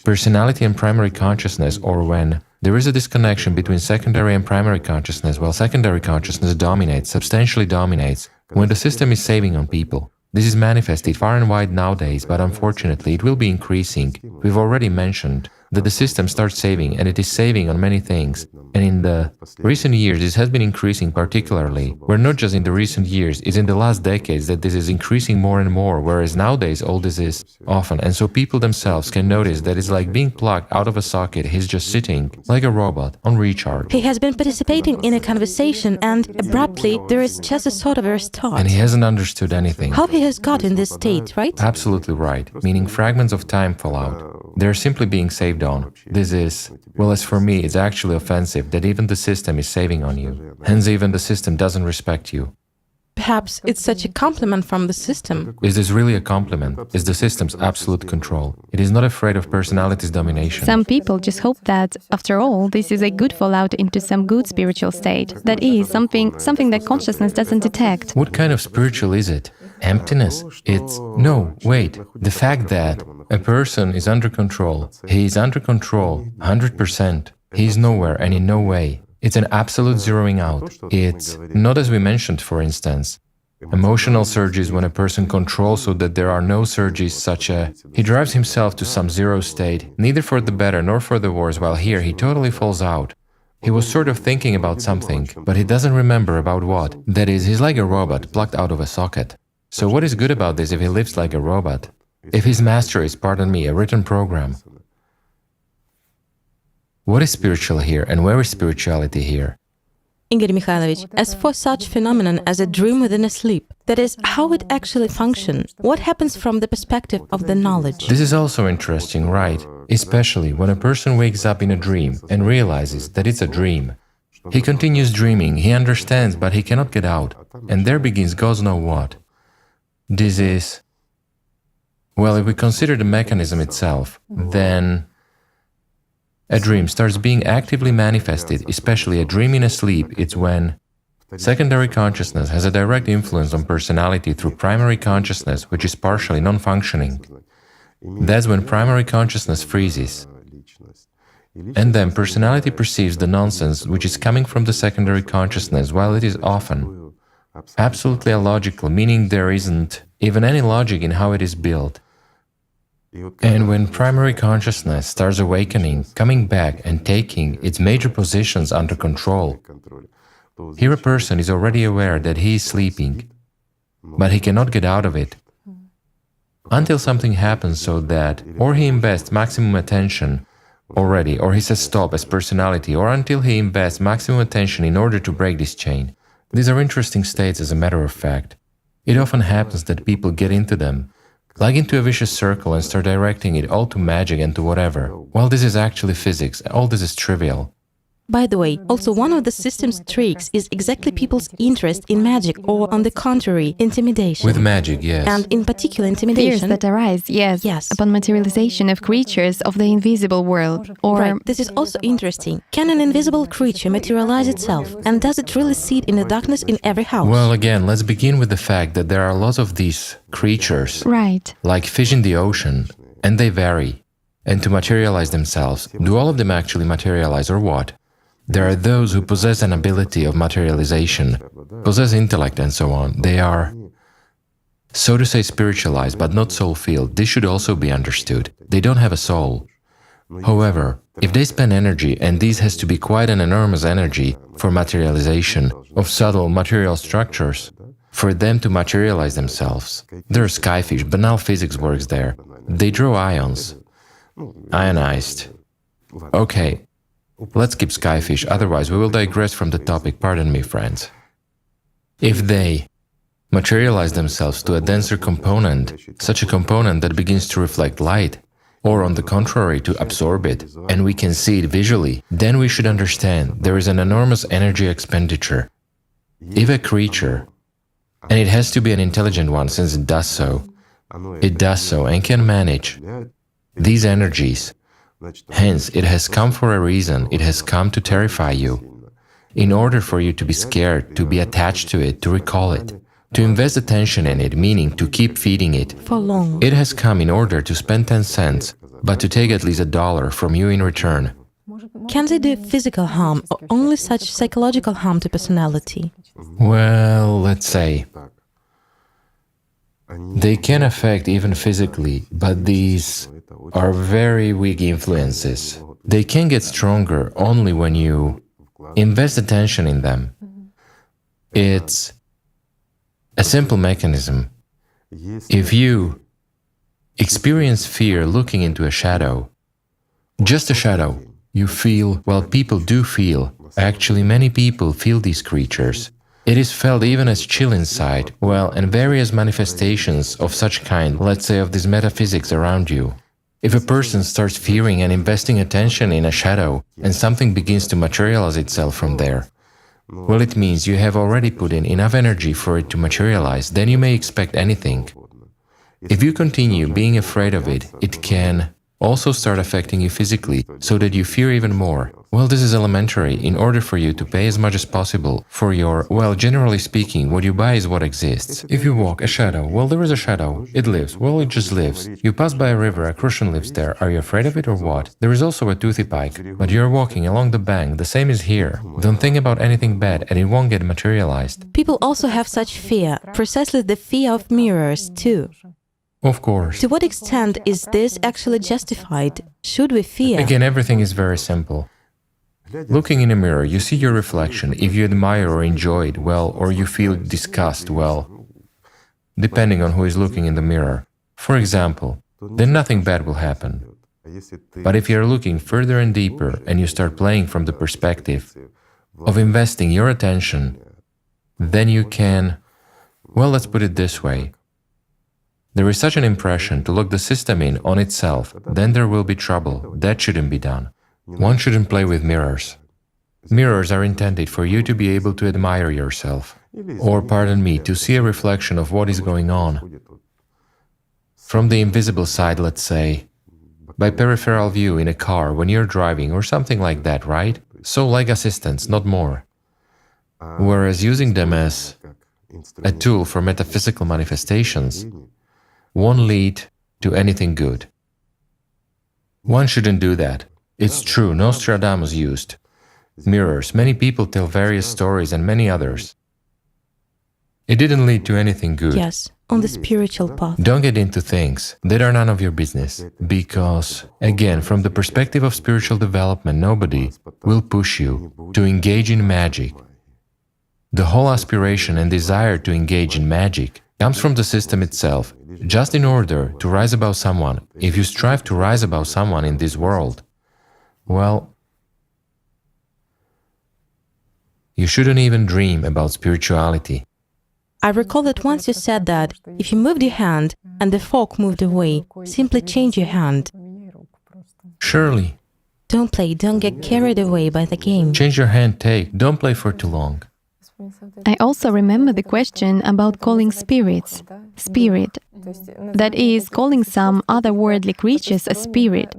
personality and primary consciousness, or when there is a disconnection between secondary and primary consciousness, while secondary consciousness dominates, substantially dominates, when the system is saving on people. This is manifested far and wide nowadays, but unfortunately it will be increasing. We've already mentioned that the system starts saving, and it is saving on many things. And in the recent years, this has been increasing particularly, where not just in the recent years, it's in the last decades that this is increasing more and more, whereas nowadays all this is often. And so people themselves can notice that it's like being plucked out of a socket. He's just sitting like a robot on recharge. He has been participating in a conversation and abruptly there is just a sort of a restart. And he hasn't understood anything. How he has got in this state, right? Absolutely right, meaning fragments of time fall out. They're simply being saved on. This is, well, as for me, it's actually offensive that even the system is saving on you. Hence, even the system doesn't respect you. Perhaps it's such a compliment from the system. Is this really a compliment? Is the system's absolute control? It is not afraid of personality's domination. Some people just hope that, after all, this is a good fallout into some good spiritual state. That is, something that consciousness doesn't detect. What kind of spiritual is it? Emptiness? It's... No, wait. The fact that a person is under control, he is under control 100%. He is nowhere and in no way. It's an absolute zeroing out. It's not as we mentioned, for instance. Emotional surges when a person controls so that there are no surges, such a... He drives himself to some zero state, neither for the better nor for the worse, while here he totally falls out. He was sort of thinking about something, but he doesn't remember about what. That is, he's like a robot plucked out of a socket. So what is good about this if he lives like a robot? If his master is, pardon me, a written program? What is spiritual here, and where is spirituality here? Igor Mikhailovich, as for such phenomenon as a dream within a sleep, that is, how it actually functions, what happens from the perspective of the knowledge? This is also interesting, right? Especially when a person wakes up in a dream and realizes that it's a dream. He continues dreaming, he understands, but he cannot get out, and there begins God knows what. This is... Well, if we consider the mechanism itself, then a dream starts being actively manifested, especially a dream in a sleep. It's when secondary consciousness has a direct influence on personality through primary consciousness, which is partially non-functioning. That's when primary consciousness freezes. And then personality perceives the nonsense which is coming from the secondary consciousness, while it is often absolutely illogical, meaning there isn't even any logic in how it is built. And when primary consciousness starts awakening, coming back and taking its major positions under control, here a person is already aware that he is sleeping, but he cannot get out of it until something happens so that or he invests maximum attention already, or he says stop as personality, or until he invests maximum attention in order to break this chain. These are interesting states, as a matter of fact. It often happens that people get into them, like into a vicious circle, and start directing it all to magic and to whatever. Well, this is actually physics, all this is trivial. By the way, also one of the system's tricks is exactly people's interest in magic, or on the contrary, intimidation. With magic, yes. And in particular, Fears intimidation. that arise, yes, upon materialization of creatures of the invisible world. Or Right, this is also interesting. Can an invisible creature materialize itself? And does it really sit in the darkness in every house? Well, again, let's begin with the fact that there are lots of these creatures, right. like fish in the ocean, and they vary. And to materialize themselves, do all of them actually materialize or what? There are those who possess an ability of materialization, possess intellect and so on. They are, so to say, spiritualized, but not soul-filled. This should also be understood. They don't have a soul. However, if they spend energy, and this has to be quite an enormous energy for materialization of subtle material structures, for them to materialize themselves. There are skyfish, banal physics works there. They draw ions, ionized. Okay, let's keep skyfish, otherwise we will digress from the topic, pardon me, friends. If they materialize themselves to a denser component, such a component that begins to reflect light, or on the contrary, to absorb it, and we can see it visually, then we should understand there is an enormous energy expenditure. If a creature, and it has to be an intelligent one since it does so and can manage these energies, hence it has come for a reason, it has come to terrify you, in order for you to be scared, to be attached to it, to recall it, to invest attention in it, meaning to keep feeding it. For long. It has come in order to spend 10 cents, but to take at least $1 from you in return. Can they do physical harm, or only such psychological harm to personality? Well, let's say, they can affect even physically, but these are very weak influences. They can get stronger only when you invest attention in them. It's a simple mechanism. If you experience fear looking into a shadow, just a shadow, you feel, well, people do feel, actually many people feel these creatures. It is felt even as chill inside, well, and various manifestations of such kind, let's say of this metaphysics around you. If a person starts fearing and investing attention in a shadow, and something begins to materialize itself from there, well, it means you have already put in enough energy for it to materialize, then you may expect anything. If you continue being afraid of it, it can also start affecting you physically, so that you fear even more. Well, this is elementary, in order for you to pay as much as possible for your, well, generally speaking, what you buy is what exists. If you walk a shadow, well, there is a shadow, it lives, well, it just lives. You pass by a river, a crucian lives there, are you afraid of it or what? There is also a toothy pike, but you're walking along the bank, the same is here. Don't think about anything bad and it won't get materialized. People also have such fear, precisely the fear of mirrors, too. Of course. To what extent is this actually justified? Should we fear? Again, everything is very simple. Looking in a mirror, you see your reflection. If you admire or enjoy it, well, or you feel disgust, well, depending on who is looking in the mirror. For example, then nothing bad will happen. But if you're looking further and deeper and you start playing from the perspective of investing your attention, then you can, well, let's put it this way. There is such an impression to look the system in on itself, then there will be trouble. That shouldn't be done. One shouldn't play with mirrors. Mirrors are intended for you to be able to admire yourself, or, pardon me, to see a reflection of what is going on. From the invisible side, let's say, by peripheral view in a car when you're driving or something like that, right? So like assistants, not more. Whereas using them as a tool for metaphysical manifestations won't lead to anything good. One shouldn't do that. It's true, Nostradamus used mirrors. Many people tell various stories and many others. It didn't lead to anything good. Yes, on the spiritual path. Don't get into things that are none of your business, because, again, from the perspective of spiritual development, nobody will push you to engage in magic. The whole aspiration and desire to engage in magic comes from the system itself. Just in order to rise above someone, if you strive to rise above someone in this world, well, you shouldn't even dream about spirituality. I recall that once you said that if you moved your hand and the fog moved away, simply change your hand. Surely, Don't play, don't get carried away by the game. Change your hand, take, don't play for too long. I also remember the question about calling spirits, spirit. That is, calling some otherworldly creatures a spirit,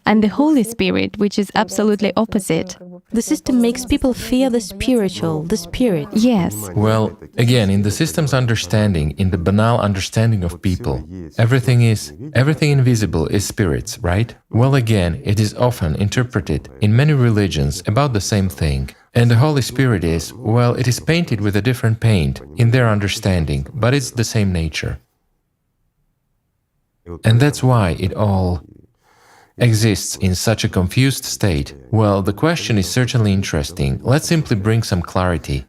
and the Holy Spirit, which is absolutely opposite. The system makes people fear the spiritual, the spirit. Yes. Well, again, in the system's understanding, in the banal understanding of people, everything invisible is spirits, right? Well, again, it is often interpreted in many religions about the same thing. And the Holy Spirit is, well, it is painted with a different paint in their understanding, but it's the same nature. And that's why it all exists in such a confused state. Well, the question is certainly interesting. Let's simply bring some clarity.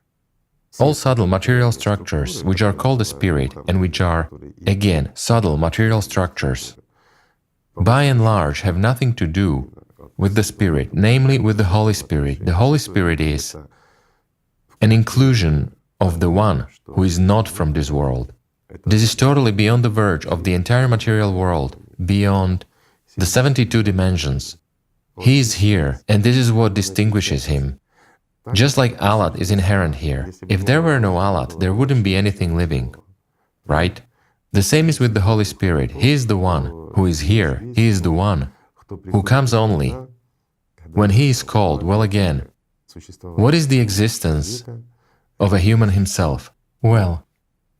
All subtle material structures, which are called a spirit, and which are, again, subtle material structures, by and large have nothing to do with the Spirit, namely with the Holy Spirit. The Holy Spirit is an inclusion of the One who is not from this world. This is totally beyond the verge of the entire material world, beyond the 72 dimensions. He is here, and this is what distinguishes him. Just like Allat is inherent here. If there were no Allat, there wouldn't be anything living, right? The same is with the Holy Spirit. He is the One who is here. He is the One who comes only when he is called. Well, again, what is the existence of a human himself? Well,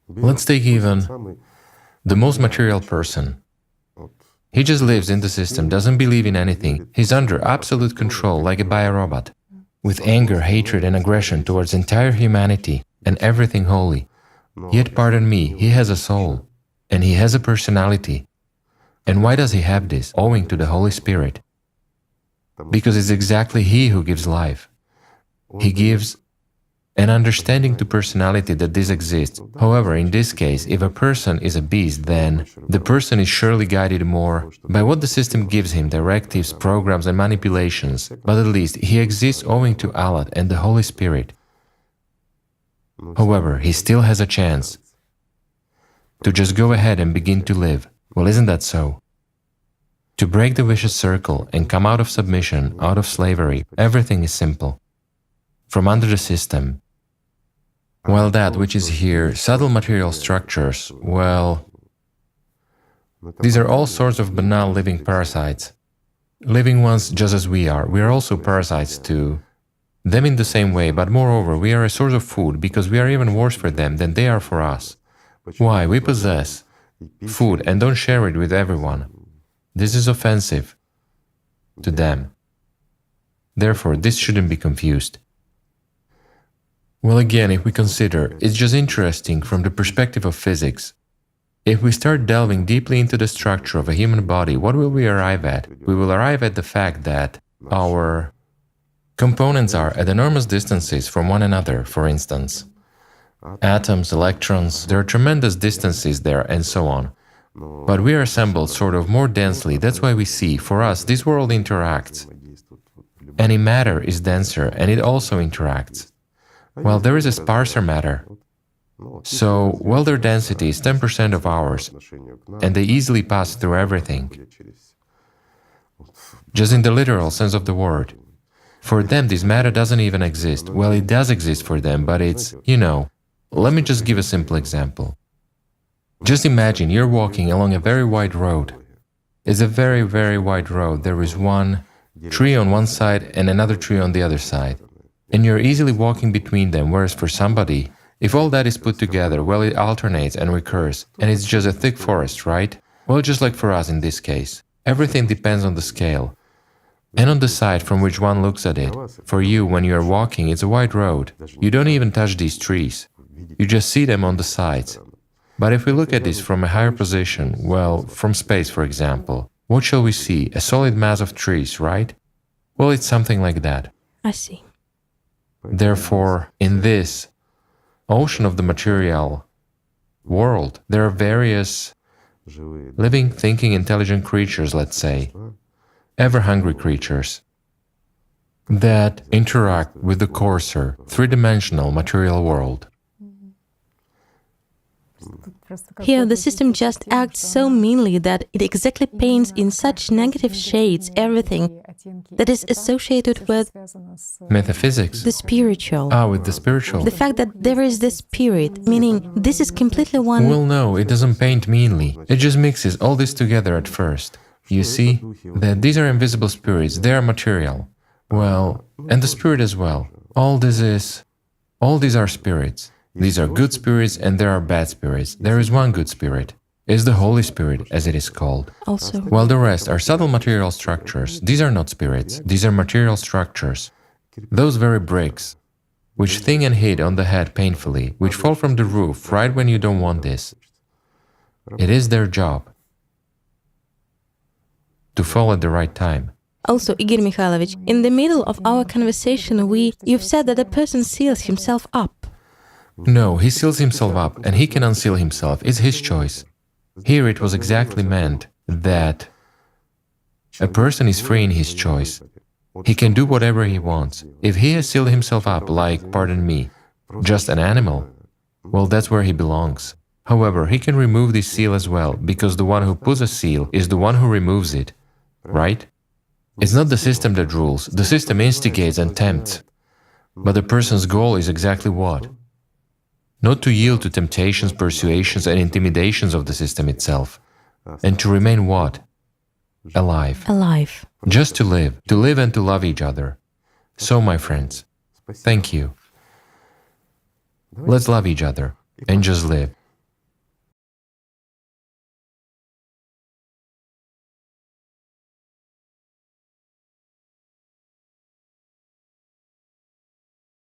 let's take even the most material person. He just lives in the system, doesn't believe in anything. He's under absolute control, like a biorobot, with anger, hatred, and aggression towards entire humanity and everything holy. Yet, pardon me, he has a soul, and he has a personality. And why does he have this? Owing to the Holy Spirit. Because it's exactly he who gives life. He gives an understanding to personality that this exists. However, in this case, if a person is a beast, then the person is surely guided more by what the system gives him, directives, programs, and manipulations. But at least he exists owing to Allat and the Holy Spirit. However, he still has a chance to just go ahead and begin to live. Well, isn't that so? To break the vicious circle and come out of submission, out of slavery, everything is simple. From under the system. While that which is here, subtle material structures, well, these are all sorts of banal living parasites. Living ones just as we are also parasites to them in the same way, but moreover, we are a source of food because we are even worse for them than they are for us. Why? We possess food and don't share it with everyone. This is offensive to them. Therefore, this shouldn't be confused. Well, again, if we consider, it's just interesting from the perspective of physics. If we start delving deeply into the structure of a human body, what will we arrive at? We will arrive at the fact that our components are at enormous distances from one another, for instance. Atoms, electrons, there are tremendous distances there, and so on. But we are assembled sort of more densely, that's why we see, for us, this world interacts. Any matter is denser, and it also interacts. Well, there is a sparser matter. So, well, their density is 10% of ours, and they easily pass through everything. Just in the literal sense of the word. For them, this matter doesn't even exist. Well, it does exist for them, but it's, let me just give a simple example. Just imagine you're walking along a very wide road. It's a very, very wide road. There is one tree on one side and another tree on the other side. And you're easily walking between them, whereas for somebody, if all that is put together, well, it alternates and recurs, and it's just a thick forest, right? Well, just like for us in this case. Everything depends on the scale. And on the side from which one looks at it. For you, when you're walking, it's a wide road. You don't even touch these trees. You just see them on the sides. But if we look at this from a higher position, well, from space, for example, what shall we see? A solid mass of trees, right? Well, it's something like that. I see. Therefore, in this ocean of the material world, there are various living, thinking, intelligent creatures, let's say, ever-hungry creatures, that interact with the coarser, three-dimensional material world. Here, the system just acts so meanly that it exactly paints in such negative shades everything that is associated with Metaphysics. the spiritual. With the spiritual. The fact that there is the spirit, meaning this is completely one. Well, no, it doesn't paint meanly. It just mixes all this together at first. You see that these are invisible spirits, they are material. Well, and the spirit as well. All these are spirits. These are good spirits and there are bad spirits. There is one good spirit. Is the Holy Spirit, as it is called. Also, While the rest are subtle material structures. These are not spirits, these are material structures. Those very bricks, which sting and hit on the head painfully, which fall from the roof right when you don't want this. It is their job to fall at the right time. Also, Igor Mikhailovich, in the middle of our conversation, you've said that a person seals himself up. No, he seals himself up and he can unseal himself. It's his choice. Here it was exactly meant that a person is free in his choice. He can do whatever he wants. If he has sealed himself up like, pardon me, just an animal, well, that's where he belongs. However, he can remove this seal as well, because the one who puts a seal is the one who removes it, right? It's not the system that rules. The system instigates and tempts. But the person's goal is exactly what? Not to yield to temptations, persuasions, and intimidations of the system itself. And to remain what? Alive. Alive. Just to live and to love each other. So, my friends, thank you. Let's love each other and just live.